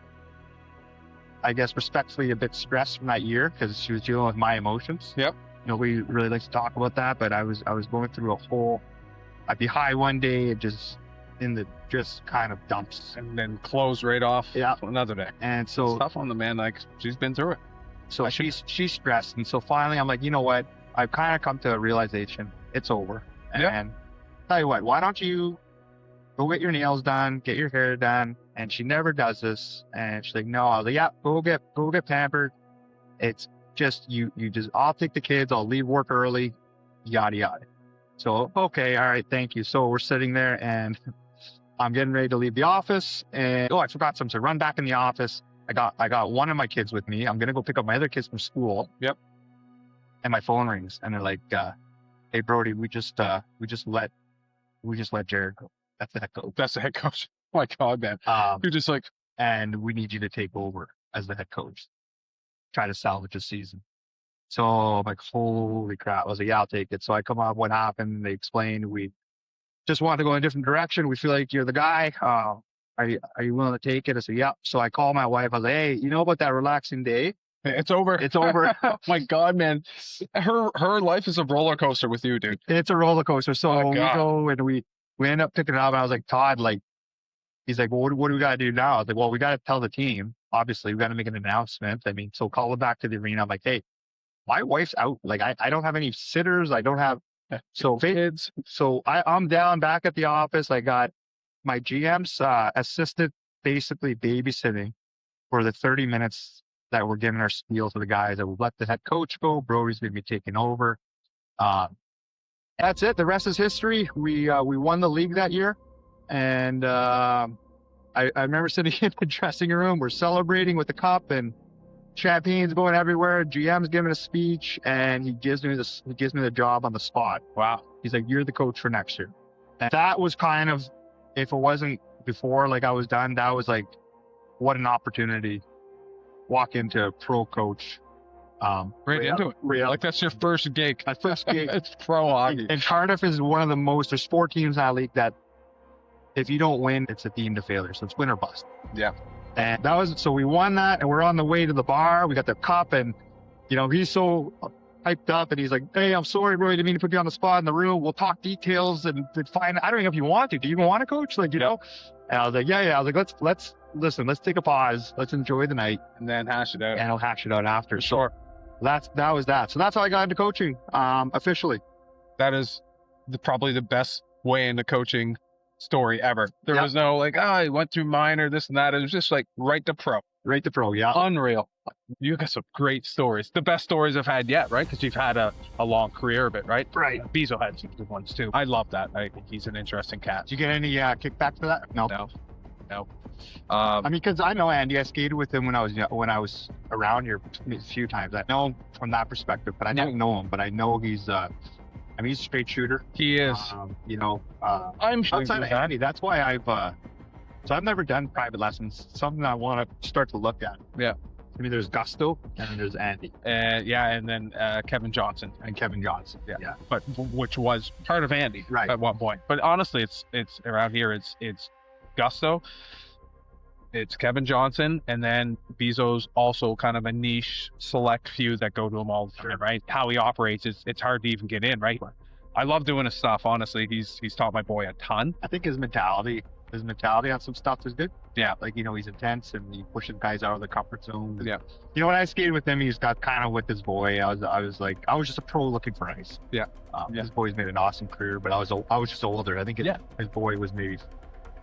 Speaker 2: I guess, respectfully a bit stressed from that year because she was dealing with my emotions.
Speaker 1: Yep.
Speaker 2: Nobody really likes to talk about that, but I was going through a whole, I'd be high one day and just kind of dumps.
Speaker 1: And then close right off.
Speaker 2: Yeah.
Speaker 1: Another day.
Speaker 2: And
Speaker 1: It's
Speaker 2: so
Speaker 1: tough on the man. Like she's been through it.
Speaker 2: So she's stressed. And so finally I'm like, you know what? I've kind of come to a realization. It's over.
Speaker 1: Yeah.
Speaker 2: And tell you what, why don't you go get your nails done, get your hair done? And she never does this. And she's like, no. I was like, yeah, go get pampered. It's just, I'll take the kids. I'll leave work early, yada, yada. So, okay. All right. Thank you. So we're sitting there and I'm getting ready to leave the office. And, I forgot something. So I run back in the office. I got one of my kids with me. I'm gonna go pick up my other kids from school.
Speaker 1: Yep.
Speaker 2: And my phone rings, and they're like, "Hey, Brodie, we just let Jared go. That's the head coach.
Speaker 1: That's the head coach. Oh my God, man. You're just like,
Speaker 2: And we need you to take over as the head coach. Try to salvage the season." So I'm like, holy crap. I was like, yeah, I'll take it. So I come up, what happened? They explained, we just want to go in a different direction. We feel like you're the guy. Are you willing to take it? I said, yeah. So I called my wife. I was like, hey, you know about that relaxing day?
Speaker 1: it's over.
Speaker 2: It's over.
Speaker 1: Oh my God, man. Her life is a roller coaster with you, dude.
Speaker 2: It's a roller coaster. So
Speaker 1: Oh,
Speaker 2: we
Speaker 1: God.
Speaker 2: go and we end up picking it up. And I was like, Todd, like, he's like, well, what do we got to do now? I was like, well, we got to tell the team. Obviously, we got to make an announcement. I mean, so call it back to the arena. I'm like, hey, my wife's out. Like, I don't have any sitters. I don't have, so
Speaker 1: Kids.
Speaker 2: So I'm down back at the office. I got my GM's assistant basically babysitting for the 30 minutes that we're giving our spiel to the guys. I will let the head coach go. Brodie's going to be taking over. That's it. The rest is history. We won the league that year. And I remember sitting in the dressing room. We're celebrating with the cup and champagne's going everywhere. GM's giving a speech, and he gives me the job on the spot.
Speaker 1: Wow.
Speaker 2: He's like, you're the coach for next year. And that was kind of, if it wasn't before, like I was done, that was like, what an opportunity. Walk into a pro coach.
Speaker 1: Right into it. Like that's your first gig.
Speaker 2: My first gig.
Speaker 1: It's pro hockey.
Speaker 2: And Cardiff is one of the most, there's 4 teams in that league that if you don't win, it's a deemed a failure. So it's win or bust.
Speaker 1: Yeah.
Speaker 2: And that was, so we won that, and we're on the way to the bar. We got the cup, and, you know, he's so hyped up, and he's like, hey, I'm sorry, bro, I didn't mean to put you on the spot in the room. We'll talk details and find, I don't know if you want to. Do you even want to coach? Like, you know? And I was like, yeah. I was like, let's listen, let's take a pause. Let's enjoy the night.
Speaker 1: And then hash it out.
Speaker 2: And I'll hash it out after.
Speaker 1: Sure.
Speaker 2: So that was that. So that's how I got into coaching, officially.
Speaker 1: That is probably the best way into coaching story ever. There was no like, I went through minor, this and that. It was just like right to pro.
Speaker 2: Right to pro, yeah.
Speaker 1: Unreal. You got some great stories. The best stories I've had yet, right? Because you've had a long career of it, right?
Speaker 2: Right.
Speaker 1: Bezo had some good ones too. I love that. I think he's an interesting cat.
Speaker 2: Did you get any kickback for that? No. I mean, because I know Andy. I skated with him when I was around here a few times. I know him from that perspective, but I don't know him. But I know he's he's a straight shooter.
Speaker 1: He is.
Speaker 2: I'm outside of Andy. That's why I've never done private lessons. Something I want to start to look at.
Speaker 1: Yeah.
Speaker 2: I mean, there's Gusto and there's Andy.
Speaker 1: And then Kevin Johnson.
Speaker 2: Yeah.
Speaker 1: But which was part of Andy at one point. But honestly, it's around here. It's Gusto. It's Kevin Johnson, and then Bezo's also kind of a niche select few that go to him all the time, right? How he operates, it's hard to even get in, right? I love doing his stuff, honestly. He's taught my boy a ton.
Speaker 2: I think his mentality on some stuff is good.
Speaker 1: Yeah.
Speaker 2: Like, he's intense and he pushes guys out of their comfort zone.
Speaker 1: Yeah.
Speaker 2: When I skated with him, he's got kind of with his boy. I was just a pro looking for ice.
Speaker 1: Yeah.
Speaker 2: His boy's made an awesome career, but I was just older. I think his boy was maybe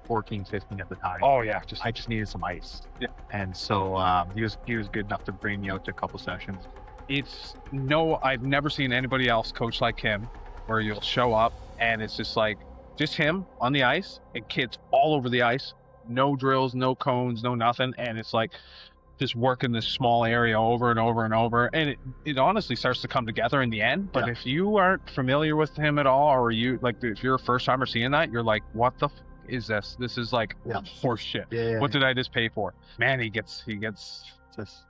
Speaker 2: 14, 15 at the time.
Speaker 1: Oh yeah.
Speaker 2: I just needed some ice.
Speaker 1: Yeah.
Speaker 2: And so he was good enough to bring me out to a couple sessions.
Speaker 1: I've never seen anybody else coach like him, where you'll show up and it's just him on the ice and kids all over the ice, no drills, no cones, no nothing. And it's like just working this small area over and over and over. And it honestly starts to come together in the end. But if you aren't familiar with him at all, or if you're a first timer seeing that, you're like, what the is this? This is like horse shit.
Speaker 2: Yeah.
Speaker 1: What did I just pay for? Man, he gets
Speaker 2: just,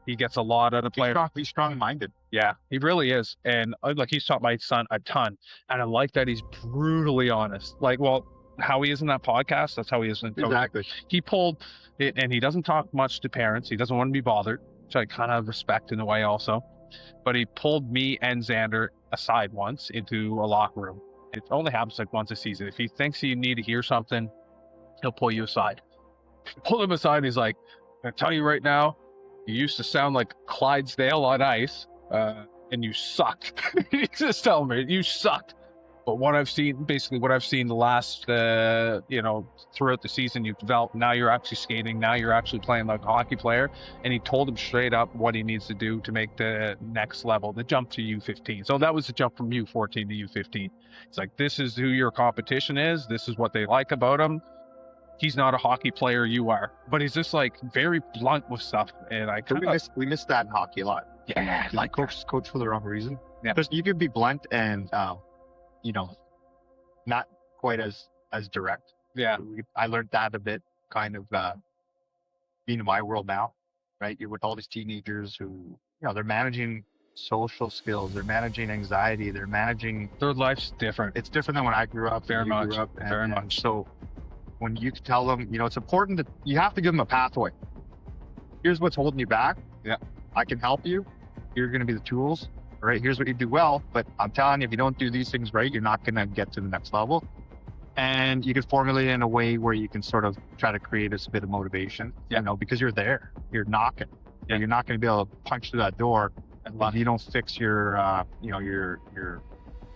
Speaker 1: he gets a lot out of players.
Speaker 2: He's strong-minded.
Speaker 1: Yeah, he really is. And he's taught my son a ton. And I like that he's brutally honest. Like, well, how he is in that podcast, that's how he is in coaching.
Speaker 2: Exactly.
Speaker 1: He pulled it, and he doesn't talk much to parents. He doesn't want to be bothered, which I kind of respect in a way also. But he pulled me and Xander aside once into a locker room. It only happens like once a season. If he thinks you need to hear something, he'll pull you aside. Pull him aside, and he's like, I tell you right now, you used to sound like Clydesdale on ice, and you sucked. He's just telling me, you sucked. But what I've seen the last, throughout the season, you've developed. Now you're actually skating. Now you're actually playing like a hockey player. And he told him straight up what he needs to do to make the next level, the jump to U15. So that was the jump from U14 to U15. It's like, this is who your competition is. This is what they like about him. he's not a hockey player, you are, but he's just like very blunt with stuff, and I
Speaker 2: So
Speaker 1: kind of
Speaker 2: we miss that in hockey a lot.
Speaker 1: yeah, like
Speaker 2: Coach for the wrong reason.
Speaker 1: Yeah.
Speaker 2: Because you can be blunt and you know, not quite as direct.
Speaker 1: yeah,
Speaker 2: I learned that a bit, kind of being in my world now, right? You're with all these teenagers who, you know, they're managing social skills, they're managing anxiety, they're managing.
Speaker 1: their life's different.
Speaker 2: It's different than when I grew up.
Speaker 1: Very
Speaker 2: and you
Speaker 1: much,
Speaker 2: grew up,
Speaker 1: very
Speaker 2: and
Speaker 1: much.
Speaker 2: So when you tell them, you know, it's important that you have to give them a pathway. Here's what's holding you back.
Speaker 1: Yeah.
Speaker 2: I can help you. You're going to be the tools. All right. Here's what you do well. But I'm telling you, if you don't do these things right, you're not going to get to the next level. And you can formulate it in a way where you can sort of try to create a bit of motivation,
Speaker 1: Yeah.
Speaker 2: you know, because you're there, you're knocking.
Speaker 1: Yeah.
Speaker 2: You're not going to be able to punch through that door
Speaker 1: And
Speaker 2: if you don't fix your, you know, your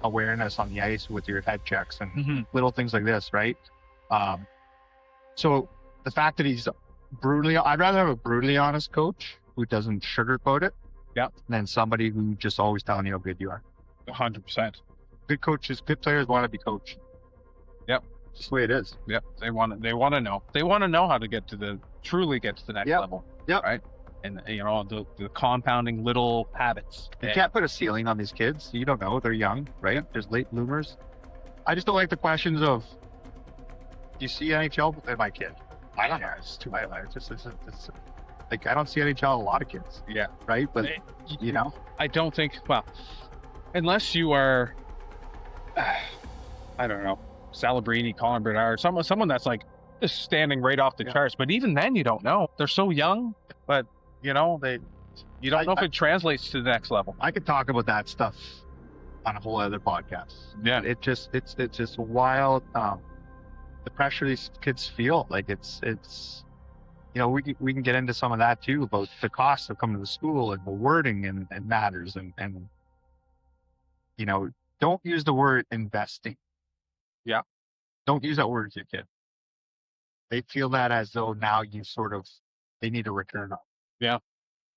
Speaker 2: awareness on the ice with your head checks and
Speaker 1: Mhm.
Speaker 2: little things like this, right? So the fact that he's brutally, I'd rather have a brutally honest coach who doesn't sugarcoat it,
Speaker 1: Yeah.
Speaker 2: than somebody who just always telling you how good you are.
Speaker 1: 100%.
Speaker 2: Good coaches, good players want to be coached.
Speaker 1: Yep.
Speaker 2: Just the way it is.
Speaker 1: Yep. They want to know. They want to know how to truly get to the next
Speaker 2: Yep.
Speaker 1: level.
Speaker 2: Yep.
Speaker 1: Right. And you know, the compounding little habits.
Speaker 2: You can't put a ceiling on these kids. You don't know. They're young, right? There's late bloomers. I just don't like the questions of, do you see NHL with my kid? I don't know. It's too high. It's like, I don't see NHL a lot of kids,
Speaker 1: Yeah.
Speaker 2: right? But, you know,
Speaker 1: I don't think, well, unless you are, I don't know, Salabrini, Colin Bernard, someone that's like just standing right off the
Speaker 2: Yeah.
Speaker 1: charts. But even then, you don't know. They're so young, but you know, you don't know if it translates to the next level.
Speaker 2: I could talk about that stuff on a whole other podcast.
Speaker 1: Yeah.
Speaker 2: It's just wild. The pressure these kids feel, like it's, you know, we can get into some of that too, about the cost of coming to school and the wording and matters and, you know, don't use the word investing.
Speaker 1: Yeah.
Speaker 2: Don't use that word with your kid. They feel that as though now they need a return on.
Speaker 1: Yeah.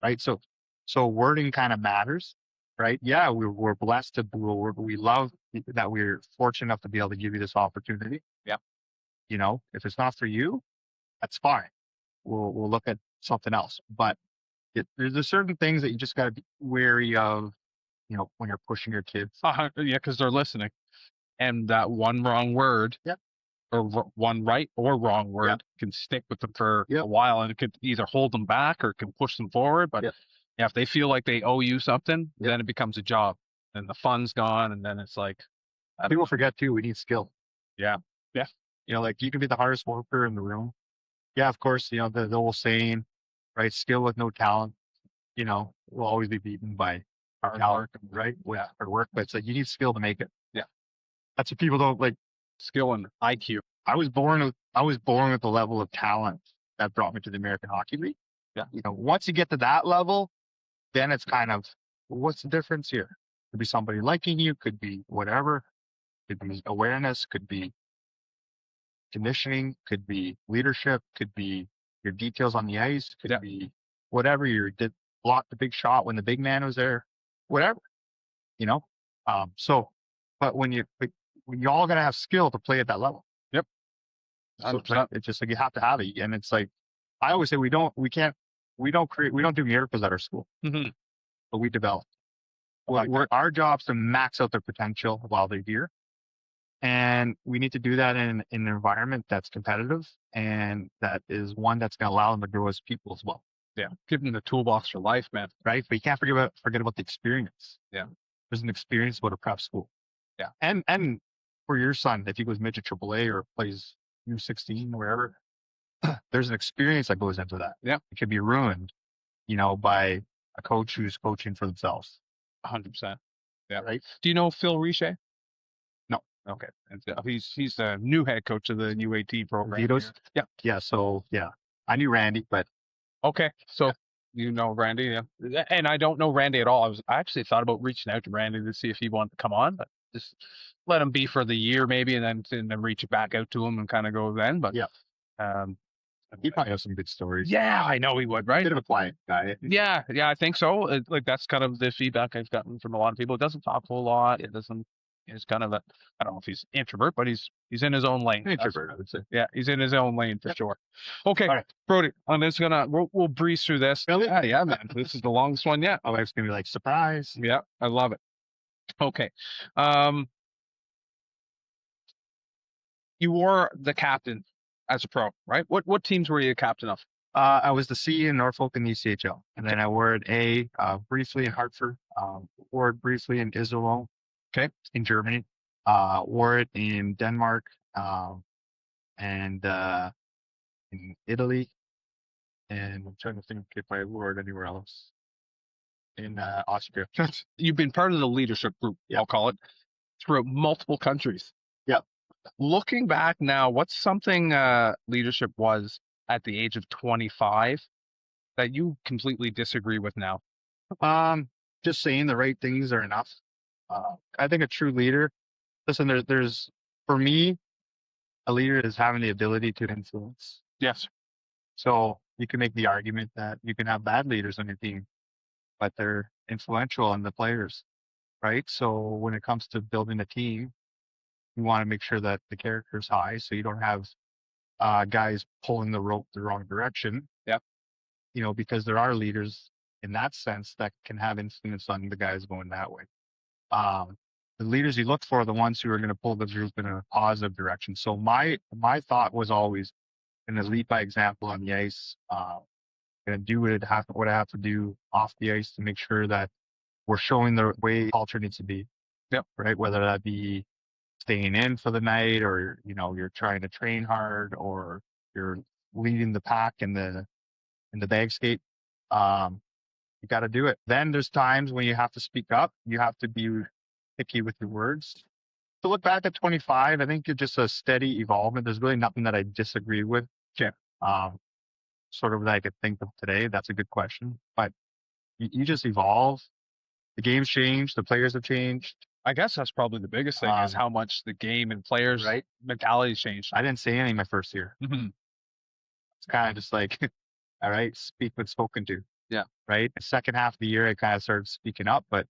Speaker 2: Right. So wording kind of matters, right? Yeah. We're blessed we love that we're fortunate enough to be able to give you this opportunity.
Speaker 1: Yeah.
Speaker 2: You know, if it's not for you, that's fine. We'll look at something else. But there's certain things that you just got to be wary of, you know, when you're pushing your kids.
Speaker 1: Yeah, because they're listening, and that one wrong word,
Speaker 2: Yep.
Speaker 1: or one right or wrong word,
Speaker 2: Yep.
Speaker 1: can stick with them for
Speaker 2: Yep.
Speaker 1: a while, and it could either hold them back or it can push them forward. But
Speaker 2: Yep.
Speaker 1: yeah, if they feel like they owe you something,
Speaker 2: Yep.
Speaker 1: then it becomes a job, and the fun's gone, and then it's like
Speaker 2: People forget too, we need skill.
Speaker 1: Yeah. Yeah.
Speaker 2: You know, like you can be the hardest worker in the room. Yeah, of course, you know, the old saying, right? Skill with no talent, you know, will always be beaten by
Speaker 1: hard
Speaker 2: talent,
Speaker 1: work,
Speaker 2: right? Yeah, hard work. But it's like you need skill to make it.
Speaker 1: Yeah.
Speaker 2: That's what people don't like.
Speaker 1: skill and IQ.
Speaker 2: I was born with the level of talent that brought me to the American Hockey League.
Speaker 1: Yeah.
Speaker 2: You know, once you get to that level, then it's kind of, what's the difference here? Could be somebody liking you, could be whatever, could be awareness, could be conditioning, could be leadership, could be your details on the ice, could
Speaker 1: Yeah.
Speaker 2: be whatever. You did block the big shot when the big man was there, whatever, you know. But when you all gotta have skill to play at that level.
Speaker 1: Yep.
Speaker 2: So
Speaker 1: 100%.
Speaker 2: it's just like you have to have it, and it's like I always say we don't do miracles at our school,
Speaker 1: Mhm.
Speaker 2: but we develop.
Speaker 1: Like
Speaker 2: Our job's to max out their potential while they're here. And we need to do that in an environment that's competitive and that is one that's going to allow them to grow as people as well.
Speaker 1: Yeah. Give them the toolbox for life, man.
Speaker 2: Right. But you can't forget about the experience.
Speaker 1: Yeah.
Speaker 2: There's an experience about a prep school.
Speaker 1: Yeah.
Speaker 2: And for your son, if he goes midget AAA or plays U16 or wherever, there's an experience that goes into that.
Speaker 1: Yeah.
Speaker 2: It could be ruined, you know, by a coach who's coaching for themselves.
Speaker 1: 100%. Yeah.
Speaker 2: Right.
Speaker 1: Do you know Phil Richer?
Speaker 2: No.
Speaker 1: Okay. And he's the new head coach of the UAT program.
Speaker 2: Vito's?
Speaker 1: Yeah.
Speaker 2: Yeah. So yeah, I knew Randy, but
Speaker 1: Okay. So you know Randy, yeah. And I don't know Randy at all. I actually thought about reaching out to Randy to see if he wanted to come on, but just let him be for the year maybe, and then reach back out to him and kind of go then. But
Speaker 2: Yeah.
Speaker 1: um,
Speaker 2: he probably has some good stories.
Speaker 1: yeah, I know he would, right?
Speaker 2: Bit of a quiet guy.
Speaker 1: Yeah, I think so. Like that's kind of the feedback I've gotten from a lot of people. It doesn't talk a whole lot. It doesn't. He's kind of a, I don't know if he's introvert, but he's in his own lane.
Speaker 2: Introvert, I would say.
Speaker 1: Yeah, he's in his own lane for sure. Okay,
Speaker 2: All right.
Speaker 1: Brodie, I'm just gonna we'll breeze through this.
Speaker 2: Really?
Speaker 1: Yeah, man. This is the longest one yet.
Speaker 2: My wife's gonna be like, surprise.
Speaker 1: Yeah, I love it. Okay. Um, you were the captain as a pro, right? What teams were you a captain of?
Speaker 2: I was the C in Norfolk and ECHL, and then I wore it A briefly in Hartford, wore it briefly in Iserlohn,
Speaker 1: Okay.
Speaker 2: in Germany, wore it in Denmark, and in Italy, and I'm trying to think if I wore it anywhere else. In Austria.
Speaker 1: You've been part of the leadership group,
Speaker 2: Yeah.
Speaker 1: I'll call it, throughout multiple countries.
Speaker 2: Yeah.
Speaker 1: Looking back now, what's something leadership was at the age of 25 that you completely disagree with now?
Speaker 2: Just saying the right things are enough. I think a true leader, listen, there's for me, a leader is having the ability to influence.
Speaker 1: Yes.
Speaker 2: So you can make the argument that you can have bad leaders on your team, but they're influential on the players, right? So when it comes to building a team, you want to make sure that the character is high, so you don't have guys pulling the rope the wrong direction.
Speaker 1: Yep.
Speaker 2: You know, because there are leaders in that sense that can have influence on the guys going that way. The leaders you look for are the ones who are going to pull the group in a positive direction. So my thought was always going to lead by example on the ice. Going to do what I have to do off the ice to make sure that we're showing the way culture needs to be.
Speaker 1: Yep.
Speaker 2: Right. Whether that be staying in for the night, or you're trying to train hard, or you're leading the pack in the bag skate. You got to do it. Then there's times when you have to speak up. You have to be picky with your words. To look back at 25, I think you're just a steady evolvement. There's really nothing that I disagree with.
Speaker 1: Okay.
Speaker 2: Sort of that I could think of today. That's a good question. But you just evolve. The game's changed. The players have changed.
Speaker 1: I guess that's probably the biggest thing is how much the game and players'
Speaker 2: right?
Speaker 1: mentality's changed.
Speaker 2: I didn't say anything my first year.
Speaker 1: Mm-hmm.
Speaker 2: It's kind of just like, all right, speak when spoken to.
Speaker 1: Yeah.
Speaker 2: Right. The second half of the year, I kind of started speaking up. But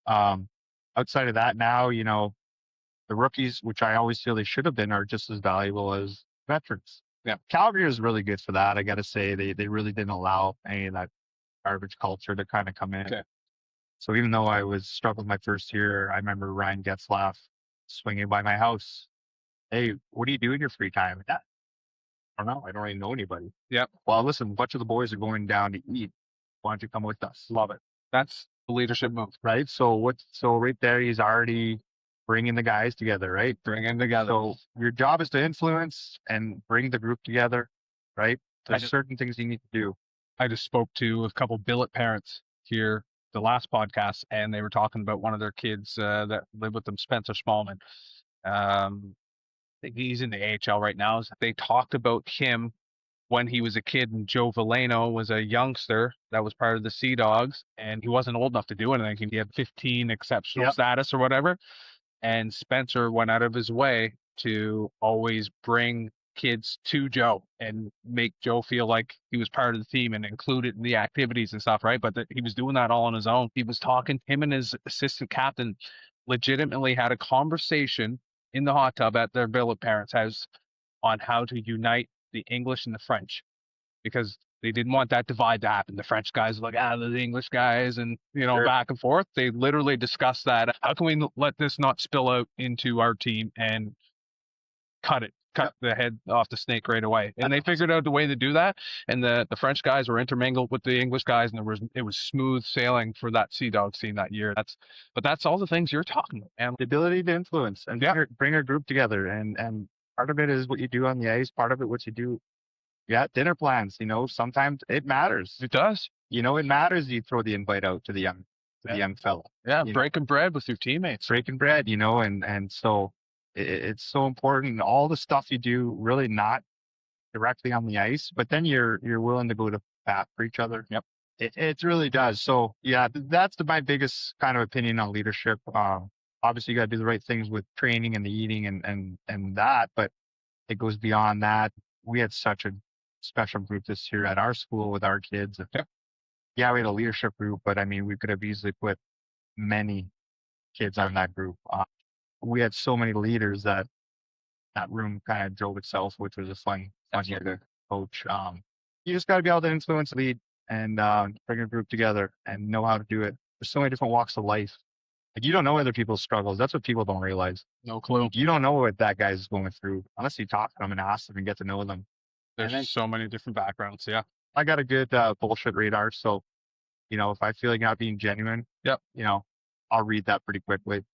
Speaker 2: outside of that, now, the rookies, which I always feel they should have been, are just as valuable as veterans.
Speaker 1: Yeah.
Speaker 2: Calgary is really good for that. I got to say, they really didn't allow any of that garbage culture to kind of come in.
Speaker 1: Okay.
Speaker 2: So even though I was struggling my first year, I remember Ryan Getzlaff swinging by my house. Hey, what do you do in your free time? I don't know. I don't really know anybody.
Speaker 1: Yep.
Speaker 2: Well, listen, a bunch of the boys are going down to eat. Why don't you come with us?
Speaker 1: Love it. That's the leadership move.
Speaker 2: Right. So right there, he's already bringing the guys together, right?
Speaker 1: Bring them together.
Speaker 2: So your job is to influence and bring the group together, right? There's certain things you need to do.
Speaker 1: I just spoke to a couple billet parents here the last podcast, and they were talking about one of their kids that live with them, Spencer Smallman. I think he's in the AHL right now. They talked about him when he was a kid, and Joe Veleno was a youngster that was part of the Sea Dogs, and he wasn't old enough to do anything. He had 15 exceptional status or whatever. And Spencer went out of his way to always bring kids to Joe and make Joe feel like he was part of the team and include it in the activities and stuff, right? But he was doing that all on his own. He was talking, him and his assistant captain legitimately had a conversation in the hot tub at their billet parents' house on how to unite the English and the French, because they didn't want that divide to happen. The French guys were like, they're the English guys, and
Speaker 2: Sure.
Speaker 1: back and forth. They literally discussed that. How can we let this not spill out into our team and cut the head off the snake right away? And they figured out the way to do that. And the French guys were intermingled with the English guys, and it was smooth sailing for that Sea Dog scene that year. That's all the things you're talking about, man.
Speaker 2: The ability to influence and bring a group together, and part of it is what you do on the ice. Part of it, what you do. Yeah, dinner plans. Sometimes it matters.
Speaker 1: It does.
Speaker 2: It matters. You throw the invite out to the young fella.
Speaker 1: Yeah, breaking bread with your teammates.
Speaker 2: Breaking bread, and so it's so important. All the stuff you do, really not directly on the ice, but then you're willing to go to bat for each other.
Speaker 1: Yep.
Speaker 2: It really does. So yeah, that's my biggest kind of opinion on leadership. Obviously, you got to do the right things with training and the eating and that, but it goes beyond that. We had such a special group this year at our school with our kids.
Speaker 1: Yep.
Speaker 2: Yeah, we had a leadership group, but I mean, we could have easily put many kids on that group. we had so many leaders that room kind of drove itself, which was a fun year to coach. You just got to be able to influence, lead, and bring a group together and know how to do it. There's so many different walks of life. Like, you don't know other people's struggles. That's what people don't realize.
Speaker 1: No clue.
Speaker 2: You don't know what that guy's going through unless you talk to them and ask them and get to know them.
Speaker 1: There's so many different backgrounds. Yeah.
Speaker 2: I got a good bullshit radar. So, if I feel like not being genuine,
Speaker 1: yep,
Speaker 2: I'll read that pretty quickly.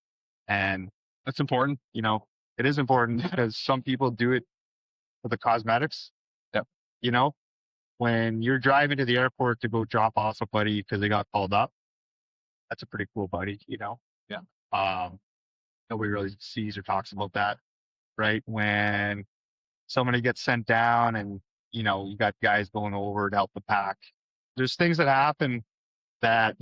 Speaker 2: And
Speaker 1: that's important.
Speaker 2: It is important because some people do it for the cosmetics.
Speaker 1: Yep.
Speaker 2: When you're driving to the airport to go drop off a buddy because they got called up, that's a pretty cool buddy,
Speaker 1: Yeah.
Speaker 2: Nobody really sees or talks about that, right? When somebody gets sent down and, you got guys going over to help the pack. There's things that happen that,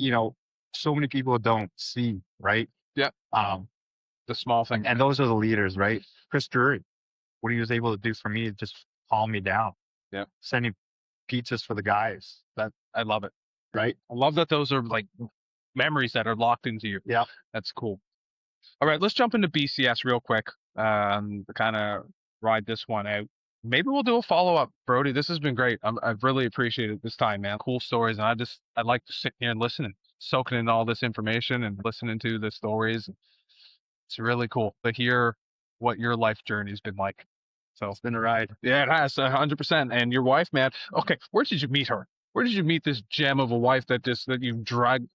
Speaker 2: so many people don't see, right?
Speaker 1: Yeah. The small thing.
Speaker 2: And those are the leaders, right? Chris Drury, what he was able to do for me is just calm me down.
Speaker 1: Yeah.
Speaker 2: Sending pizzas for the guys.
Speaker 1: I love it.
Speaker 2: Right.
Speaker 1: I love that those are like memories that are locked into you.
Speaker 2: Yeah.
Speaker 1: That's cool. All right, let's jump into BCS real quick. To kind of ride this one out. Maybe we'll do a follow-up, Brodie. This has been great. I've really appreciated this time, man. Cool stories. And I like to sit here and listen and soaking in all this information and listening to the stories. It's really cool to hear what your life journey's been like. So
Speaker 2: it's been a ride.
Speaker 1: Yeah, it has 100%. And your wife, man. Okay, where did you meet her? Where did you meet this gem of a wife that you've drug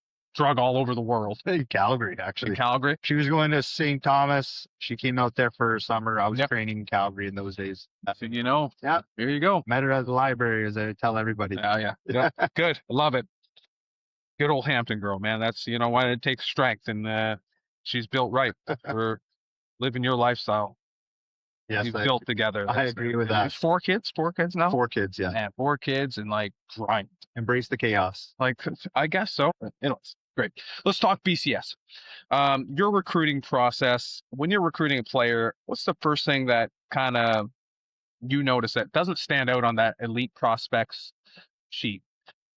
Speaker 1: all over the world?
Speaker 2: In Calgary, actually.
Speaker 1: In Calgary?
Speaker 2: She was going to St. Thomas. She came out there for a summer. I was training in Calgary in those days.
Speaker 1: Nothing, Yeah. There you go.
Speaker 2: Met her at the library, as I tell everybody.
Speaker 1: Oh, yeah. Yeah. Good. I love it. Good old Hampton girl, man. That's, why it takes strength. And she's built right for living your lifestyle.
Speaker 2: Yes,
Speaker 1: you've built together.
Speaker 2: I agree with that.
Speaker 1: 4 kids? 4 kids now?
Speaker 2: 4 kids, yeah.
Speaker 1: And 4 kids and grind.
Speaker 2: Embrace the chaos.
Speaker 1: I guess so. It's great. Let's talk BCS. Your recruiting process, when you're recruiting a player, what's the first thing that kind of you notice that doesn't stand out on that elite prospects sheet?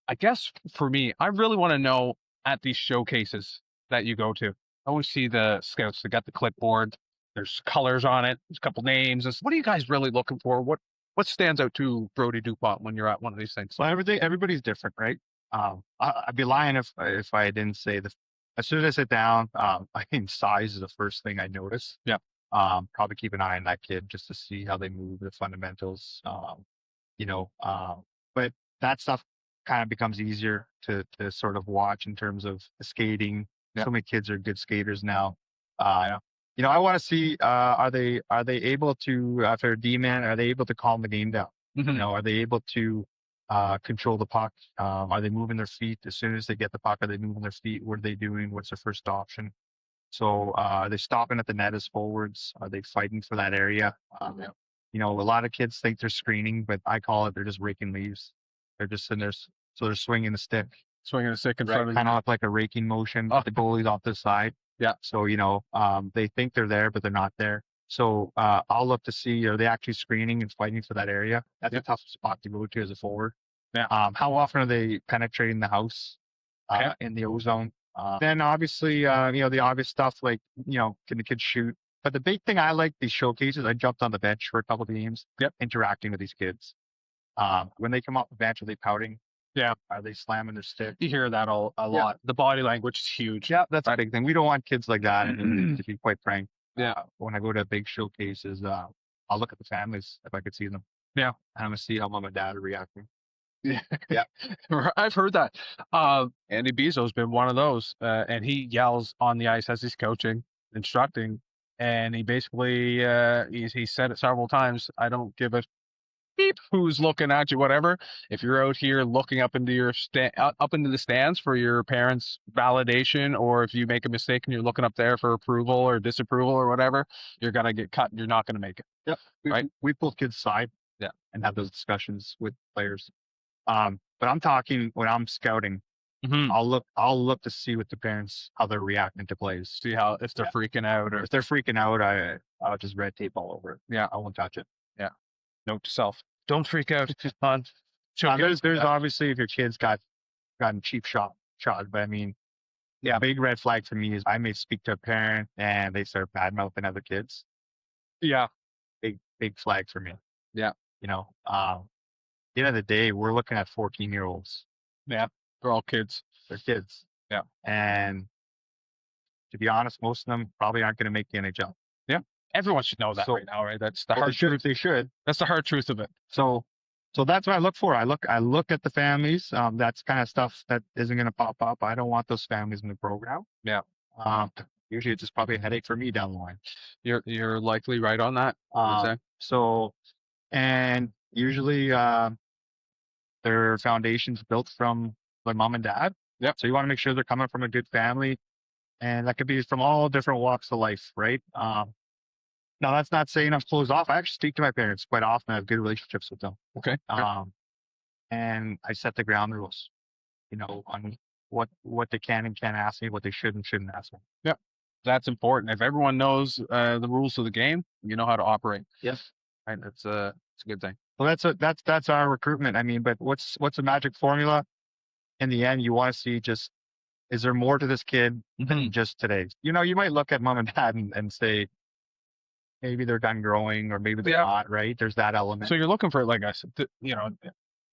Speaker 1: I guess for me, I really want to know at these showcases that you go to. I always see the scouts that got the clipboard. There's colors on it. There's a couple names. What are you guys really looking for? What stands out to Brodie Dup when you're at one of these things?
Speaker 2: Well, everybody's different, right? I'd be lying if I didn't say this. As soon as I sit down, I think size is the first thing I notice.
Speaker 1: Yeah.
Speaker 2: Probably keep an eye on that kid just to see how they move, the fundamentals. But that stuff kind of becomes easier to sort of watch in terms of the skating. Yeah. So many kids are good skaters now. I want to see, are they able to, if they're a D-man, are they able to calm the game down?
Speaker 1: Mm-hmm.
Speaker 2: Are they able to control the puck? Are they moving their feet? As soon as they get the puck, are they moving their feet? What are they doing? What's their first option? So are they stopping at the net as forwards? Are they fighting for that area? A lot of kids think they're screening, but I call it they're just raking leaves. They're just sitting there, so they're swinging the stick.
Speaker 1: Swinging a stick in front of you.
Speaker 2: Kind of like a raking motion. The goalie's off the side.
Speaker 1: Yeah.
Speaker 2: So, they think they're there, but they're not there. So I'll look to see, are they actually screening and fighting for that area? That's a tough spot to go to as a forward.
Speaker 1: Yeah.
Speaker 2: How often are they penetrating the house in the O-zone? Then obviously, the obvious stuff like, can the kids shoot? But the big thing I like these showcases, I jumped on the bench for a couple of games, interacting with these kids. When they come off the bench, are they pouting?
Speaker 1: Yeah.
Speaker 2: Are they slamming their stick?
Speaker 1: You hear that a lot. The body language is huge.
Speaker 2: Yeah, that's a big thing. We don't want kids like that, to be quite frank.
Speaker 1: Yeah.
Speaker 2: When I go to big showcases, I'll look at the families if I could see them.
Speaker 1: Yeah.
Speaker 2: And I'm going to see how mom and dad are reacting.
Speaker 1: Yeah. Yeah. I've heard that. Andy Bezos been one of those. And he yells on the ice as he's coaching, instructing. And he basically, he said it several times, I don't give a beep who's looking at you, whatever. If you're out here looking up into your up into the stands for your parents' validation, or if you make a mistake and you're looking up there for approval or disapproval or whatever, you're gonna get cut and you're not gonna make it.
Speaker 2: Yep.
Speaker 1: Right.
Speaker 2: We pull kids aside, and have those discussions with players. But I'm talking when I'm scouting.
Speaker 1: Mm-hmm.
Speaker 2: I'll look to see what the parents, how they're reacting to plays.
Speaker 1: See how if they're freaking out, or
Speaker 2: if they're freaking out, I'll just red tape all over it.
Speaker 1: Yeah,
Speaker 2: I won't touch it.
Speaker 1: Yeah. Note to self: don't freak out.
Speaker 2: There's obviously if your kid's gotten cheap shot, but I mean, Yeah, big red flag for me is I may speak to a parent and they start bad mouthing other kids.
Speaker 1: Yeah.
Speaker 2: Big flag for me.
Speaker 1: Yeah.
Speaker 2: You know, at the end of the day, we're looking at 14-year-olds.
Speaker 1: Yeah. They're all kids.
Speaker 2: They're kids.
Speaker 1: Yeah.
Speaker 2: And to be honest, most of them probably aren't going to make the NHL.
Speaker 1: Yeah. Everyone should know that
Speaker 2: So
Speaker 1: right now, right? That's the
Speaker 2: well,
Speaker 1: hard truth.
Speaker 2: they should.
Speaker 1: That's the hard truth of it.
Speaker 2: So that's what I look for. I look at the families. That's kind of stuff that isn't going to pop up. I don't want those families in the program.
Speaker 1: Yeah.
Speaker 2: Um, Usually it's just probably a headache for me down the line.
Speaker 1: You're likely right on that.
Speaker 2: So, and usually their foundation's built from their mom and dad.
Speaker 1: Yep.
Speaker 2: So you want to make sure they're coming from a good family, and that could be from all different walks of life, right? Now that's not saying I'm closed off. I actually speak to my parents quite often. I have good relationships with them.
Speaker 1: Okay.
Speaker 2: And I set the ground rules, on what they can and can't ask me, what they should and shouldn't ask me.
Speaker 1: Yep. That's important. If everyone knows the rules of the game, you know how to operate.
Speaker 2: Yes.
Speaker 1: Right. It's a good thing.
Speaker 2: Well, that's our recruitment. I mean, but what's the magic formula? In the end, you want to see is there more to this kid than just today? You might look at mom and dad and say, maybe they're done growing or maybe they're not, right? There's that element.
Speaker 1: So you're looking for, like I said,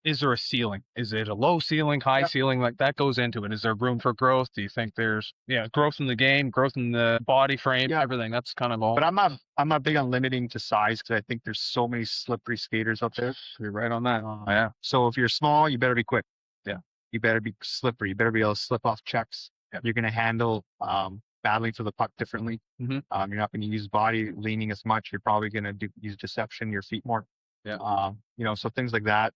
Speaker 1: is there a ceiling? Is it a low ceiling, high ceiling? Like that goes into it. Is there room for growth? Do you think there's growth in the game, growth in the body frame, everything? That's kind of all.
Speaker 2: But I'm not big on limiting to size because I think there's so many slippery skaters up there.
Speaker 1: You're right on that. Yeah.
Speaker 2: So if you're small, you better be quick.
Speaker 1: Yeah.
Speaker 2: You better be slippery. You better be able to slip off checks.
Speaker 1: Yep.
Speaker 2: You're going to handle battling for the puck differently.
Speaker 1: Mm-hmm.
Speaker 2: You're not going to use body leaning as much. You're probably going to use deception, your feet more.
Speaker 1: Yeah.
Speaker 2: So things like that.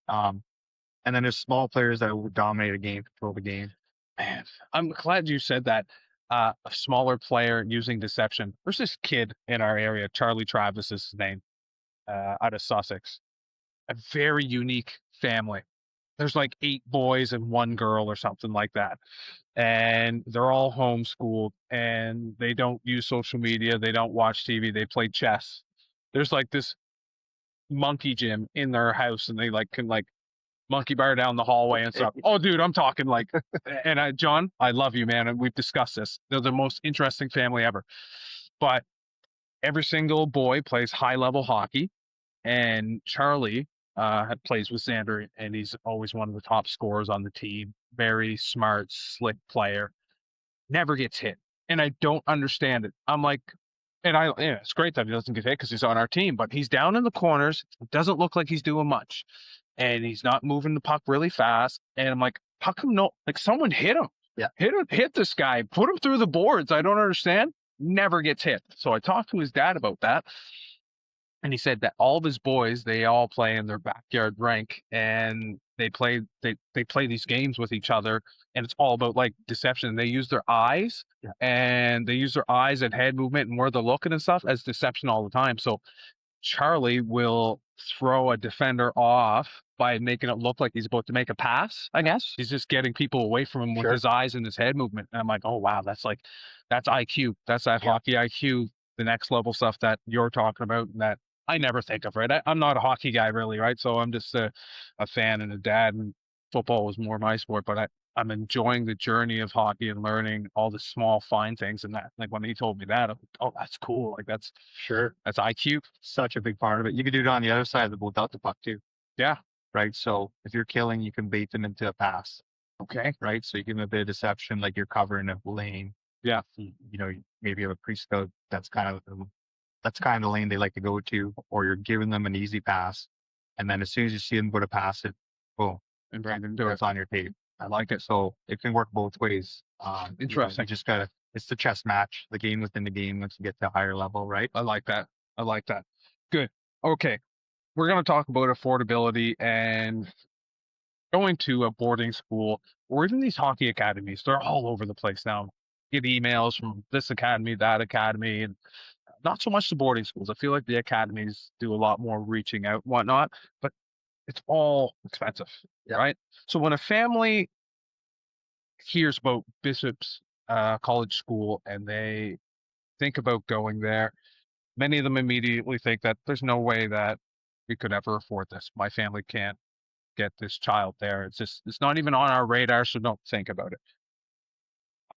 Speaker 2: And then there's small players that would dominate a game, control the game.
Speaker 1: Man, I'm glad you said that. A smaller player using deception. There's this kid in our area, Charlie Travis is his name, out of Sussex. A very unique family. There's like 8 boys and 1 girl or something like that. And they're all homeschooled and they don't use social media. They don't watch TV. They play chess. There's like this monkey gym in their house and they can monkey bar down the hallway and stuff. Oh, dude, I'm talking like, and John, I love you, man. And we've discussed this. They're the most interesting family ever. But every single boy plays high level hockey. And Charlie plays with Xander, and he's always one of the top scorers on the team. Very smart, slick player. Never gets hit. And I don't understand it. I'm like, it's great that he doesn't get hit because he's on our team, but he's down in the corners. It doesn't look like he's doing much. And he's not moving the puck really fast. And I'm like, how come someone hit him?
Speaker 2: Yeah.
Speaker 1: Hit this guy. Put him through the boards. I don't understand. Never gets hit. So I talked to his dad about that. And he said that all of his boys, they all play in their backyard rink and they play these games with each other, and it's all about like deception. They use their eyes and they use their eyes and head movement and where they're looking and stuff as deception all the time. So Charlie will throw a defender off by making it look like he's about to make a pass, I guess. He's just getting people away from him with his eyes and his head movement. And I'm like, oh, wow, that's IQ. That's that hockey IQ, the next level stuff that you're talking about and that I never think of, right? I'm not a hockey guy really, right? So I'm just a fan and a dad, and football was more my sport, but I'm enjoying the journey of hockey and learning all the small, fine things. And that, like when he told me that, I'm like, oh, that's cool. Like that's IQ.
Speaker 2: Such a big part of it. You can do it on the other side of the ball without the puck too.
Speaker 1: Yeah.
Speaker 2: Right. So if you're killing, you can bait them into a pass.
Speaker 1: Okay.
Speaker 2: Right. So you give them a bit of deception, like you're covering a lane.
Speaker 1: Yeah.
Speaker 2: Maybe you have a pre-scout that's kind of the lane they like to go to, or you're giving them an easy pass. And then as soon as you see them go to pass it, boom.
Speaker 1: And bring them to it.
Speaker 2: It's on your tape.
Speaker 1: I like it.
Speaker 2: So it can work both ways.
Speaker 1: Interesting.
Speaker 2: You just it's the chess match, the game within the game once you get to a higher level, right?
Speaker 1: I like that. Good. Okay. We're going to talk about affordability and going to a boarding school or even these hockey academies. They're all over the place now. Get emails from this academy, that academy, and not so much the boarding schools. I feel like the academies do a lot more reaching out and whatnot, but it's all expensive, right? So when a family hears about Bishop's college school and they think about going there, many of them immediately think that there's no way that we could ever afford this. My family can't get this child there. It's not even on our radar, so don't think about it.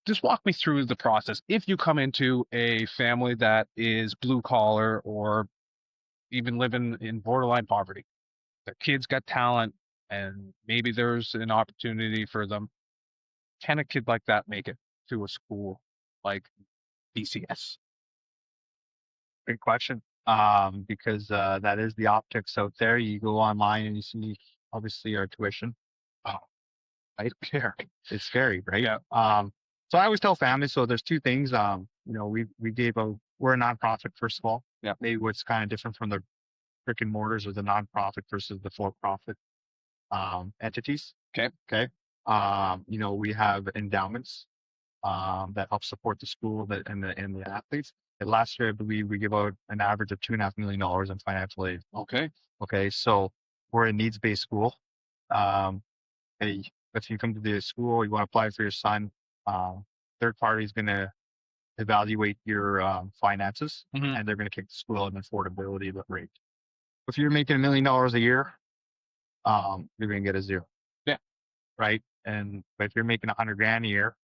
Speaker 1: just walk me through the process. If you come into a family that is blue collar or even living in borderline poverty, their kids got talent and maybe there's an opportunity for them. Can a kid like that make it to a school like BCS?
Speaker 2: Great question. Because that is the optics out there. You go online and you see obviously our tuition. Oh, right? It's scary, right?
Speaker 1: Yeah.
Speaker 2: So I always tell families, so there's two things. We're a nonprofit, first of all.
Speaker 1: Yeah.
Speaker 2: Maybe what's kind of different from the brick and mortars or the nonprofit versus the for-profit entities.
Speaker 1: Okay.
Speaker 2: Okay. We have endowments that help support the school and the athletes. And last year, I believe we give out an average of $2.5 million in financial aid.
Speaker 1: Okay.
Speaker 2: Okay, so we're a needs-based school. Hey, if you come to the school, you want to apply for your son, third party is going to evaluate your finances, and they're going to kick the school out an affordability rate. If you're making $1 million a year, you're going to get a zero.
Speaker 1: Yeah.
Speaker 2: Right. But if you're making $100,000 a year,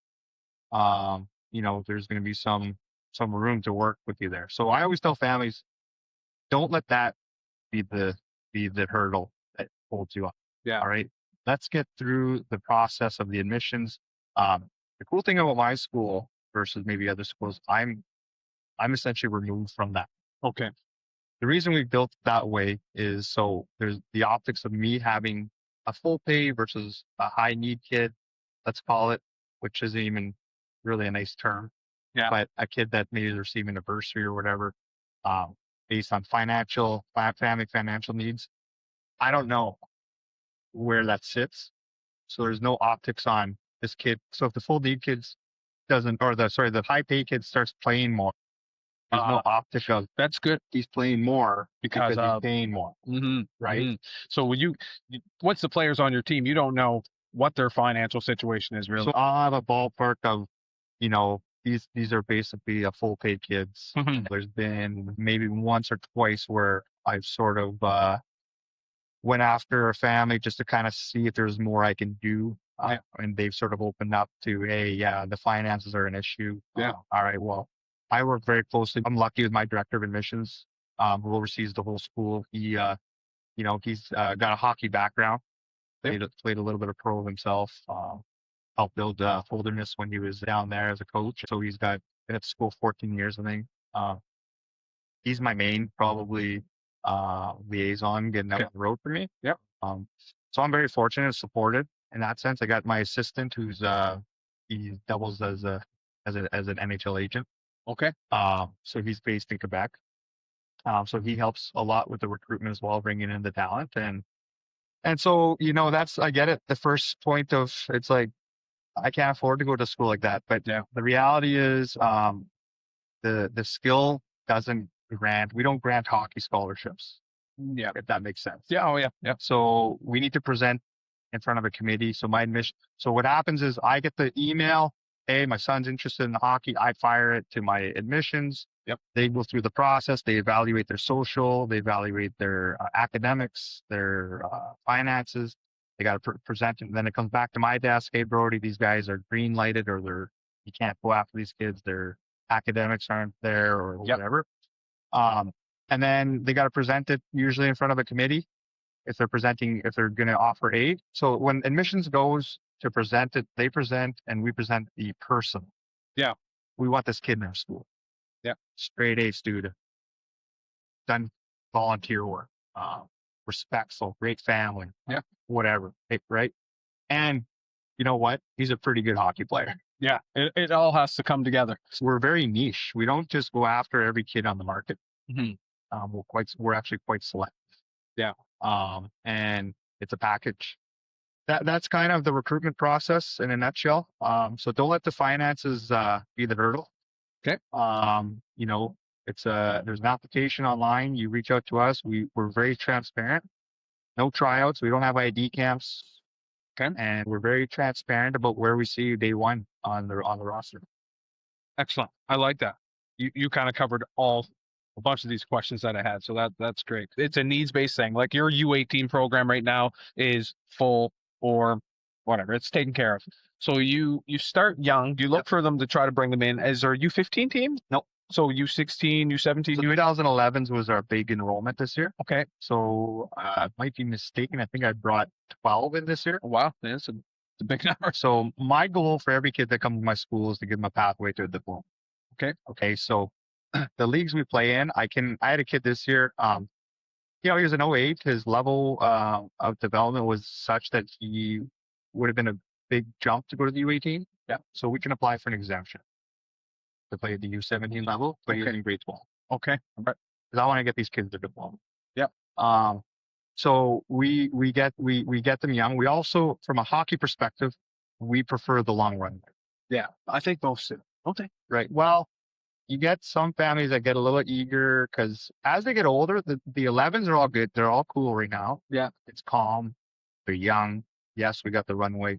Speaker 2: there's going to be some room to work with you there. So I always tell families, don't let that be the hurdle that holds you up.
Speaker 1: Yeah.
Speaker 2: All right. Let's get through the process of the admissions. The cool thing about my school versus maybe other schools, I'm essentially removed from that.
Speaker 1: Okay.
Speaker 2: The reason we built that way is so there's the optics of me having a full pay versus a high need kid, let's call it, which isn't even really a nice term.
Speaker 1: Yeah.
Speaker 2: But a kid that maybe is receiving a bursary or whatever, based on family financial needs. I don't know where that sits. So there's no optics on this kid. So if the full need kids the high pay kid starts playing more, there's no optic of
Speaker 1: that's good.
Speaker 2: He's playing more
Speaker 1: Because
Speaker 2: he's paying more. Right.
Speaker 1: So what's the players on your team? You don't know what their financial situation is really.
Speaker 2: So I'll have a ballpark of, these are basically a full paid kids. There's been maybe once or twice where I've sort of went after a family just to kind of see if there's more I can do. And they've sort of opened up to, hey, yeah, the finances are an issue.
Speaker 1: Yeah.
Speaker 2: All right. Well, I work very closely. I'm lucky with my director of admissions, who oversees the whole school. He's got a hockey background. Played a little bit of pro himself. Helped build Holderness when he was down there as a coach. So he's been at school 14 years, I think. He's my main probably liaison getting out on the road for me.
Speaker 1: Yep.
Speaker 2: So I'm very fortunate and supported in that sense. I got my assistant who's he doubles as an NHL agent.
Speaker 1: Okay.
Speaker 2: So he's based in Quebec. So he helps a lot with the recruitment as well, bringing in the talent. And so, I get it. The first point of it's like, I can't afford to go to school like that. But
Speaker 1: Yeah.
Speaker 2: the reality is the skill doesn't we don't grant hockey scholarships.
Speaker 1: Yeah.
Speaker 2: If that makes sense.
Speaker 1: Yeah. Oh, yeah. Yeah.
Speaker 2: So we need to present in front of a committee. So what happens is I get the email, hey, my son's interested in hockey. I fire it to my admissions.
Speaker 1: Yep.
Speaker 2: They go through the process. They evaluate their social. They evaluate their academics, their finances. They got to present it. And then it comes back to my desk. Hey, Brodie, these guys are green lighted, or you can't go after these kids. Their academics aren't there, or whatever. And then they got to present it usually in front of a committee if they're going to offer aid. So when admissions goes to present it, they present and we present the person.
Speaker 1: Yeah.
Speaker 2: We want this kid in our school.
Speaker 1: Yeah.
Speaker 2: Straight A student. Done volunteer work. Respectful, great family.
Speaker 1: Yeah.
Speaker 2: Whatever. Right. And you know what? He's a pretty good hockey player.
Speaker 1: Yeah. It all has to come together.
Speaker 2: So we're very niche. We don't just go after every kid on the market. We're actually quite selective.
Speaker 1: Yeah.
Speaker 2: And it's a package. That's kind of the recruitment process in a nutshell. So don't let the finances be the hurdle.
Speaker 1: Okay.
Speaker 2: There's an application online. You reach out to us. We're very transparent. No tryouts. We don't have ID camps.
Speaker 1: Okay.
Speaker 2: And we're very transparent about where we see you day one on the roster.
Speaker 1: Excellent. I like that. You kind of covered a bunch of these questions that I had. So that's great. It's a needs-based thing. Like your U18 program right now is full or whatever. It's taken care of. So you start young. You look for them to try to bring them in. Is there a U15 team?
Speaker 2: Nope.
Speaker 1: So U16, U17,
Speaker 2: So 2011s was our big enrollment this year.
Speaker 1: Okay.
Speaker 2: So I might be mistaken. I think I brought 12 in this year.
Speaker 1: Oh, wow, that's a big number.
Speaker 2: So my goal for every kid that comes to my school is to give them a pathway to a diploma.
Speaker 1: Okay.
Speaker 2: Okay. So the leagues we play in, I had a kid this year. He was an 08. His level of development was such that he would have been a big jump to go to the U18.
Speaker 1: Yeah.
Speaker 2: So we can apply for an exemption to play at the U17 level, but he's in grade 12.
Speaker 1: Okay.
Speaker 2: Because I want to get these kids their diploma.
Speaker 1: Yeah.
Speaker 2: So we get them young. We also, from a hockey perspective, we prefer the long run.
Speaker 1: Yeah, I think both do. Okay.
Speaker 2: Right. Well, you get some families that get a little eager because as they get older, the 11s are all good. They're all cool right now.
Speaker 1: Yeah.
Speaker 2: It's calm. They're young. Yes, we got the runway.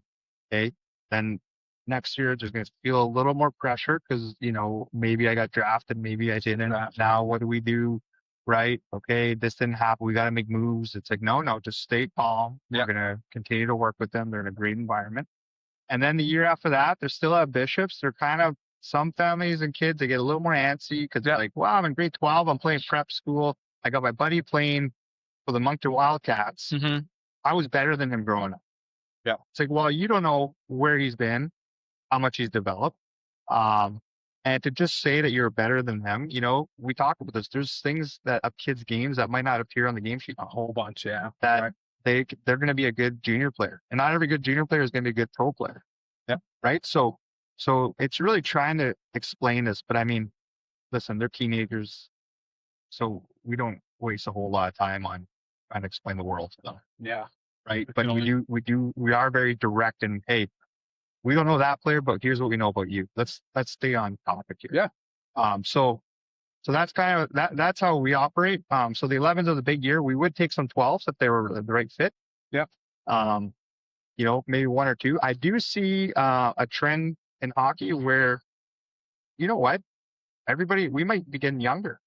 Speaker 2: Okay. Then next year, there's going to feel a little more pressure because, maybe I got drafted, maybe I didn't. Now, what do we do? Right. Okay. This didn't happen. We got to make moves. It's like, no, just stay calm. We're going to continue to work with them. They're in a great environment. And then the year after that, they're still at Bishops. They're kind of, some families and kids, they get a little more antsy because they're like, wow, I'm in grade 12. I'm playing prep school. I got my buddy playing for the Moncton Wildcats.
Speaker 1: Mm-hmm.
Speaker 2: I was better than him growing up.
Speaker 1: Yeah.
Speaker 2: It's like, well, you don't know where he's been, how much he's developed. And to just say that you're better than them, we talk about this. There's things that of kids' games that might not appear on the game sheet.
Speaker 1: A whole bunch, yeah.
Speaker 2: That they're going to be a good junior player. And not every good junior player is going to be a good pro player.
Speaker 1: Yeah.
Speaker 2: Right? So it's really trying to explain this. But I mean, listen, they're teenagers. So we don't waste a whole lot of time on trying to explain the world to them.
Speaker 1: Yeah.
Speaker 2: Right. But we are very direct and, hey, we don't know that player, but here's what we know about you. Let's stay on topic here.
Speaker 1: Yeah.
Speaker 2: So that's kind of that's how we operate. So the 11s are the big year. We would take some 12s if they were the right fit.
Speaker 1: Yeah.
Speaker 2: Maybe one or two. I do see a trend in hockey where, you know what, we might be getting younger.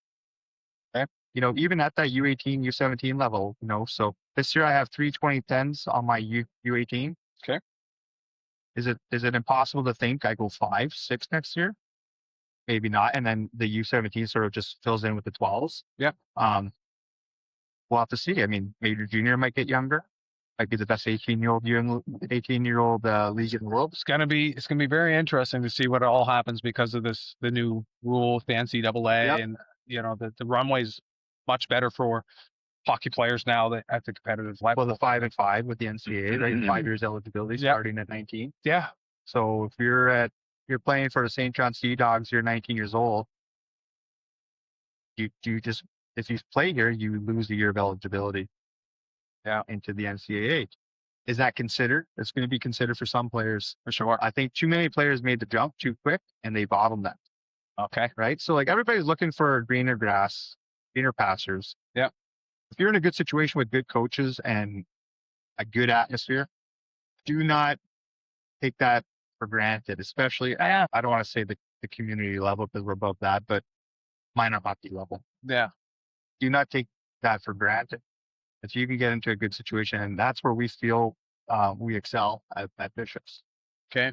Speaker 2: Okay. Even at that U18, U17 level, so this year I have 3 2010s on my U18.
Speaker 1: Okay.
Speaker 2: Is it impossible to think I go 5, 6 next year? Maybe not. And then the U17 sort of just fills in with the 12s.
Speaker 1: Yeah.
Speaker 2: We'll have to see. I mean, major junior might get younger. Might be the best 18-year-old league in the world.
Speaker 1: It's gonna be very interesting to see what all happens because of the new rule with the NCAA, and the runway's much better for hockey players now at the competitive level.
Speaker 2: Well, the 5 and 5 with the NCAA, right? 5 years eligibility starting at 19.
Speaker 1: Yeah.
Speaker 2: So if you're playing for the St. John Sea Dogs, you're 19 years old. You just, if you play here, you lose a year of eligibility. Yeah, into the NCAA. Is that considered? It's going to be considered for some players, for sure. I think too many players made the jump too quick and they bottlenecked.
Speaker 1: Okay.
Speaker 2: Right. So like everybody's looking for greener grass, greener pastures.
Speaker 1: Yeah.
Speaker 2: If you're in a good situation with good coaches and a good atmosphere, do not take that for granted, especially, I don't want to say the community level because we're above that, but minor hockey level.
Speaker 1: Yeah.
Speaker 2: Do not take that for granted. If you can get into a good situation, and that's where we feel we excel at Bishops.
Speaker 1: Okay.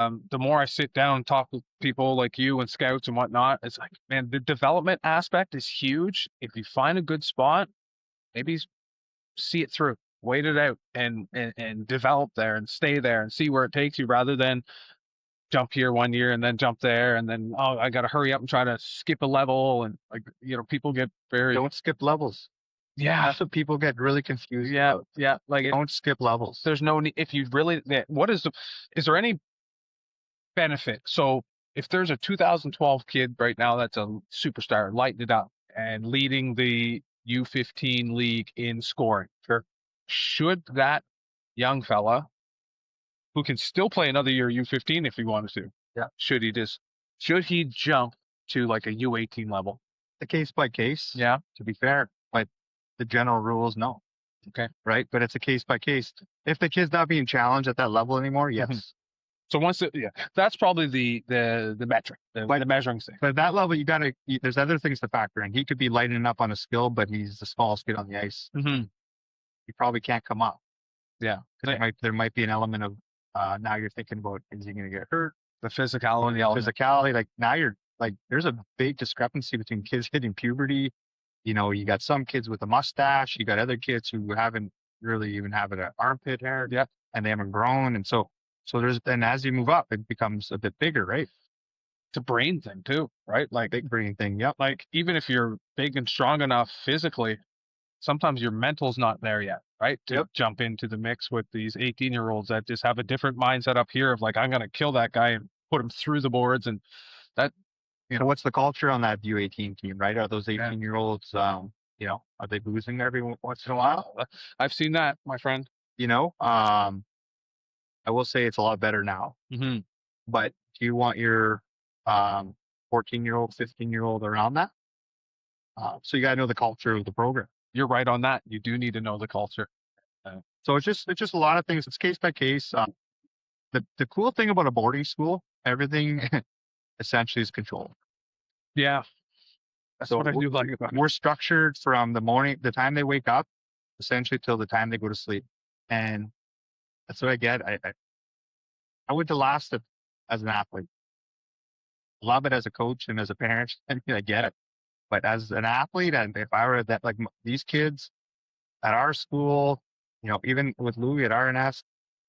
Speaker 1: The more I sit down and talk with people like you and scouts and whatnot, it's like, man, the development aspect is huge. If you find a good spot, maybe see it through, wait it out, and develop there and stay there and see where it takes you, rather than jump here one year and then jump there and then I got to hurry up and try to skip a level, and people get very
Speaker 2: don't skip levels.
Speaker 1: Yeah,
Speaker 2: that's what people get really confused.
Speaker 1: About. Yeah, like
Speaker 2: don't skip levels.
Speaker 1: There's no need if you really. Is there any benefit? So if there's a 2012 kid right now that's a superstar, lighting it up and leading the U15 league in scoring, should that young fella, who can still play another year U15 if he wanted to, should he jump to like a U18 level?
Speaker 2: The case by case.
Speaker 1: Yeah.
Speaker 2: To be fair, but the general rules, no.
Speaker 1: Okay.
Speaker 2: Right. But it's a case by case. If the kid's not being challenged at that level anymore, yes. Mm-hmm.
Speaker 1: So that's probably the metric, the measuring stick.
Speaker 2: But at that level, there's other things to factor in. He could be lighting up on a skill, but he's the smallest kid on the ice.
Speaker 1: Mm-hmm.
Speaker 2: He probably can't come up.
Speaker 1: Yeah.
Speaker 2: There might be an element of Now you're thinking about, is he going to get hurt?
Speaker 1: The physicality element.
Speaker 2: Physicality, like now you're like, there's a big discrepancy between kids hitting puberty. You got some kids with a mustache, you got other kids who haven't really even have an armpit hair,
Speaker 1: Yeah.
Speaker 2: and they haven't grown, and so then as you move up, it becomes a bit bigger, right?
Speaker 1: It's a brain thing too, right? Like
Speaker 2: Big brain thing. Yep.
Speaker 1: like even if you're big and strong enough physically, sometimes your mental's not there yet, right? To jump into the mix with these 18-year-olds that just have a different mindset up here of like, I'm gonna kill that guy and put him through the boards. And that,
Speaker 2: So what's the culture on that U18 team, right? Are those 18-year-olds, are they boozing every once in a while?
Speaker 1: I've seen that, my friend.
Speaker 2: I will say it's a lot better now.
Speaker 1: Mm-hmm.
Speaker 2: But do you want your 14-year-old, 15-year-old around that? So you got to know the culture of the program.
Speaker 1: You're right on that. You do need to know the culture.
Speaker 2: So it's just a lot of things. It's case by case. The cool thing about a boarding school, everything essentially is controlled.
Speaker 1: Yeah. That's what I do like about it.
Speaker 2: We're structured from the time they wake up, essentially till the time they go to sleep. And that's what I get. I went to last as an athlete. Love it as a coach and as a parent. I mean, I get it. But as an athlete, and if I were that, like these kids at our school, even with Louis at RNS,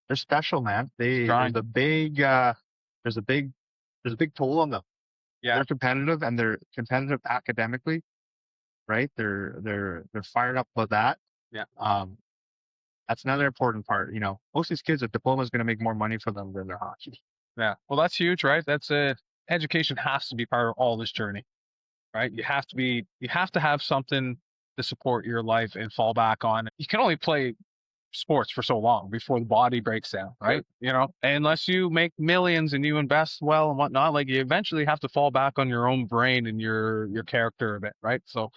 Speaker 2: they're special, man. There's a big toll on them.
Speaker 1: Yeah.
Speaker 2: They're competitive, and they're competitive academically, right? They're fired up about that.
Speaker 1: Yeah.
Speaker 2: That's another important part. Most of these kids, a diploma is going to make more money for them than their hockey.
Speaker 1: Yeah. Well, that's huge, right? That's education has to be part of all this journey, right? You have to have something to support your life and fall back on. You can only play sports for so long before the body breaks down, right? Unless you make millions and you invest well and whatnot, like you eventually have to fall back on your own brain and your character a bit, right? So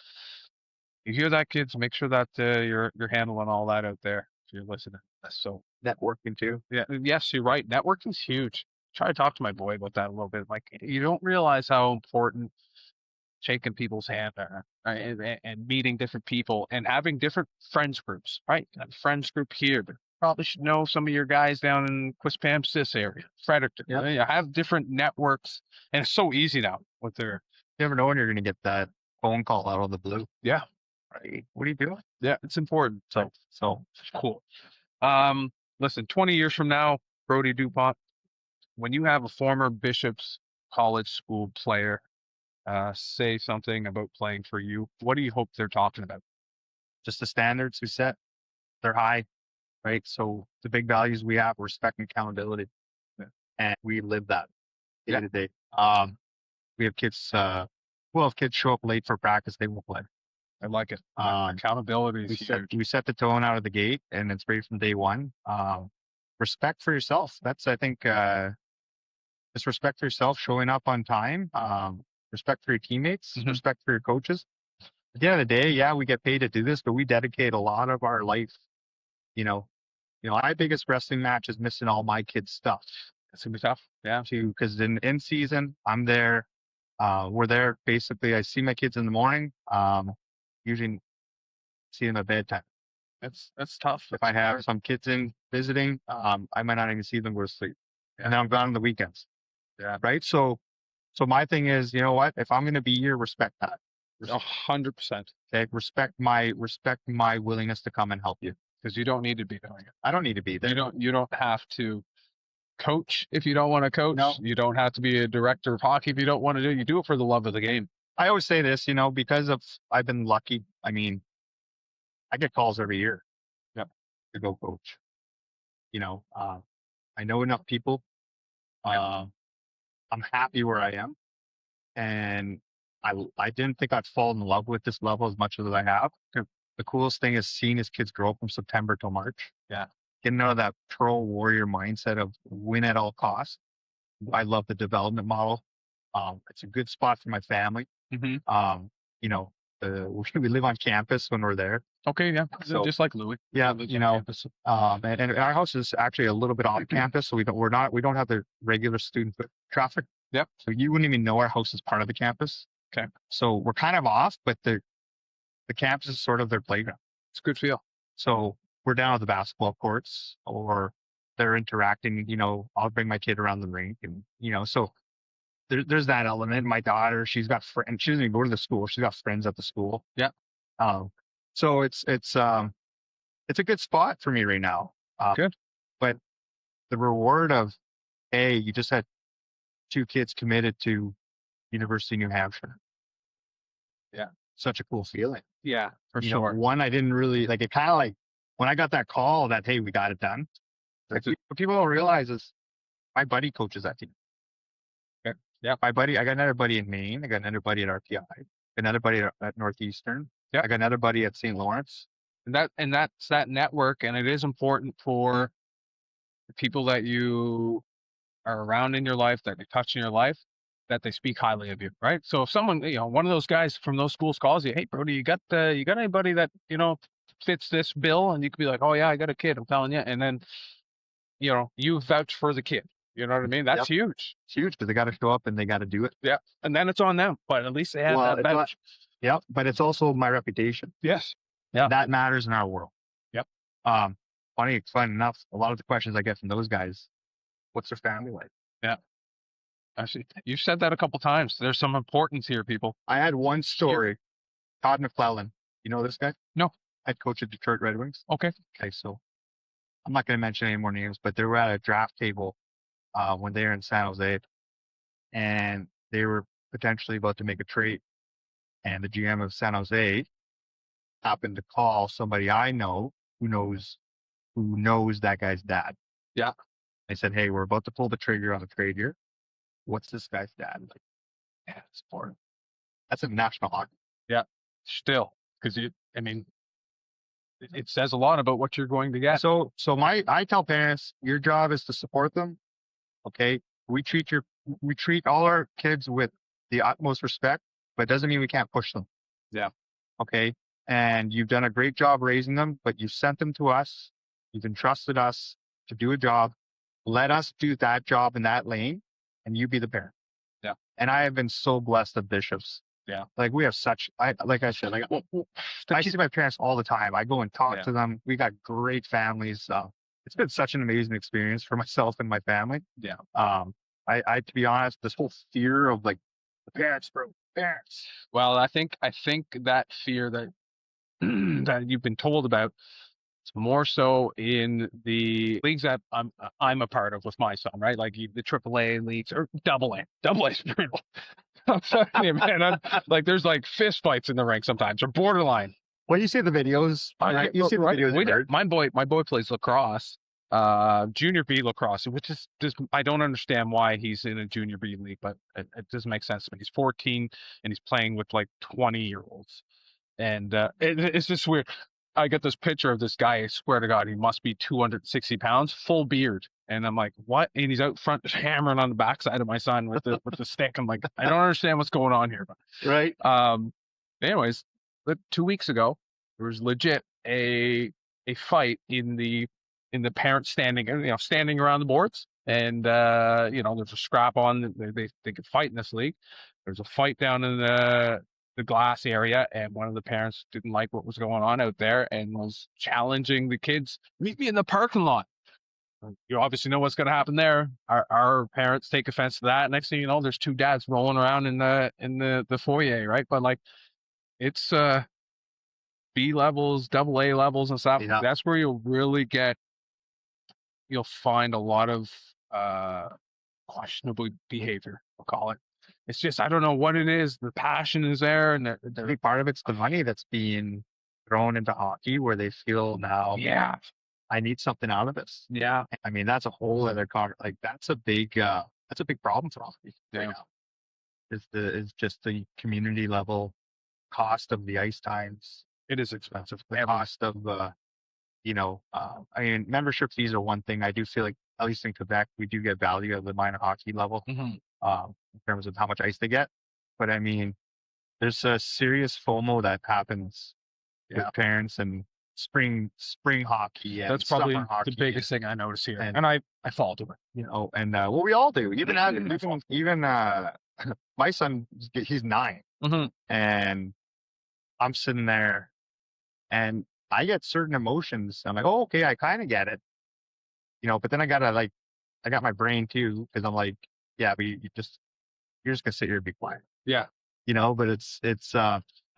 Speaker 1: you hear that, kids, make sure that you're handling all that out there if you're listening. So
Speaker 2: networking too.
Speaker 1: Yeah, yes, you're right. Networking's huge. Try to talk to my boy about that a little bit. Like you don't realize how important shaking people's hand and meeting different people and having different friends groups, right? Friends group here, but probably should know some of your guys down in Quispamsis area, Fredericton. You have different networks, and it's so easy now with their.
Speaker 2: You never know when you're going to get that phone call out of the blue.
Speaker 1: Yeah.
Speaker 2: Right. What are you doing?
Speaker 1: Yeah, it's important. So cool. Listen, 20 years from now, Brodie Dup, when you have a former Bishop's College School player say something about playing for you, what do you hope they're talking about?
Speaker 2: Just the standards we set, they're high, right? So the big values we have, respect and accountability, and we live that day to day. We have kids. If kids show up late for practice, they won't play.
Speaker 1: I like it. Accountability is huge.
Speaker 2: We set the tone out of the gate, and it's great from day one. Respect for yourself. That's, I think, just respect for yourself, showing up on time. Respect for your teammates. Mm-hmm. Respect for your coaches. At the end of the day, we get paid to do this, but we dedicate a lot of our life. My biggest wrestling match is missing all my kids' stuff.
Speaker 1: It's gonna be tough. Yeah.
Speaker 2: Because in season, I'm there. We're there. Basically, I see my kids in the morning. Usually see them at bedtime.
Speaker 1: That's tough.
Speaker 2: If I have some kids in visiting, I might not even see them go to sleep. And then I'm gone on the weekends.
Speaker 1: Yeah.
Speaker 2: Right. So my thing is, you know what? If I'm going to be here, respect that.
Speaker 1: 100%.
Speaker 2: Okay. Respect my willingness to come and help you.
Speaker 1: Because you don't need to be doing it.
Speaker 2: I don't need to be there.
Speaker 1: You don't have to coach if you don't want to coach. No. You don't have to be a director of hockey if you don't want to do it. You do it for the love of the game.
Speaker 2: I always say this, because I've been lucky. I mean, I get calls every year.
Speaker 1: Yep.
Speaker 2: To go coach. I know enough people. I'm happy where I am, and I didn't think I'd fall in love with this level as much as I have. The coolest thing is seeing his kids grow from September till March.
Speaker 1: Yeah.
Speaker 2: Getting out of that pro warrior mindset of win at all costs. I love the development model. It's a good spot for my family.
Speaker 1: Mm-hmm.
Speaker 2: We live on campus when we're there.
Speaker 1: Okay, yeah. So, just like Louis.
Speaker 2: Yeah, and our house is actually a little bit off campus, so we don't have the regular student traffic.
Speaker 1: Yep.
Speaker 2: So you wouldn't even know our house is part of the campus.
Speaker 1: Okay.
Speaker 2: So we're kind of off, but the campus is sort of their playground.
Speaker 1: It's a good feel.
Speaker 2: So we're down at the basketball courts, or they're interacting. I'll bring my kid around the rink, and so there's that element. My daughter, she's got friends. She doesn't even go to the school. She's got friends at the school.
Speaker 1: Yeah.
Speaker 2: Um, so it's a good spot for me right now.
Speaker 1: Good.
Speaker 2: But the reward of, hey, you just had 2 kids committed to University of New Hampshire.
Speaker 1: Yeah.
Speaker 2: Such a cool feeling.
Speaker 1: Yeah, for sure.
Speaker 2: One, I didn't really like it. Kind of like when I got that call that, hey, we got it done. Like, what people don't realize is my buddy coaches that team.
Speaker 1: Okay. Yeah.
Speaker 2: My buddy, I got another buddy in Maine. I got another buddy at RPI. Another buddy at Northeastern.
Speaker 1: Yeah.
Speaker 2: I got another buddy at St. Lawrence.
Speaker 1: And that's that network, and it is important for the people that you are around in your life, that you touch in your life, that they speak highly of you, right? So if someone, one of those guys from those schools calls you, hey, Brodie, you got anybody that fits this bill, and you could be like, oh yeah, I got a kid, I'm telling you, and then you vouch for the kid. You know what I mean? That's huge.
Speaker 2: It's huge because they got to show up and they got to do it.
Speaker 1: Yeah, and then it's on them, but at least they have that vouch.
Speaker 2: Yep, but it's also my reputation.
Speaker 1: Yes. Yeah.
Speaker 2: That matters in our world.
Speaker 1: Yep.
Speaker 2: Funny enough, a lot of the questions I get from those guys, what's their family like?
Speaker 1: Yeah. Actually, you've said that a couple times. There's some importance here, people.
Speaker 2: I had one story. Todd McClellan. You know this guy?
Speaker 1: No.
Speaker 2: Head coach of Detroit Red Wings.
Speaker 1: Okay.
Speaker 2: Okay, so I'm not going to mention any more names, but they were at a draft table when they were in San Jose, and they were potentially about to make a trade. And the GM of San Jose happened to call somebody I know who knows that guy's dad.
Speaker 1: Yeah.
Speaker 2: They said, hey, we're about to pull the trigger on a trade here. What's this guy's dad? Like, yeah, it's important. That's a national hockey.
Speaker 1: Yeah. Still, because it says a lot about what you're going to get.
Speaker 2: So I tell parents, your job is to support them. Okay. We treat all our kids with the utmost respect, but it doesn't mean we can't push them.
Speaker 1: Yeah.
Speaker 2: Okay. And you've done a great job raising them, but you sent them to us. You've entrusted us to do a job. Let us do that job in that lane, and you be the parent.
Speaker 1: Yeah.
Speaker 2: And I have been so blessed at Bishops.
Speaker 1: Yeah.
Speaker 2: Like we have like I said, I see my parents all the time. I go and talk to them. We got great families. It's been such an amazing experience for myself and my family.
Speaker 1: Yeah.
Speaker 2: I to be honest, this whole fear of like the parents.
Speaker 1: Well, I think that fear that that you've been told about, it's more so in the leagues that I'm a part of with my son, right? Like the AAA leagues or Double A. Double A's brutal. I'm telling you, man. Like there's like fist fights in the rank sometimes, or borderline.
Speaker 2: Well, you see the videos. You see the videos.
Speaker 1: My boy plays lacrosse, junior B lacrosse, which is just I don't understand why he's in a junior B league, but it doesn't make sense to me. He's 14 and he's playing with like 20-year-olds, and it's just weird. I get this picture of this guy. I swear to God, he must be 260 pounds, full beard. And I'm like, what? And he's out front just hammering on the backside of my son with the stick. I'm like, I don't understand what's going on here.
Speaker 2: Right.
Speaker 1: Anyways, 2 weeks ago, there was legit a fight in the parents standing around the boards, and there's a scrap on. They could fight in this league. There's a fight down in the glass area, and one of the parents didn't like what was going on out there and was challenging the kids. Meet me in the parking lot. You obviously know what's going to happen there. Our parents take offense to that. Next thing you know, there's 2 dads rolling around in the foyer, right? But like, it's B levels, AA levels, and stuff. Yeah. That's where you'll find a lot of questionable behavior. I'll call it. It's just, I don't know what it is. The passion is there, and
Speaker 2: I think part of it's the money that's being thrown into hockey, where they feel now,
Speaker 1: yeah,
Speaker 2: I need something out of this.
Speaker 1: Yeah,
Speaker 2: I mean that's a whole other like that's a big problem for hockey right now. Is just the community level cost of the ice times.
Speaker 1: It is expensive.
Speaker 2: The cost of I mean, membership fees are one thing. I do feel like, at least in Quebec, we do get value at the minor hockey level.
Speaker 1: Mm-hmm.
Speaker 2: In terms of how much ice they get. But I mean, there's a serious FOMO that happens with parents and spring hockey. And
Speaker 1: that's probably
Speaker 2: hockey,
Speaker 1: the biggest thing I notice here. And I fall to it.
Speaker 2: And well, we all do. Even my son, he's 9.
Speaker 1: Mm-hmm.
Speaker 2: And I'm sitting there and I get certain emotions. I'm like, oh, okay, I kind of get it. but then I got my brain too, because I'm like, yeah, but you're just gonna sit here and be quiet,
Speaker 1: Yeah.
Speaker 2: but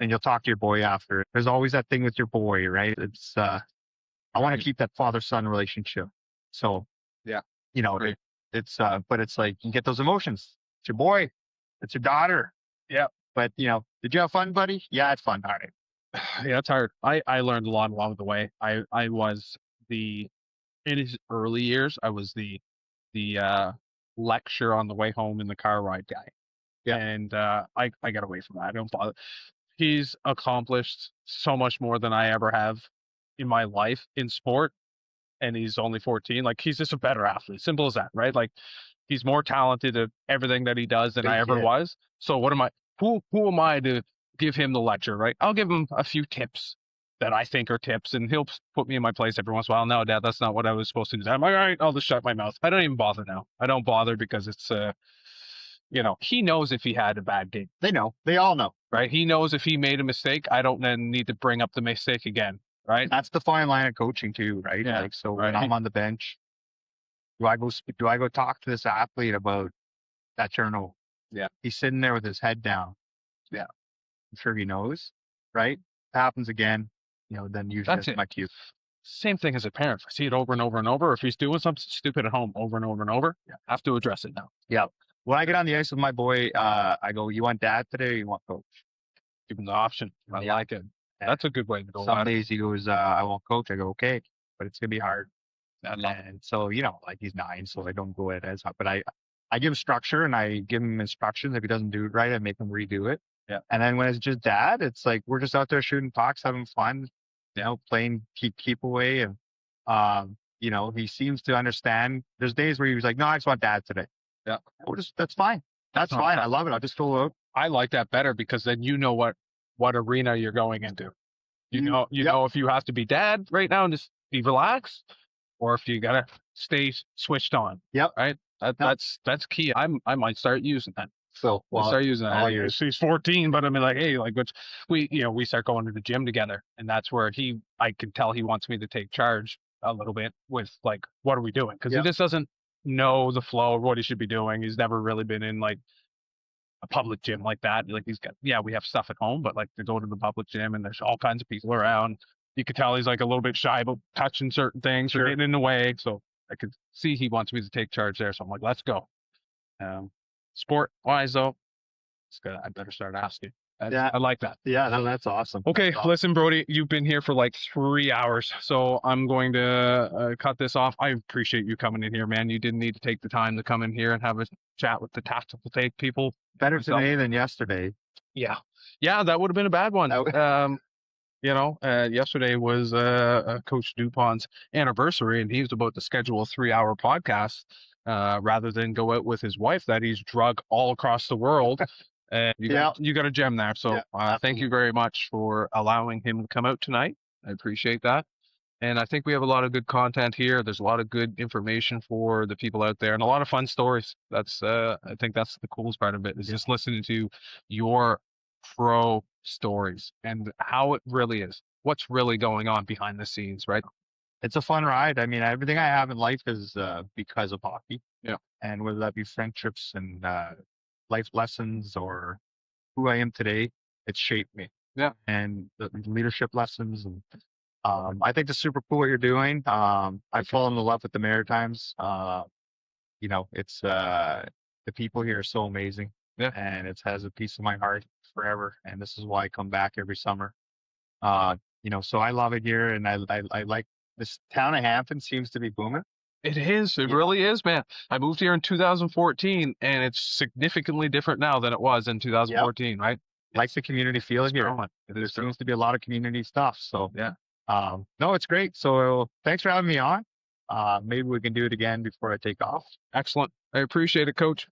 Speaker 2: and you'll talk to your boy after. There's always that thing with your boy, right? I want to keep that father-son relationship. So,
Speaker 1: Yeah.
Speaker 2: you know,
Speaker 1: Great.
Speaker 2: but it's like you get those emotions. It's your boy, it's your daughter.
Speaker 1: Yeah.
Speaker 2: But, did you have fun, buddy? Yeah, I had fun. All right.
Speaker 1: Yeah, it's hard. I learned a lot along the way. I was in his early years, I was the lecture on the way home in the car ride guy.
Speaker 2: Yeah.
Speaker 1: And I got away from that. I don't bother. He's accomplished so much more than I ever have in my life in sport, and he's only 14. Like, he's just a better athlete. Simple as that, right? Like, he's more talented at everything that he does than
Speaker 2: Big
Speaker 1: I ever
Speaker 2: kid.
Speaker 1: was. So what am I? Who am I to give him the lecture, right? I'll give him a few tips that I think are tips, and he'll put me in my place every once in a while. No, Dad, that's not what I was supposed to do. I'm like, all right, I'll just shut my mouth. I don't even bother now. I don't bother because it's he knows if he had a bad game,
Speaker 2: They know. They all know.
Speaker 1: right? He knows if he made a mistake, I don't then need to bring up the mistake again, right?
Speaker 2: That's the fine line of coaching too, right?
Speaker 1: Yeah,
Speaker 2: Like, so
Speaker 1: right.
Speaker 2: when I'm on the bench, do I go talk to this athlete about that journal?
Speaker 1: Yeah.
Speaker 2: He's sitting there with his head down.
Speaker 1: Yeah.
Speaker 2: I'm sure he knows, right? If it happens again, then usually
Speaker 1: That's
Speaker 2: that's
Speaker 1: it.
Speaker 2: my cue.
Speaker 1: Same thing as a parent. If I see it over and over and over. If he's doing something stupid at home over and over and over,
Speaker 2: Yeah.
Speaker 1: I have to address it now.
Speaker 2: Yeah. When I get on the ice with my boy, I go, you want dad today or you want coach?
Speaker 1: Give him the option. I
Speaker 2: Yeah.
Speaker 1: like it. That's a good way to go
Speaker 2: Some
Speaker 1: about it.
Speaker 2: days he goes, I want coach. I go, okay, but it's gonna be hard.
Speaker 1: I love it.
Speaker 2: And so, like, he's 9, so I don't go it as hard. But I give him structure and I give him instructions. If he doesn't do it right, I make him redo it.
Speaker 1: Yeah.
Speaker 2: And then when it's just dad, it's like we're just out there shooting pucks, having fun, playing keep away. And he seems to understand. There's days where he was like, no, I just want dad today.
Speaker 1: Yeah.
Speaker 2: That's fine. That's fine. I love it. I'll just go out.
Speaker 1: I like that better because then you know what arena you're going into. You know if you have to be dad right now and just be relaxed, or if you gotta stay switched on.
Speaker 2: Yep.
Speaker 1: Right. That's key. I might start using that.
Speaker 2: So
Speaker 1: We'll start using that.
Speaker 2: all yours.
Speaker 1: He's 14, but I mean, like, hey, like, we start going to the gym together, and that's where I can tell he wants me to take charge a little bit with, like, what are we doing? Because he just doesn't know the flow of what he should be doing. He's never really been in, like, a public gym like that. Like, we have stuff at home, but, like, to go to the public gym and there's all kinds of people around, you could tell he's, like, a little bit shy about touching certain things or getting in the way. So I could see he wants me to take charge there. So I'm like, let's go. Sport wise though, I better start asking. I like that.
Speaker 2: Yeah, that's awesome.
Speaker 1: Okay, listen, Brodie, you've been here for like 3 hours, so I'm going to cut this off. I appreciate you coming in here, man. You didn't need to take the time to come in here and have a chat with the tactical take people.
Speaker 2: Better today than yesterday.
Speaker 1: Yeah, that would have been a bad one. Yesterday was Coach Dupont's anniversary, and he was about to schedule a 3-hour podcast rather than go out with his wife that he's drug all across the world. And you got a gem there. So thank you very much for allowing him to come out tonight. I appreciate that. And I think we have a lot of good content here. There's a lot of good information for the people out there and a lot of fun stories. I think that's the coolest part of it is just listening to your pro stories and how it really is. What's really going on behind the scenes, right?
Speaker 2: It's a fun ride. I mean, everything I have in life is because of hockey.
Speaker 1: Yeah. And
Speaker 2: whether that be friendships and life lessons or who I am today, it's shaped me.
Speaker 1: Yeah.
Speaker 2: And the leadership lessons. And I think it's super cool what you're doing. I've fallen in love with the Maritimes. It's the people here are so amazing.
Speaker 1: Yeah.
Speaker 2: And it has a piece of my heart forever. And this is why I come back every summer. So I love it here, and I like this town of Hampton seems to be booming.
Speaker 1: It is. It really is, man. I moved here in 2014, and it's significantly different now than it was in 2014, right?
Speaker 2: Like the community feel here. There seems to be a lot of community stuff. So no, it's great. So thanks for having me on. Maybe we can do it again before I take off.
Speaker 1: Excellent. I appreciate it, Coach.